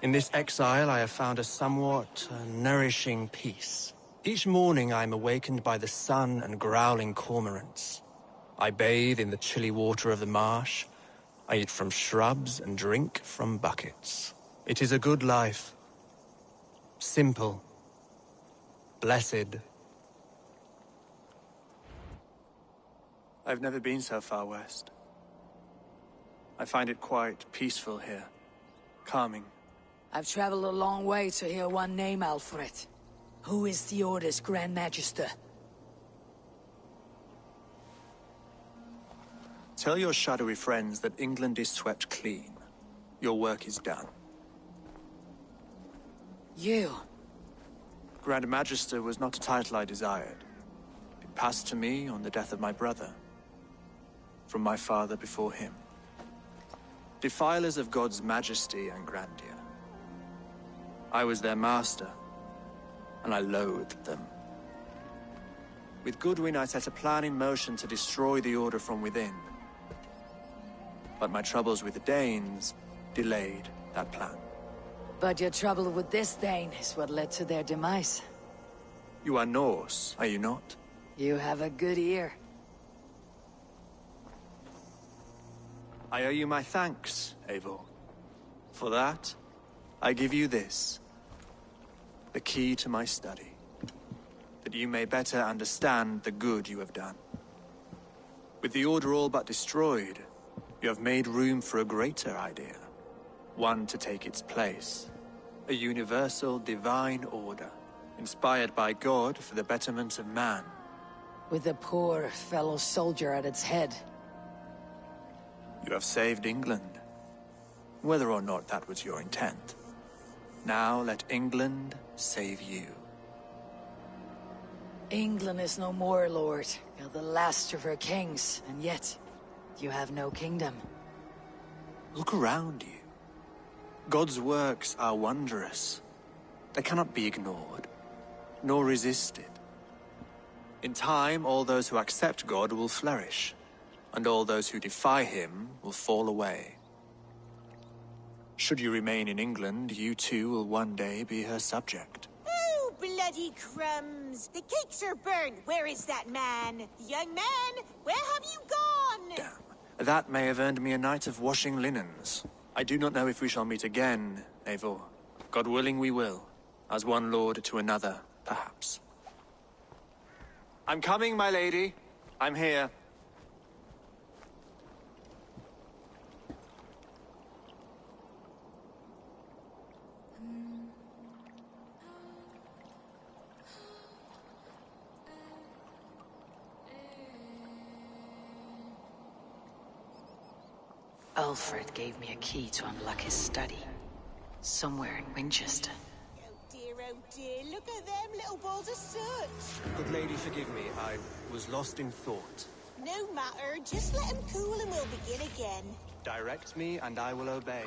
In this exile, I have found a somewhat nourishing peace. Each morning, I am awakened by the sun and growling cormorants. I bathe in the chilly water of the marsh. I eat from shrubs and drink from buckets. It is a good life. Simple. Blessed. I've never been so far west. I find it quite peaceful here. Calming. I've traveled a long way to hear one name, Alfred. Who is the Order's Grand Magister? Tell your shadowy friends that England is swept clean. Your work is done. You? Grand Magister was not a title I desired. It passed to me on the death of my brother. From my father before him. Defilers of God's majesty and grandeur. I was their master, and I loathed them. With Goodwin, I set a plan in motion to destroy the Order from within. But my troubles with the Danes delayed that plan. But your trouble with this Dane is what led to their demise. You are Norse, are you not? You have a good ear. I owe you my thanks, Eivor. For that, I give you this. The key to my study. That you may better understand the good you have done. With the Order all but destroyed, you have made room for a greater idea. One to take its place. A universal divine order, inspired by God for the betterment of man. With a poor fellow soldier at its head. You have saved England, whether or not that was your intent. Now let England save you. England is no more, Lord. You're the last of her kings, and yet you have no kingdom. Look around you. God's works are wondrous. They cannot be ignored, nor resisted. In time, all those who accept God will flourish, and all those who defy him will fall away. Should you remain in England, you too will one day be her subject. Oh, bloody crumbs! The cakes are burned. Where is that man? Young man, where have you gone? Damn. That may have earned me a night of washing linens. I do not know if we shall meet again, Eivor. God willing we will. As one lord to another, perhaps. I'm coming, my lady. I'm here. Alfred gave me a key to unlock his study. Somewhere in Winchester. Oh dear, look at them little balls of soot. Good lady, forgive me. I was lost in thought. No matter, just let him cool and we'll begin again. Direct me and I will obey.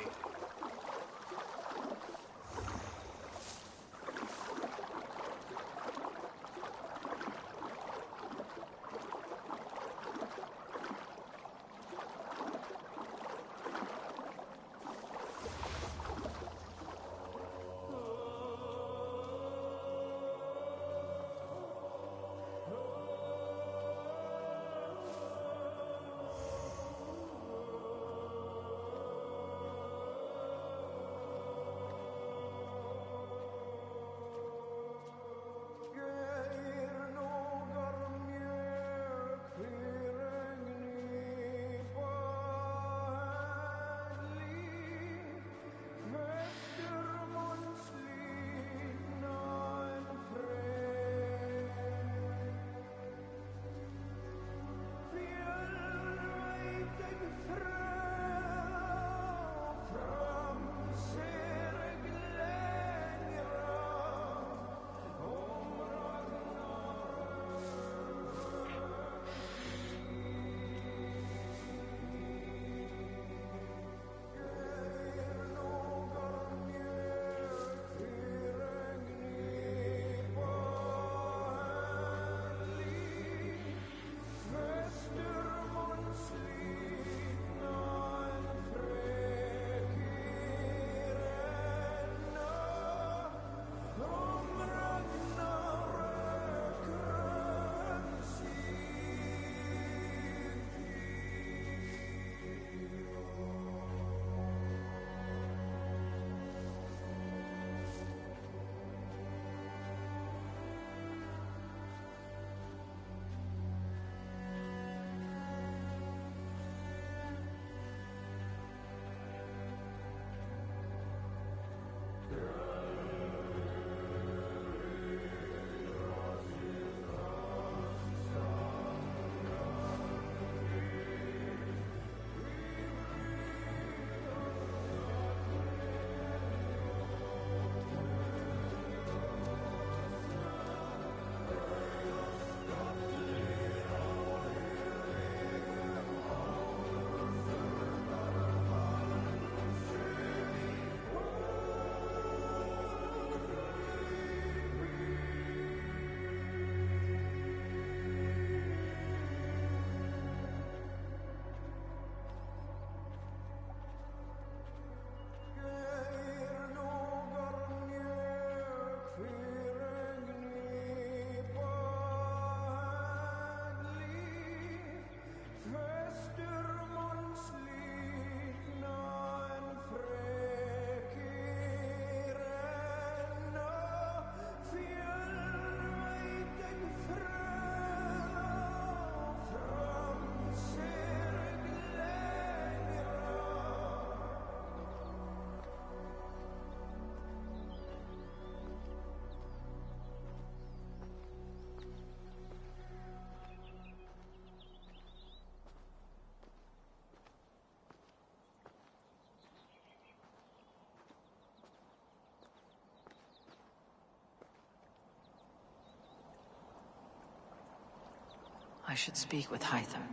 I should speak with Hytham.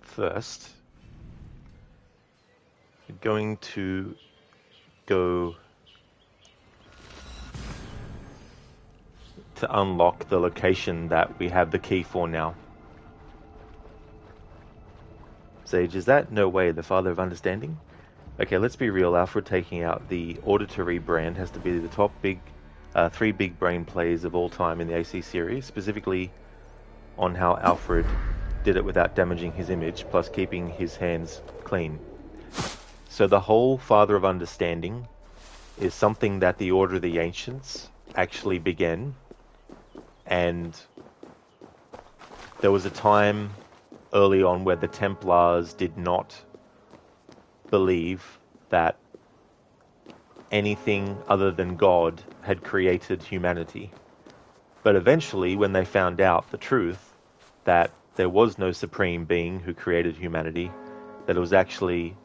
First, we're going to go to unlock the location that we have the key for now. Sage, is that no way the father of understanding? Okay, let's be real. Alfred taking out the auditory brand has to be the top three big brain plays of all time in the AC series, specifically on how Alfred did it without damaging his image, plus keeping his hands clean. So the whole Father of Understanding is something that the Order of the Ancients actually began, and there was a time early on where the Templars did not believe that anything other than God had created humanity. But eventually, when they found out the truth, that there was no supreme being who created humanity, that it was actually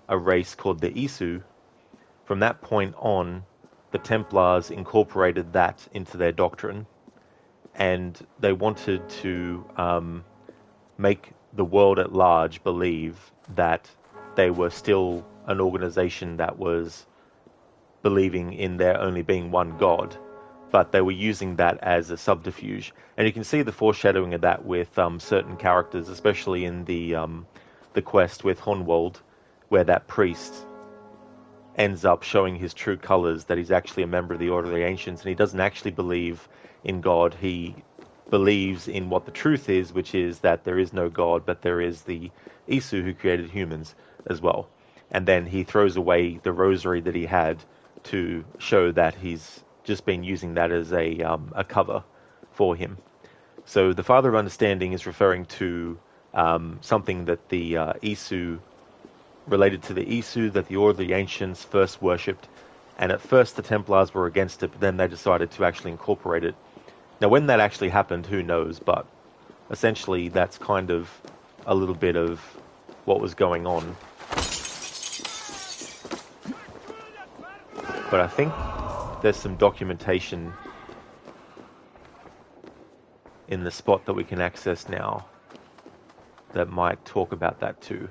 a race called the Isu, from that point on, the Templars incorporated that into their doctrine, and they wanted to make the world at large believe that they were still an organization that was believing in there only being one God, but they were using that as a subterfuge. And you can see the foreshadowing of that with certain characters, especially in the quest with Honwald, where that priest ends up showing his true colors, that he's actually a member of the Order of the Ancients, and he doesn't actually believe in God. He believes in what the truth is, which is that there is no God, but there is the Isu who created humans as well. And then he throws away the rosary that he had to show that he's just been using that as a cover for him. So the Father of Understanding is referring to something that the Isu, related to the Isu, that the Order of the Ancients first worshipped, and at first the Templars were against it, but then they decided to actually incorporate it. Now when that actually happened, who knows, but essentially that's kind of a little bit of what was going on. But I think there's some documentation in the spot that we can access now that might talk about that too.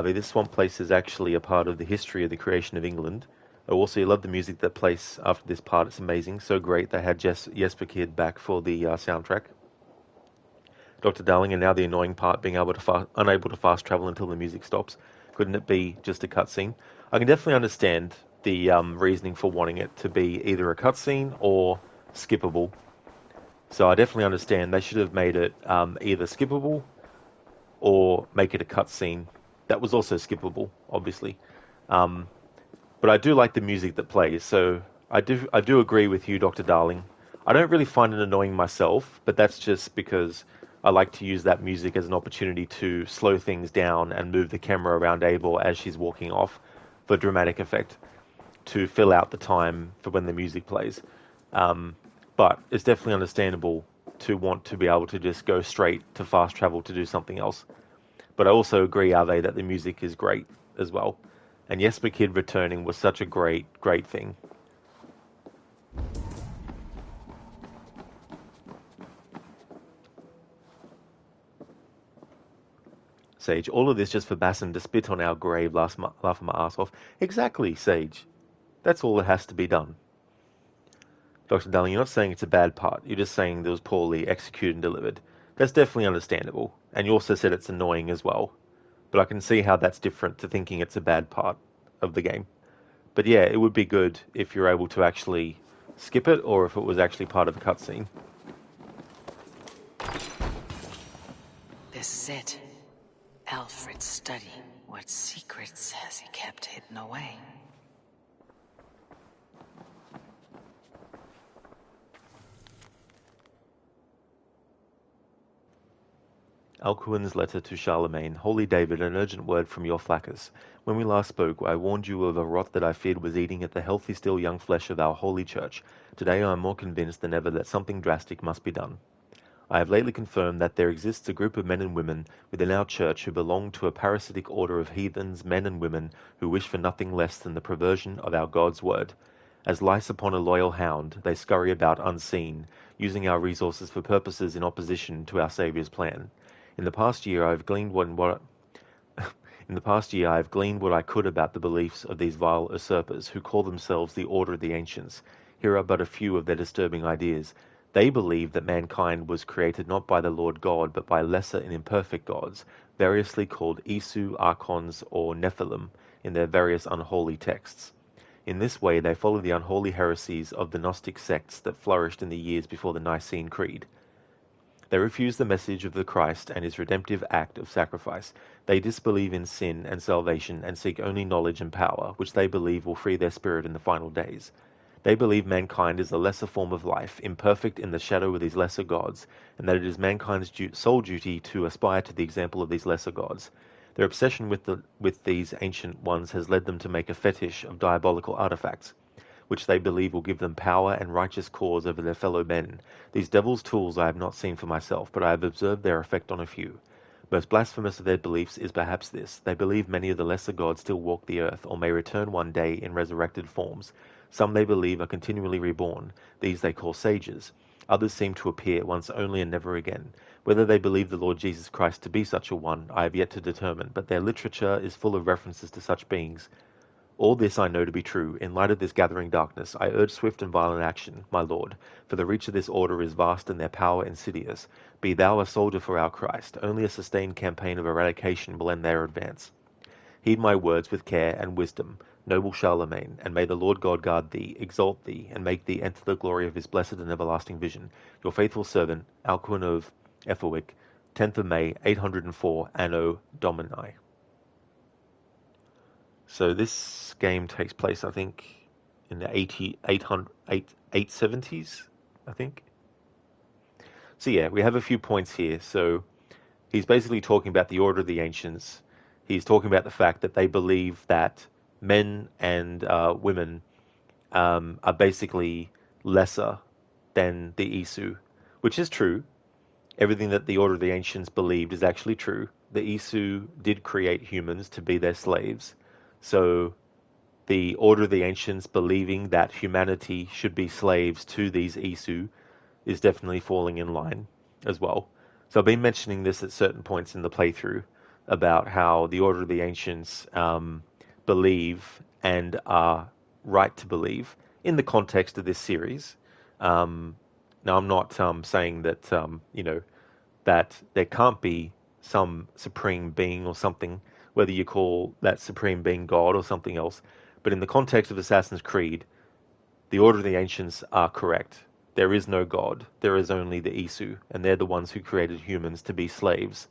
This swamp place is actually a part of the history of the creation of England. I also love the music that plays after this part. It's amazing. So great. They had Jesper Kid back for the soundtrack. Dr. Darling, and now the annoying part, being unable to fast travel until the music stops. Couldn't it be just a cutscene? I can definitely understand the reasoning for wanting it to be either a cutscene or skippable. So I definitely understand. They should have made it either skippable or make it a cutscene. That was also skippable, obviously. But I do like the music that plays. So I do agree with you, Dr. Darling. I don't really find it annoying myself, but that's just because I like to use that music as an opportunity to slow things down and move the camera around Eivor as she's walking off for dramatic effect, to fill out the time for when the music plays. But it's definitely understandable to want to be able to just go straight to fast travel to do something else. But I also agree, Ave, that the music is great as well. And Jesper Kid returning was such a great thing. Sage, all of this just for Basim to spit on our grave, laughing my ass off. Exactly, Sage. That's all that has to be done. Dr. Darling, you're not saying it's a bad part. You're just saying that it was poorly executed and delivered. That's definitely understandable. And you also said it's annoying as well. But I can see how that's different to thinking it's a bad part of the game. But yeah, it would be good if you're able to actually skip it, or if it was actually part of a cutscene. This is it. Alfred's study. What secrets has he kept hidden away? Alcuin's letter to Charlemagne. Holy David, an urgent word from your Flaccus. When we last spoke, I warned you of a rot that I feared was eating at the healthy, still young flesh of our holy church. Today I am more convinced than ever that something drastic must be done. I have lately confirmed that there exists a group of men and women within our church who belong to a parasitic order of heathens, men and women who wish for nothing less than the perversion of our God's word. As lice upon a loyal hound, they scurry about unseen, using our resources for purposes in opposition to our Saviour's plan. In the past year, I have gleaned what I could about the beliefs of these vile usurpers who call themselves the Order of the Ancients. Here are but a few of their disturbing ideas. They believe that mankind was created not by the Lord God, but by lesser and imperfect gods, variously called Isu, Archons, or Nephilim in their various unholy texts. In this way, they follow the unholy heresies of the Gnostic sects that flourished in the years before the Nicene Creed. They refuse the message of the Christ and his redemptive act of sacrifice. They disbelieve in sin and salvation and seek only knowledge and power, which they believe will free their spirit in the final days. They believe mankind is a lesser form of life, imperfect in the shadow of these lesser gods, and that it is mankind's sole duty to aspire to the example of these lesser gods. Their obsession with these ancient ones has led them to make a fetish of diabolical artifacts, which they believe will give them power and righteous cause over their fellow men. These devil's tools I have not seen for myself, but I have observed their effect on a few. Most blasphemous of their beliefs is perhaps this. They believe many of the lesser gods still walk the earth, or may return one day in resurrected forms. Some they believe are continually reborn. These they call sages. Others seem to appear once only and never again. Whether they believe the Lord Jesus Christ to be such a one, I have yet to determine, but their literature is full of references to such beings. All this I know to be true. In light of this gathering darkness, I urge swift and violent action, my lord, for the reach of this order is vast and their power insidious. Be thou a soldier for our Christ. Only a sustained campaign of eradication will end their advance. Heed my words with care and wisdom, noble Charlemagne, and may the Lord God guard thee, exalt thee, and make thee enter the glory of his blessed and everlasting vision. Your faithful servant, Alcuin of Ethelwick, 10th of May, 804, Anno Domini. So this game takes place, I think, in the 870s, I think. So yeah, we have a few points here. So he's basically talking about the Order of the Ancients. He's talking about the fact that they believe that men and women are basically lesser than the Isu, which is true. Everything that the Order of the Ancients believed is actually true. The Isu did create humans to be their slaves. So the Order of the Ancients believing that humanity should be slaves to these Isu is definitely falling in line as well. So I've been mentioning this at certain points in the playthrough about how the Order of the Ancients believe and are right to believe in the context of this series. Now I'm not saying that that there can't be some supreme being or something, whether you call that supreme being God or something else. But in the context of Assassin's Creed, the Order of the Ancients are correct. There is no God. There is only the Isu, and they're the ones who created humans to be slaves.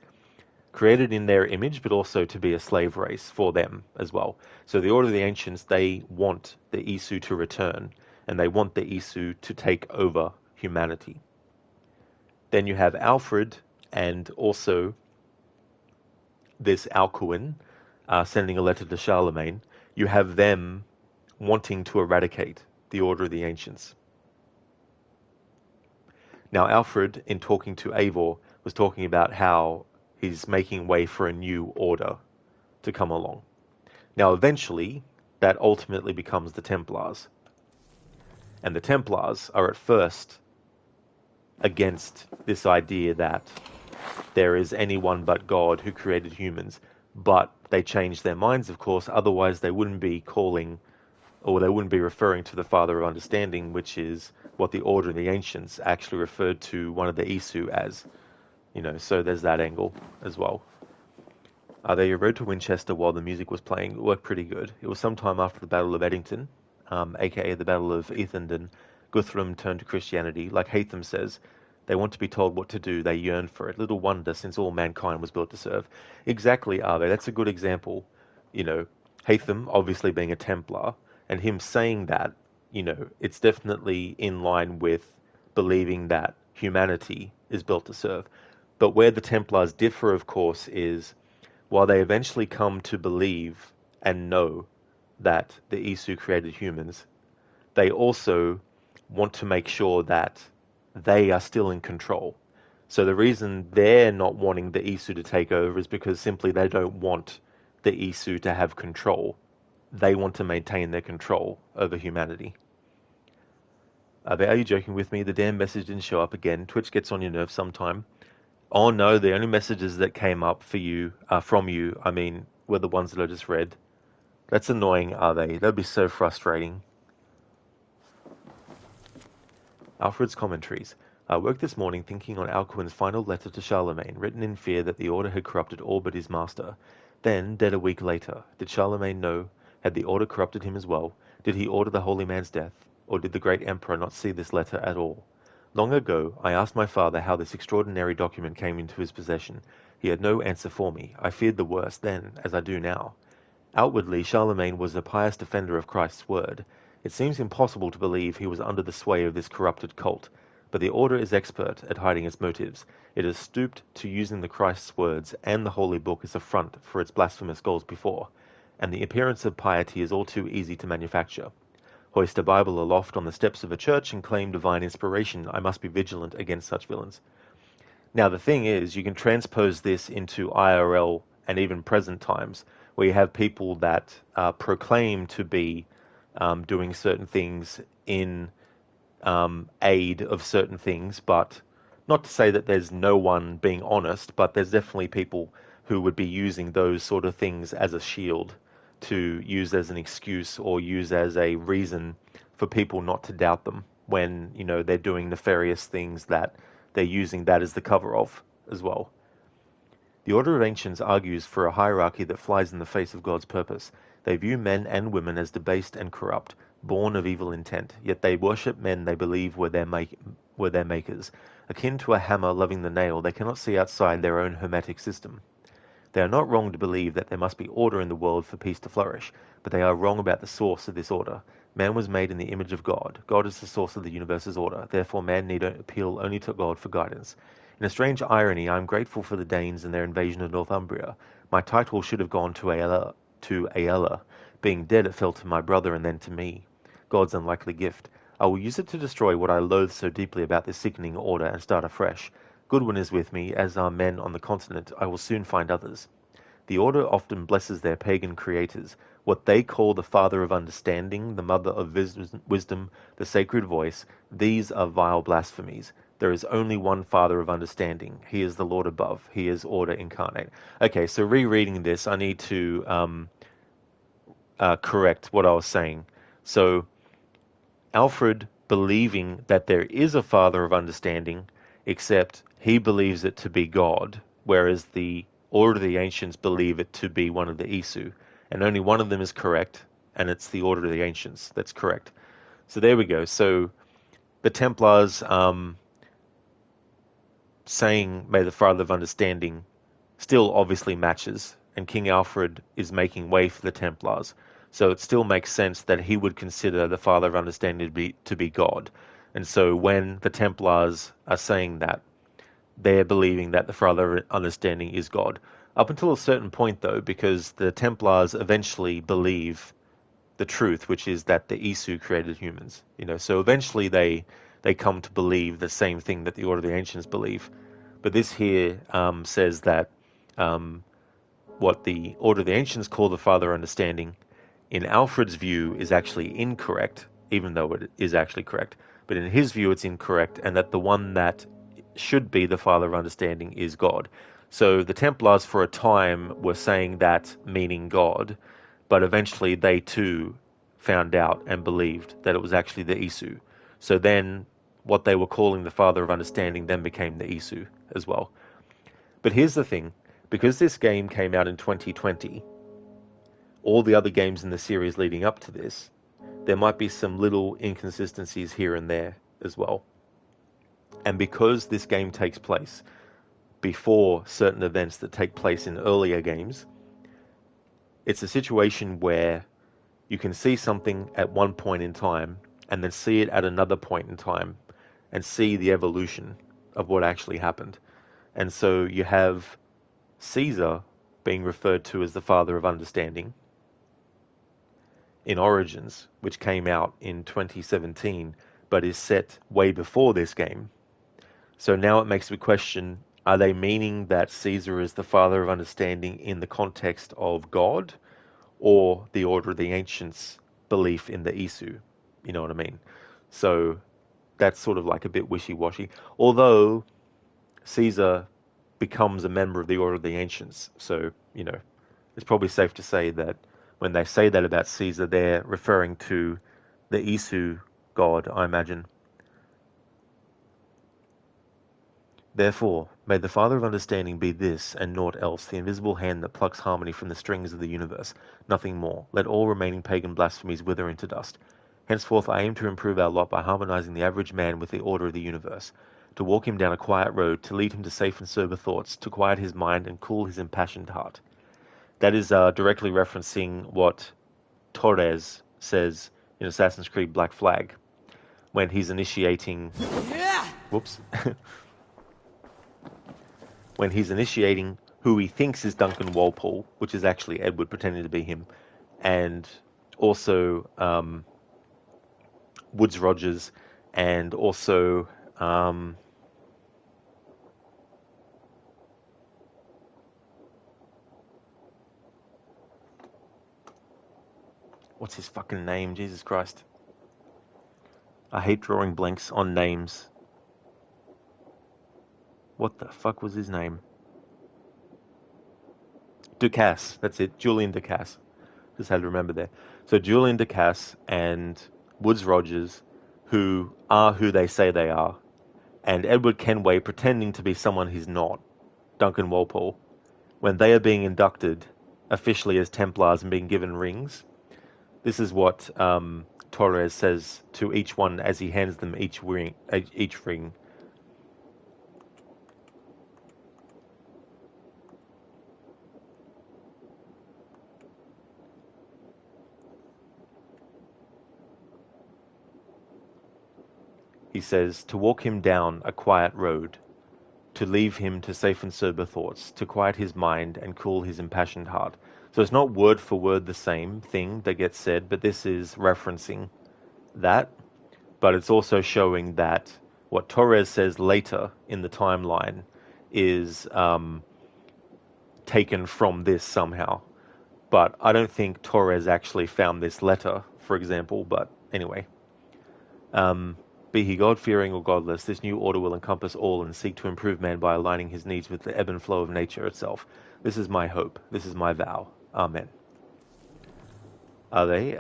Created in their image, but also to be a slave race for them as well. So the Order of the Ancients, they want the Isu to return, and they want the Isu to take over humanity. Then you have Alfred and also this Alcuin sending a letter to Charlemagne. You have them wanting to eradicate the Order of the Ancients. Now Alfred, in talking to Eivor, was talking about how he's making way for a new order to come along. Now eventually, that ultimately becomes the Templars. And the Templars are at first against this idea that there is anyone but God who created humans, but they changed their minds, of course, otherwise they wouldn't be calling, or they wouldn't be referring to the Father of Understanding, which is what the Order of the Ancients actually referred to one of the Isu as. So there's that angle as well. They rode to Winchester while the music was playing. It worked pretty good. It was sometime after the Battle of Eddington, aka the Battle of Ethandun. Guthrum turned to Christianity. Like Hatham says, they want to be told what to do. They yearn for it. Little wonder, since all mankind was built to serve. Exactly, are they? That's a good example. Hatham obviously being a Templar, and him saying that, it's definitely in line with believing that humanity is built to serve. But where the Templars differ, of course, is while they eventually come to believe and know that the Isu created humans, they also want to make sure that they are still in control. So the reason they're not wanting the Isu to take over is because simply they don't want the Isu to have control. They want to maintain their control over humanity. Are you joking with me? The damn message didn't show up again. Twitch gets on your nerves sometime. Oh no, the only messages that came up for you, from you, I mean, were the ones that I just read. That's annoying, are they? That'd be so frustrating. Alfred's commentaries. I woke this morning thinking on Alcuin's final letter to Charlemagne, written in fear that the order had corrupted all but his master. Then, dead a week later, did Charlemagne know? Had the order corrupted him as well? Did he order the holy man's death? Or did the great emperor not see this letter at all? Long ago, I asked my father how this extraordinary document came into his possession. He had no answer for me. I feared the worst then, as I do now. Outwardly, Charlemagne was a pious defender of Christ's word. It seems impossible to believe he was under the sway of this corrupted cult, but the order is expert at hiding its motives. It has stooped to using the Christ's words and the holy book as a front for its blasphemous goals before, and the appearance of piety is all too easy to manufacture. Hoist a Bible aloft on the steps of a church and claim divine inspiration. I must be vigilant against such villains. Now the thing is, you can transpose this into IRL and even present times, where you have people that proclaim to be doing certain things in aid of certain things, but not to say that there's no one being honest, but there's definitely people who would be using those sort of things as a shield to use as an excuse or use as a reason for people not to doubt them when, you know, they're doing nefarious things that they're using that as the cover of as well. The Order of Ancients argues for a hierarchy that flies in the face of God's purpose. They view men and women as debased and corrupt, born of evil intent, yet they worship men they believe were their makers. Akin to a hammer loving the nail, they cannot see outside their own hermetic system. They are not wrong to believe that there must be order in the world for peace to flourish, but they are wrong about the source of this order. Man was made in the image of God. God is the source of the universe's order. Therefore, man need appeal only to God for guidance. In a strange irony, I am grateful for the Danes and their invasion of Northumbria. My title should have gone to Aella. Being dead, it fell to my brother and then to me. God's unlikely gift. I will use it to destroy what I loathe so deeply about this sickening order and start afresh. Goodwin is with me, as are men on the continent. I will soon find others. The order often blesses their pagan creators, what they call the father of understanding, the mother of wisdom, the sacred voice. These are vile blasphemies. There is only one father of understanding. He is the Lord above. He is order incarnate. Okay, so rereading this, I need to correct what I was saying. So, Alfred believing that there is a father of understanding, except he believes it to be God, whereas the Order of the Ancients believe it to be one of the Isu, and only one of them is correct, and it's the Order of the Ancients that's correct. So there we go. So the Templars saying, may the Father of Understanding, still obviously matches, and King Alfred is making way for the Templars. So it still makes sense that he would consider the Father of Understanding to be God. And so when the Templars are saying that, they're believing that the Father of Understanding is God. Up until a certain point, though, because the Templars eventually believe the truth, which is that the Isu created humans. You know, so eventually they come to believe the same thing that the Order of the Ancients believe. But this here says that what the Order of the Ancients call the Father of Understanding, in Alfred's view, is actually incorrect, even though it is actually correct. But in his view, it's incorrect, and that the one that should be the Father of Understanding is God. So the Templars for a time were saying that meaning God, but eventually they too found out and believed that it was actually the Isu. So then what they were calling the Father of Understanding then became the Isu as well. But here's the thing, because this game came out in 2020, all the other games in the series leading up to this, there might be some little inconsistencies here and there as well. And because this game takes place before certain events that take place in earlier games, it's a situation where you can see something at one point in time and then see it at another point in time and see the evolution of what actually happened. And so you have Caesar being referred to as the Father of Understanding in Origins, which came out in 2017, but is set way before this game. So now it makes me question, are they meaning that Caesar is the father of understanding in the context of God, or the Order of the Ancients' belief in the Isu? You know what I mean? So that's sort of like a bit wishy-washy. Although Caesar becomes a member of the Order of the Ancients, so, you know, it's probably safe to say that when they say that about Caesar, they're referring to the Isu god, I imagine. Therefore, may the Father of Understanding be this, and naught else, the invisible hand that plucks harmony from the strings of the universe, nothing more. Let all remaining pagan blasphemies wither into dust. Henceforth I aim to improve our lot by harmonizing the average man with the order of the universe, to walk him down a quiet road, to lead him to safe and sober thoughts, to quiet his mind and cool his impassioned heart. That is directly referencing what Torres says in Assassin's Creed Black Flag, when he's initiating... Whoops. When he's initiating who he thinks is Duncan Walpole, which is actually Edward pretending to be him, and also Woodes Rogers, and also what's his fucking name? Jesus Christ. I hate drawing blanks on names. What the fuck was his name? Ducasse, that's it, Julian Ducasse. Just had to remember there. So Julian Ducasse and Woodes Rogers, who are who they say they are, and Edward Kenway pretending to be someone he's not, Duncan Walpole, when they are being inducted officially as Templars and being given rings, this is what Torres says to each one as he hands them each ring. He says, to walk him down a quiet road, to leave him to safe and sober thoughts, to quiet his mind and cool his impassioned heart. So it's not word for word the same thing that gets said, but this is referencing that. But it's also showing that what Torres says later in the timeline is taken from this somehow. But I don't think Torres actually found this letter, for example, but anyway. Be he God-fearing or godless, this new order will encompass all and seek to improve man by aligning his needs with the ebb and flow of nature itself. This is my hope. This is my vow. Amen. Are they?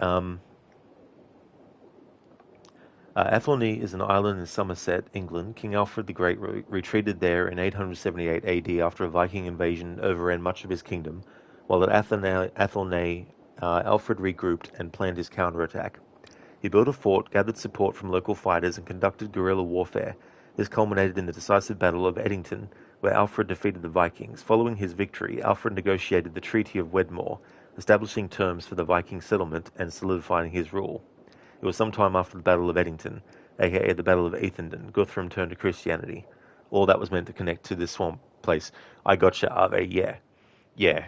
Athelney is an island in Somerset, England. King Alfred the Great retreated there in 878 AD after a Viking invasion overran much of his kingdom, while at Athelney, Alfred regrouped and planned his counterattack. He built a fort, gathered support from local fighters, and conducted guerrilla warfare. This culminated in the decisive Battle of Edington, where Alfred defeated the Vikings. Following his victory, Alfred negotiated the Treaty of Wedmore, establishing terms for the Viking settlement and solidifying his rule. It was some time after the Battle of Edington, aka the Battle of Ethandun, Guthrum turned to Christianity. All that was meant to connect to this swamp place. I gotcha, Ave, yeah. Yeah.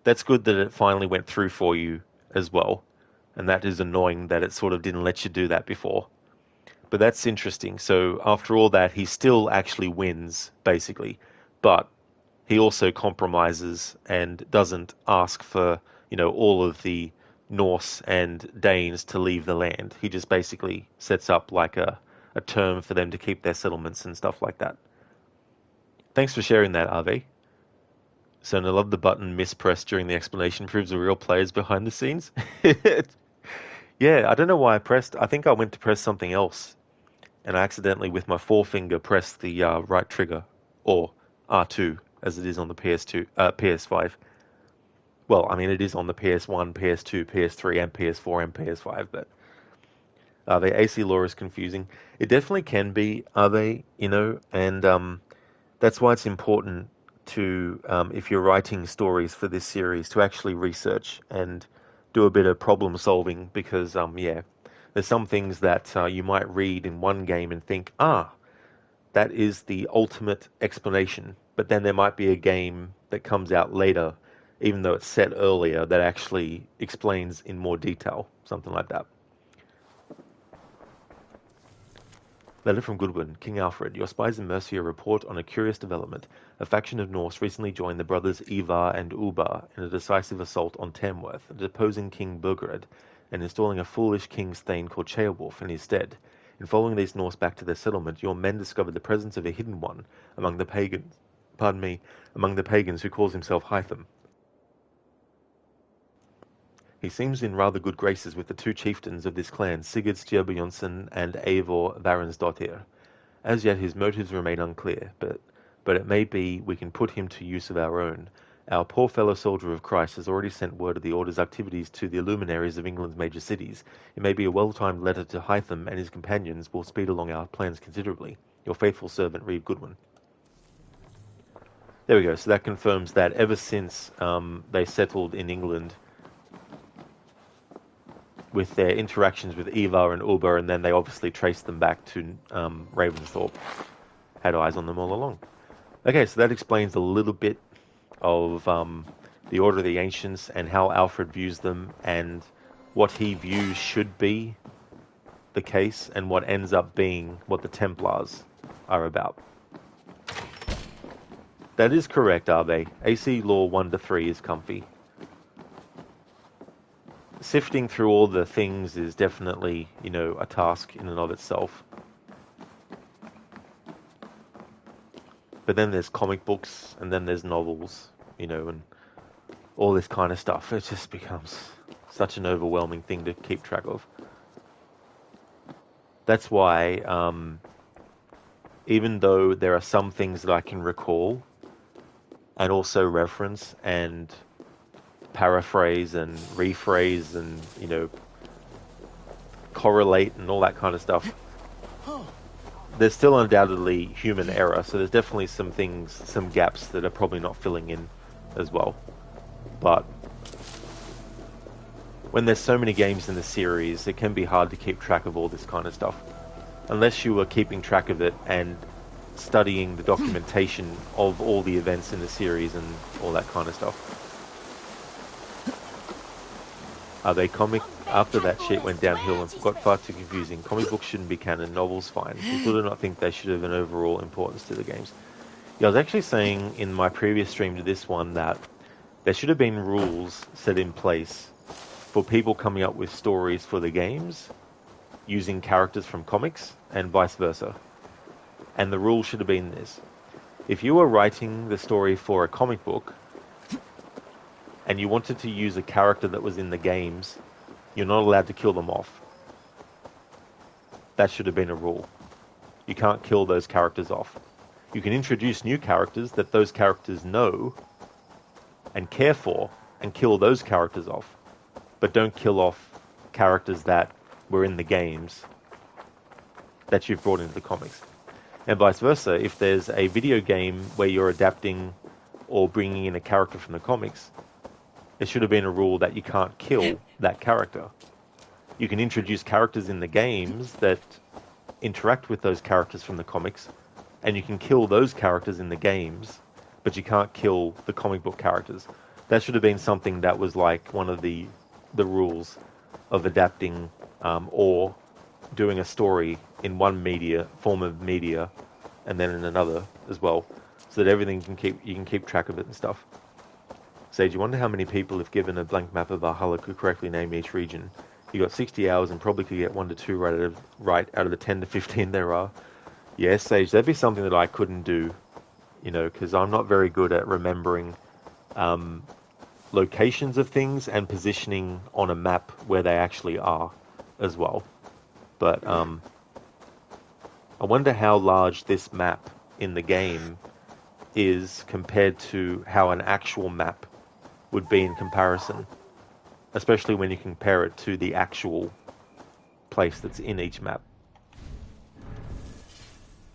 That's good that it finally went through for you as well. And that is annoying that it sort of didn't let you do that before. But that's interesting. So after all that, he still actually wins, basically. But he also compromises and doesn't ask for, all of the Norse and Danes to leave the land. He just basically sets up like a term for them to keep their settlements and stuff like that. Thanks for sharing that, Ave. So I love the button mispressed during the explanation proves the real players behind the scenes. Yeah, I don't know why I pressed. I think I went to press something else, and I accidentally, with my forefinger, pressed the right trigger, or R2, as it is on the PS5. Well, I mean, it is on the PS1, PS2, PS3, and PS4, and PS5, but the AC law is confusing. It definitely can be, and that's why it's important to, if you're writing stories for this series, to actually research and do a bit of problem solving, because there's some things that you might read in one game and think, that is the ultimate explanation, but then there might be a game that comes out later, even though it's set earlier, that actually explains in more detail, something like that. Letter from Goodwin. King Alfred, your spies in Mercia report on a curious development. A faction of Norse recently joined the brothers Ivar and Ubar in a decisive assault on Tamworth, deposing King Burgred and installing a foolish king's thane called Ceolwulf in his stead. In following these Norse back to their settlement, your men discovered the presence of a hidden one among the pagans. Among the pagans who calls himself Hytham. He seems in rather good graces with the two chieftains of this clan, Sigurd Styrbjornsson and Eivor Varensdottir. As yet his motives remain unclear, but it may be we can put him to use of our own. Our poor fellow soldier of Christ has already sent word of the Order's activities to the luminaries of England's major cities. It may be a well-timed letter to Hytham and his companions will speed along our plans considerably. Your faithful servant, Reeve Goodwin. There we go. So that confirms that ever since they settled in England, with their interactions with Ivar and Uber, and then they obviously traced them back to Ravensthorpe. Had eyes on them all along. Okay, so that explains a little bit of the Order of the Ancients and how Alfred views them and what he views should be the case and what ends up being what the Templars are about. That is correct, Arbe. AC Law 1-3 is comfy. Sifting through all the things is definitely, a task in and of itself. But then there's comic books, and then there's novels, and all this kind of stuff. It just becomes such an overwhelming thing to keep track of. That's why, even though there are some things that I can recall, and also reference, and paraphrase and rephrase and correlate and all that kind of stuff, there's still undoubtedly human error, so there's definitely some gaps that are probably not filling in as well. But when there's so many games in the series, it can be hard to keep track of all this kind of stuff unless you are keeping track of it and studying the documentation of all the events in the series and all that kind of stuff. After that shit went downhill and got far too confusing. Comic books shouldn't be canon, novels fine. People do not think they should have an overall importance to the games. Yeah, I was actually saying in my previous stream to this one that there should have been rules set in place for people coming up with stories for the games using characters from comics and vice versa. And the rule should have been this. If you were writing the story for a comic book and you wanted to use a character that was in the games, you're not allowed to kill them off. That should have been a rule. You can't kill those characters off. You can introduce new characters that those characters know and care for and kill those characters off. But don't kill off characters that were in the games that you've brought into the comics. And vice versa, if there's a video game where you're adapting or bringing in a character from the comics, there should have been a rule that you can't kill that character. You can introduce characters in the games that interact with those characters from the comics, and you can kill those characters in the games, but you can't kill the comic book characters. That should have been something that was like one of the rules of adapting or doing a story in one form of media and then in another as well, so that everything you can keep track of it and stuff. Sage, you wonder how many people, if given a blank map of Valhalla, could correctly name each region. You got 60 hours and probably could get 1 to 2 right out of the 10 to 15 there are. Yes, Sage, that'd be something that I couldn't do, because I'm not very good at remembering locations of things and positioning on a map where they actually are as well. But I wonder how large this map in the game is compared to how an actual map would be in comparison, especially when you compare it to the actual place that's in each map.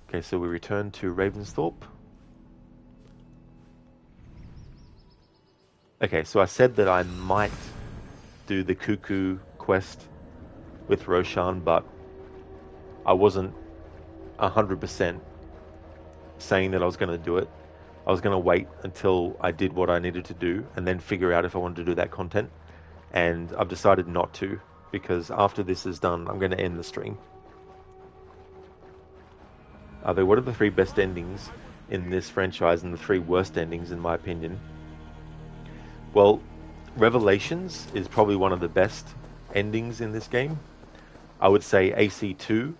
Okay, so we return to Ravensthorpe. Okay, so I said that I might do the Cuckoo quest with Roshan, but I wasn't 100% saying that I was going to do it. I was going to wait until I did what I needed to do and then figure out if I wanted to do that content. And I've decided not to, because after this is done, I'm going to end the stream. What are the 3 best endings in this franchise and the 3 worst endings, in my opinion? Well, Revelations is probably one of the best endings in this game. I would say AC2,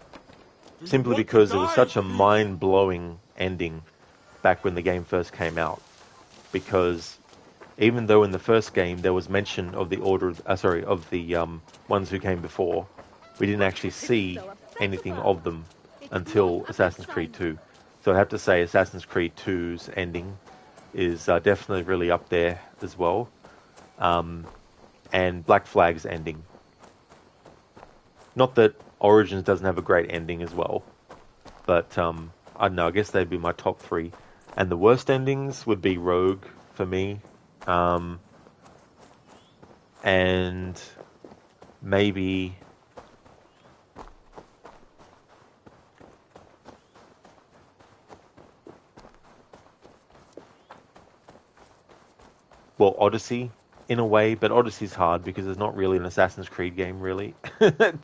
simply because it was such a mind-blowing ending back when the game first came out. Because even though in the first game there was mention of the ones who came before, we didn't actually see anything of them until Assassin's Creed 2. So I have to say Assassin's Creed 2's ending is definitely really up there as well. And Black Flag's ending. Not that Origins doesn't have a great ending as well, but I don't know, I guess they'd be my top 3. And the worst endings would be Rogue for me, and maybe Odyssey in a way, but Odyssey's hard because it's not really an Assassin's Creed game, really. But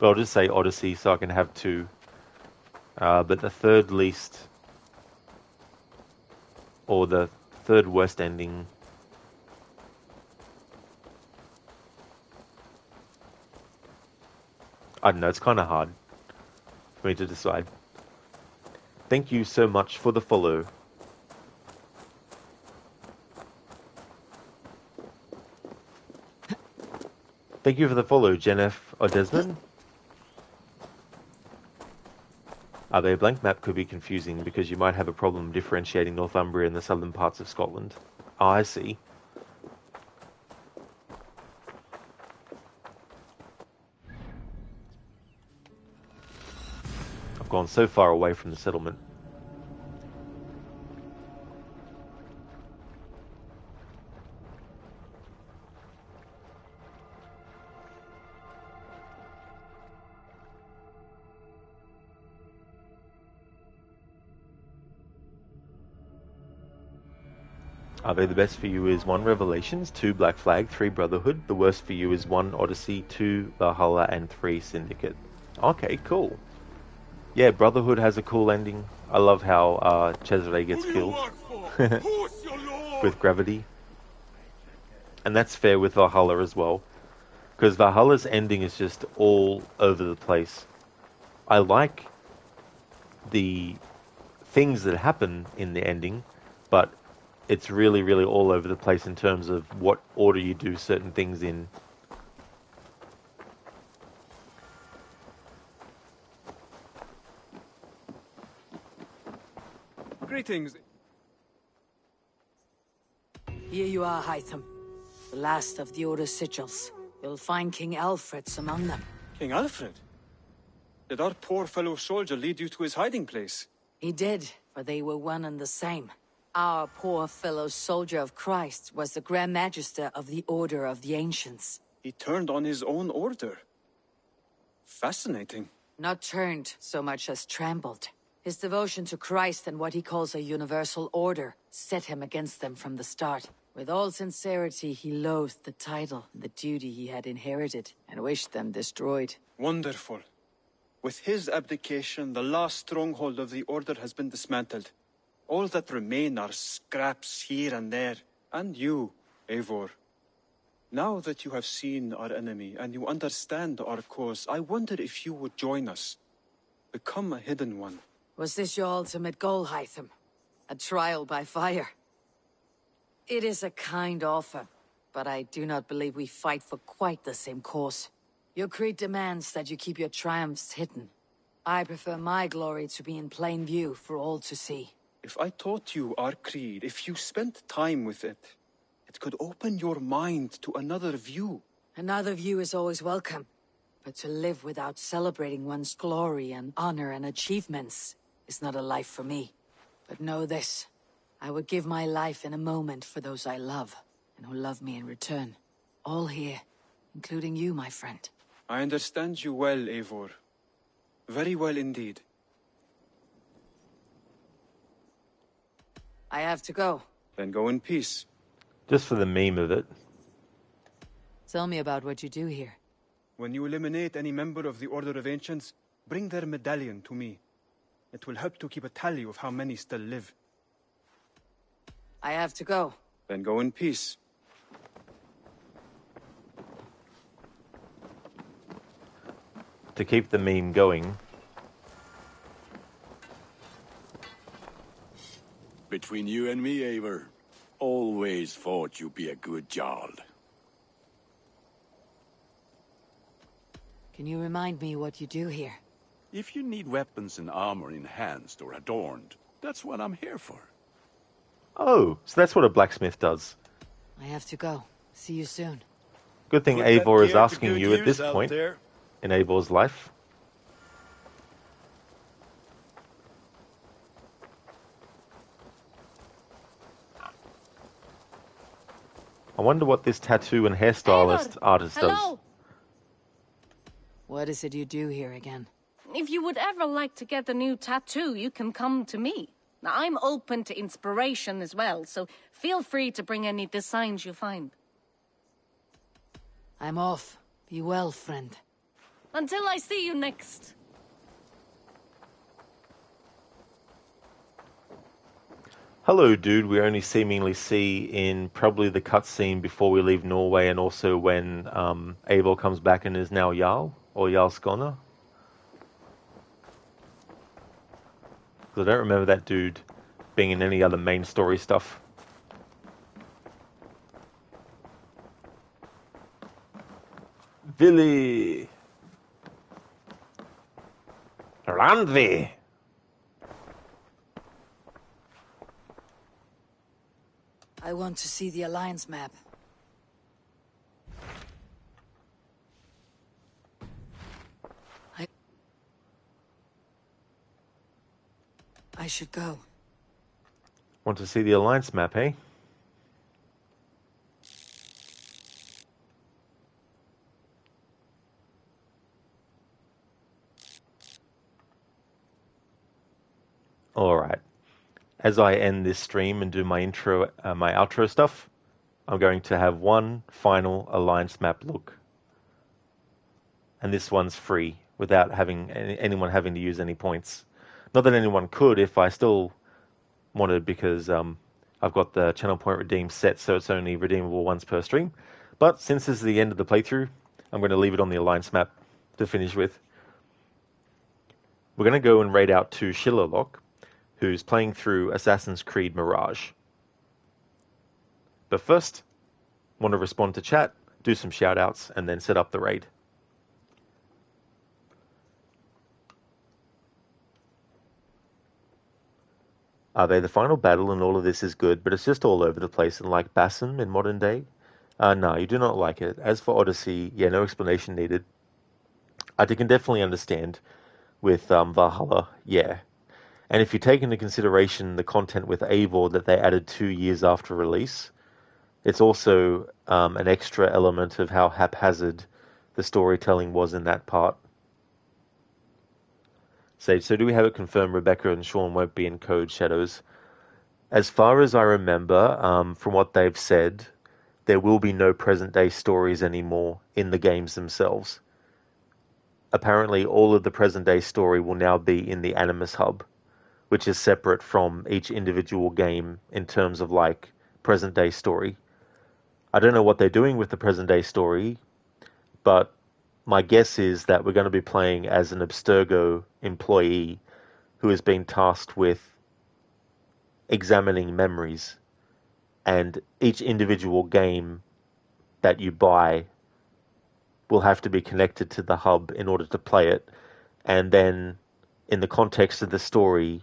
I'll just say Odyssey so I can have 2. But the third least, or the third worst ending, I don't know, it's kind of hard for me to decide. Thank you so much for the follow. Thank you for the follow, Jenef or Desmond. The blank map could be confusing because you might have a problem differentiating Northumbria and the southern parts of Scotland. Oh, I see. I've gone so far away from the settlement. The best for you is 1 Revelations, 2 Black Flag, 3 Brotherhood. The worst for you is 1 Odyssey, 2 Valhalla, and 3 Syndicate. Okay, cool. Yeah, Brotherhood has a cool ending. I love how Cesare gets killed with gravity. And that's fair with Valhalla as well. Because Valhalla's ending is just all over the place. I like the things that happen in the ending, but it's really, really all over the place in terms of what order you do certain things in. Greetings. Here you are, Hytham. The last of the Order Sigils. You'll find King Alfred's among them. King Alfred? Did our poor fellow soldier lead you to his hiding place? He did, for they were one and the same. Our poor fellow soldier of Christ was the Grand Magister of the Order of the Ancients. He turned on his own order. Fascinating. Not turned so much as trampled. His devotion to Christ and what he calls a universal order set him against them from the start. With all sincerity, he loathed the title and the duty he had inherited, and wished them destroyed. Wonderful. With his abdication, the last stronghold of the Order has been dismantled. All that remain are scraps here and there. And you, Eivor. Now that you have seen our enemy and you understand our cause, I wonder if you would join us. Become a hidden one. Was this your ultimate goal, Hytham? A trial by fire? It is a kind offer, but I do not believe we fight for quite the same cause. Your creed demands that you keep your triumphs hidden. I prefer my glory to be in plain view for all to see. If I taught you our creed, if you spent time with it, it could open your mind to another view. Another view is always welcome, but to live without celebrating one's glory and honor and achievements is not a life for me. But know this, I would give my life in a moment for those I love, and who love me in return. All here, including you, my friend. I understand you well, Eivor. Very well indeed. I have to go. Then go in peace. Just for the meme of it. Tell me about what you do here. When you eliminate any member of the Order of Ancients, bring their medallion to me. It will help to keep a tally of how many still live. I have to go. Then go in peace. To keep the meme going. Between you and me, Eivor, always thought you'd be a good Jarl. Can you remind me what you do here? If you need weapons and armor enhanced or adorned, that's what I'm here for. Oh, so that's what a blacksmith does. I have to go. See you soon. Good thing Put that Eivor is gear to asking good you at this use out point there. in Eivor's life. I wonder what this tattoo and hairstylist artist does. Hello. What is it you do here again? If you would ever like to get a new tattoo, you can come to me. Now, I'm open to inspiration as well, so feel free to bring any designs you find. I'm off. Be well, friend. Until I see you next. Hello, dude. We only seemingly see in probably the cutscene before we leave Norway, and also when Eivor comes back and is now Jarl, or Jarl Skona. Because I don't remember that dude being in any other main story stuff. Vili! Randvi! I want to see the Alliance map. I should go. Want to see the Alliance map, eh? Alright. As I end this stream and do my intro, my outro stuff, I'm going to have one final Alliance map look. And this one's free, without having anyone having to use any points. Not that anyone could if I still wanted, because I've got the channel point redeem set, so it's only redeemable once per stream. But since this is the end of the playthrough, I'm going to leave it on the Alliance map to finish with. We're going to go and raid out to Shillerlock, who's playing through Assassin's Creed Mirage. But first, want to respond to chat, do some shoutouts, and then set up the raid. Are they the final battle and all of this is good, but it's just all over the place and like Bassam in modern day? No, you do not like it. As for Odyssey, yeah, no explanation needed. I can definitely understand with Valhalla, yeah. And if you take into consideration the content with Eivor that they added 2 years after release, it's also an extra element of how haphazard the storytelling was in that part. So do we have it confirmed Rebecca and Sean won't be in Code Shadows? As far as I remember, from what they've said, there will be no present-day stories anymore in the games themselves. Apparently, all of the present-day story will now be in the Animus Hub, which is separate from each individual game in terms of, like, present-day story. I don't know what they're doing with the present-day story, but my guess is that we're going to be playing as an Abstergo employee who has been tasked with examining memories, and each individual game that you buy will have to be connected to the hub in order to play it, and then in the context of the story,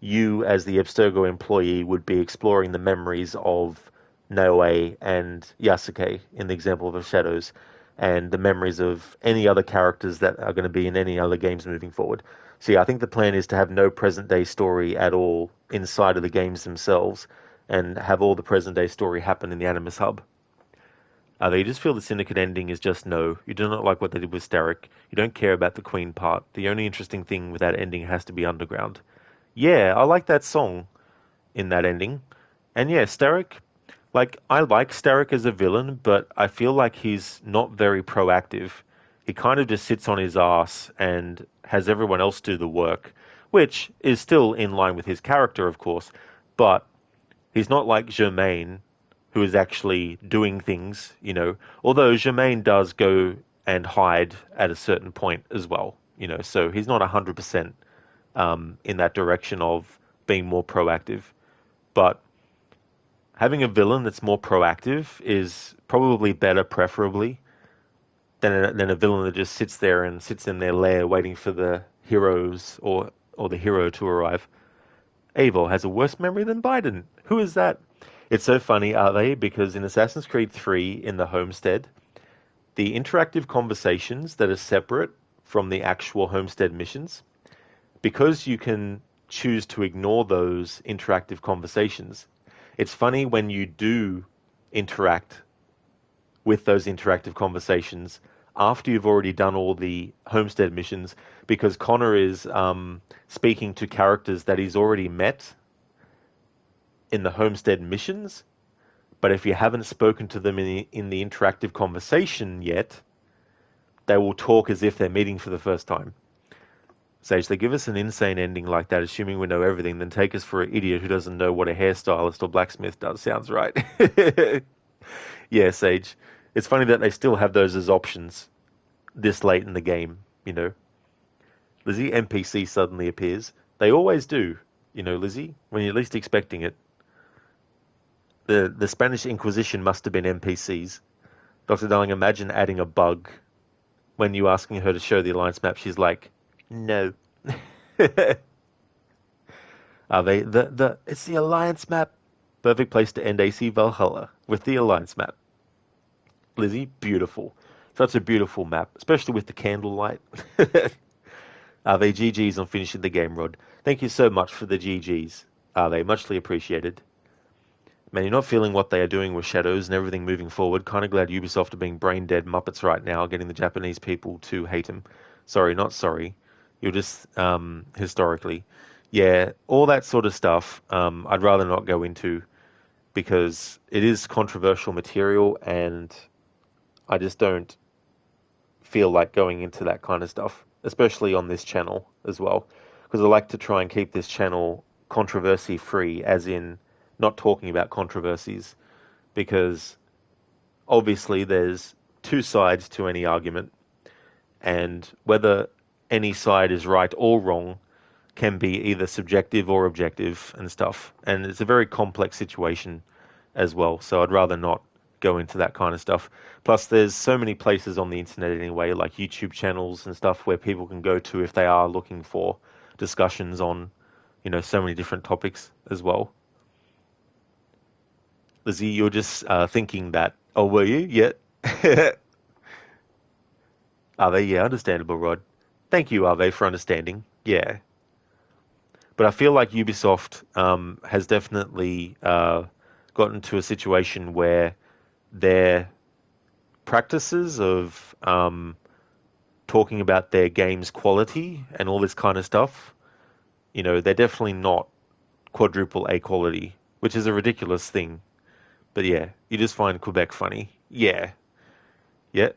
you as the Abstergo employee would be exploring the memories of Naoe and Yasuke in the example of Shadows, and the memories of any other characters that are going to be in any other games moving forward. So yeah, I think the plan is to have no present-day story at all inside of the games themselves, and have all the present-day story happen in the Animus Hub. They just feel the Syndicate ending is just no. You do not like what they did with Starrick. You don't care about the Queen part. The only interesting thing with that ending has to be Underground. Yeah, I like that song in that ending. And yeah, Starrick, like, I like Starrick as a villain, but I feel like he's not very proactive. He kind of just sits on his ass and has everyone else do the work, which is still in line with his character, of course, but he's not like Germain, who is actually doing things, you know, although Germain does go and hide at a certain point as well, you know, so he's not 100% in that direction of being more proactive. But having a villain that's more proactive is probably better, preferably, than a villain that just sits there and sits in their lair waiting for the heroes or the hero to arrive. Eivor has a worse memory than Biden. Who is that? It's so funny, are they? Because in Assassin's Creed 3 in the Homestead, the interactive conversations that are separate from the actual Homestead missions, because you can choose to ignore those interactive conversations, it's funny when you do interact with those interactive conversations after you've already done all the Homestead missions, because Connor is speaking to characters that he's already met in the Homestead missions, but if you haven't spoken to them in the interactive conversation yet, they will talk as if they're meeting for the first time. Sage, they give us an insane ending like that, assuming we know everything, then take us for an idiot who doesn't know what a hairstylist or blacksmith does. Sounds right. Yeah, Sage. It's funny that they still have those as options this late in the game, you know. Lizzie, NPC suddenly appears. They always do, you know, Lizzie, when you're least expecting it. The Spanish Inquisition must have been NPCs. Dr. Darling, imagine adding a bug when you asking her to show the alliance map. She's like, no. Are they it's the alliance map. Perfect place to end AC Valhalla with the alliance map. Lizzie, beautiful. Such a beautiful map, especially with the candlelight. Are they GG's on finishing the game, Rod? Thank you so much for the GG's. Are they muchly appreciated? Man, you're not feeling what they are doing with Shadows and everything moving forward. Kind of glad Ubisoft are being brain-dead Muppets right now, getting the Japanese people to hate him. Sorry, not sorry. You're just, historically. Yeah, all that sort of stuff, I'd rather not go into, because it is controversial material, and I just don't feel like going into that kind of stuff, especially on this channel as well, because I like to try and keep this channel controversy-free, as in not talking about controversies, because obviously there's two sides to any argument, and whether any side is right or wrong can be either subjective or objective and stuff, and it's a very complex situation as well, so I'd rather not go into that kind of stuff. Plus, there's so many places on the internet anyway, like YouTube channels and stuff, where people can go to if they are looking for discussions on, you know, so many different topics as well. Lizzie, you're just thinking that. Oh, were you? Yeah. Are they? Yeah, understandable, Rod. Thank you, Ave, for understanding. Yeah. But I feel like Ubisoft has definitely gotten to a situation where their practices of talking about their game's quality and all this kind of stuff, you know, they're definitely not quadruple A quality, which is a ridiculous thing. But yeah, you just find Quebec funny. Yeah. Yeah.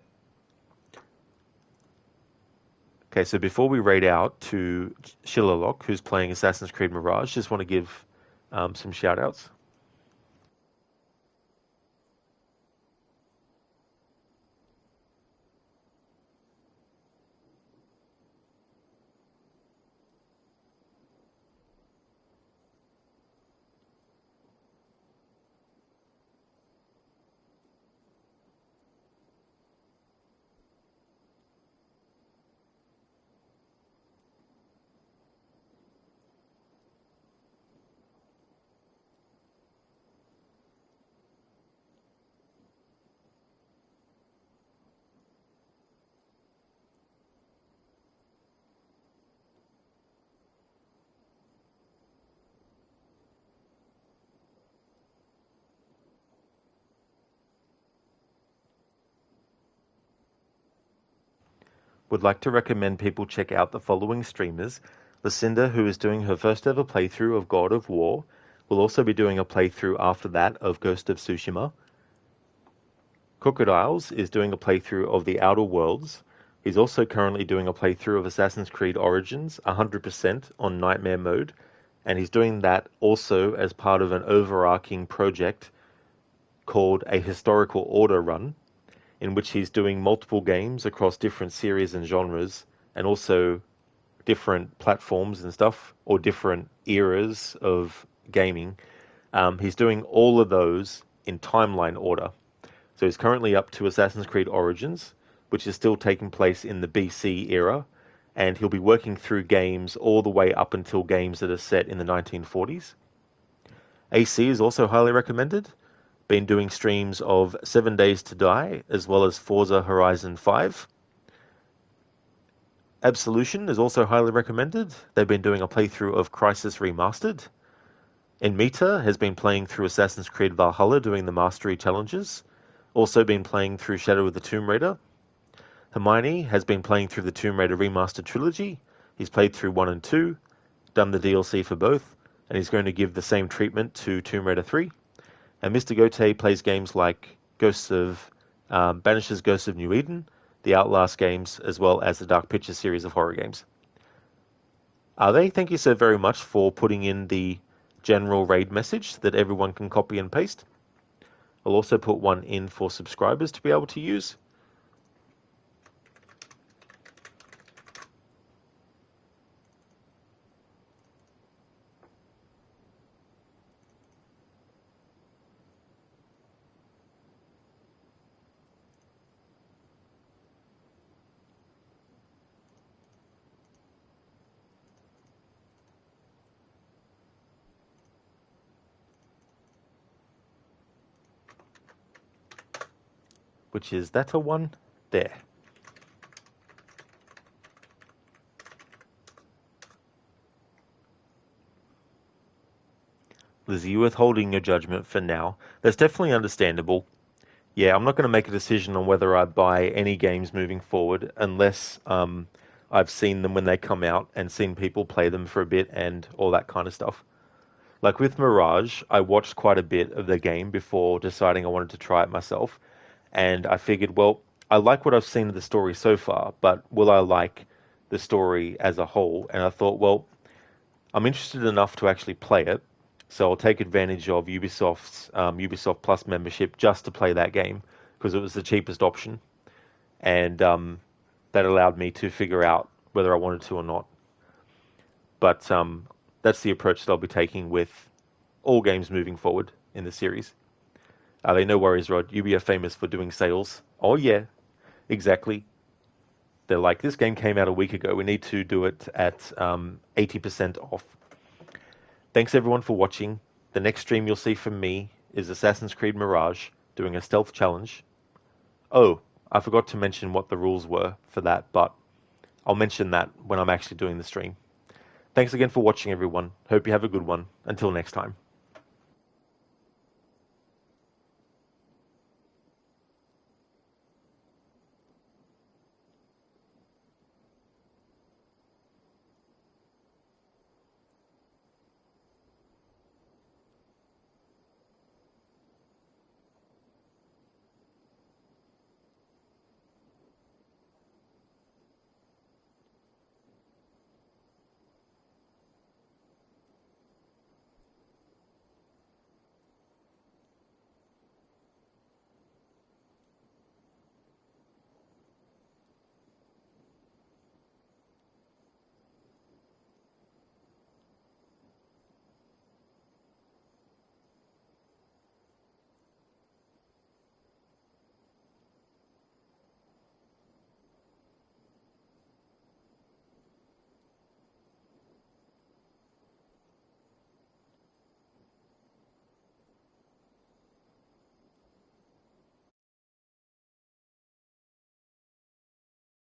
Okay, so before we raid out to Shillerlock, who's playing Assassin's Creed Mirage, just want to give some shout-outs. Would like to recommend people check out the following streamers. Lucinda, who is doing her first ever playthrough of God of War, will also be doing a playthrough after that of Ghost of Tsushima. Crocodiles is doing a playthrough of The Outer Worlds. He's also currently doing a playthrough of Assassin's Creed Origins 100% on Nightmare mode, and he's doing that also as part of an overarching project called a Historical Order run, in which he's doing multiple games across different series and genres, and also different platforms and stuff, or different eras of gaming. He's doing all of those in timeline order. So he's currently up to Assassin's Creed Origins, which is still taking place in the BC era, and he'll be working through games all the way up until games that are set in the 1940s. AC is also highly recommended. Been doing streams of 7 Days to Die, as well as Forza Horizon 5. Absolution is also highly recommended. They've been doing a playthrough of Crysis Remastered. Enmita has been playing through Assassin's Creed Valhalla, doing the Mastery Challenges. Also been playing through Shadow of the Tomb Raider. Hermione has been playing through the Tomb Raider Remastered Trilogy. He's played through 1 and 2, done the DLC for both, and he's going to give the same treatment to Tomb Raider 3. And Mr. Gote plays games like Banish's Ghosts of New Eden, the Outlast games, as well as the Dark Pictures series of horror games. Thank you so very much for putting in the general raid message that everyone can copy and paste. I'll also put one in for subscribers to be able to use. Which is that a one there. Lizzie, you're withholding your judgment for now. That's definitely understandable. Yeah, I'm not going to make a decision on whether I buy any games moving forward unless I've seen them when they come out and seen people play them for a bit and all that kind of stuff. Like with Mirage, I watched quite a bit of the game before deciding I wanted to try it myself. And I figured, well, I like what I've seen of the story so far, but will I like the story as a whole? And I thought, well, I'm interested enough to actually play it, so I'll take advantage of Ubisoft's Ubisoft Plus membership just to play that game, because it was the cheapest option. And that allowed me to figure out whether I wanted to or not. But that's the approach that I'll be taking with all games moving forward in the series. No worries, Rod. Ubi are famous for doing sales. Oh, yeah, exactly. They're like, this game came out a week ago. We need to do it at 80% off. Thanks, everyone, for watching. The next stream you'll see from me is Assassin's Creed Mirage, doing a stealth challenge. Oh, I forgot to mention what the rules were for that, but I'll mention that when I'm actually doing the stream. Thanks again for watching, everyone. Hope you have a good one. Until next time.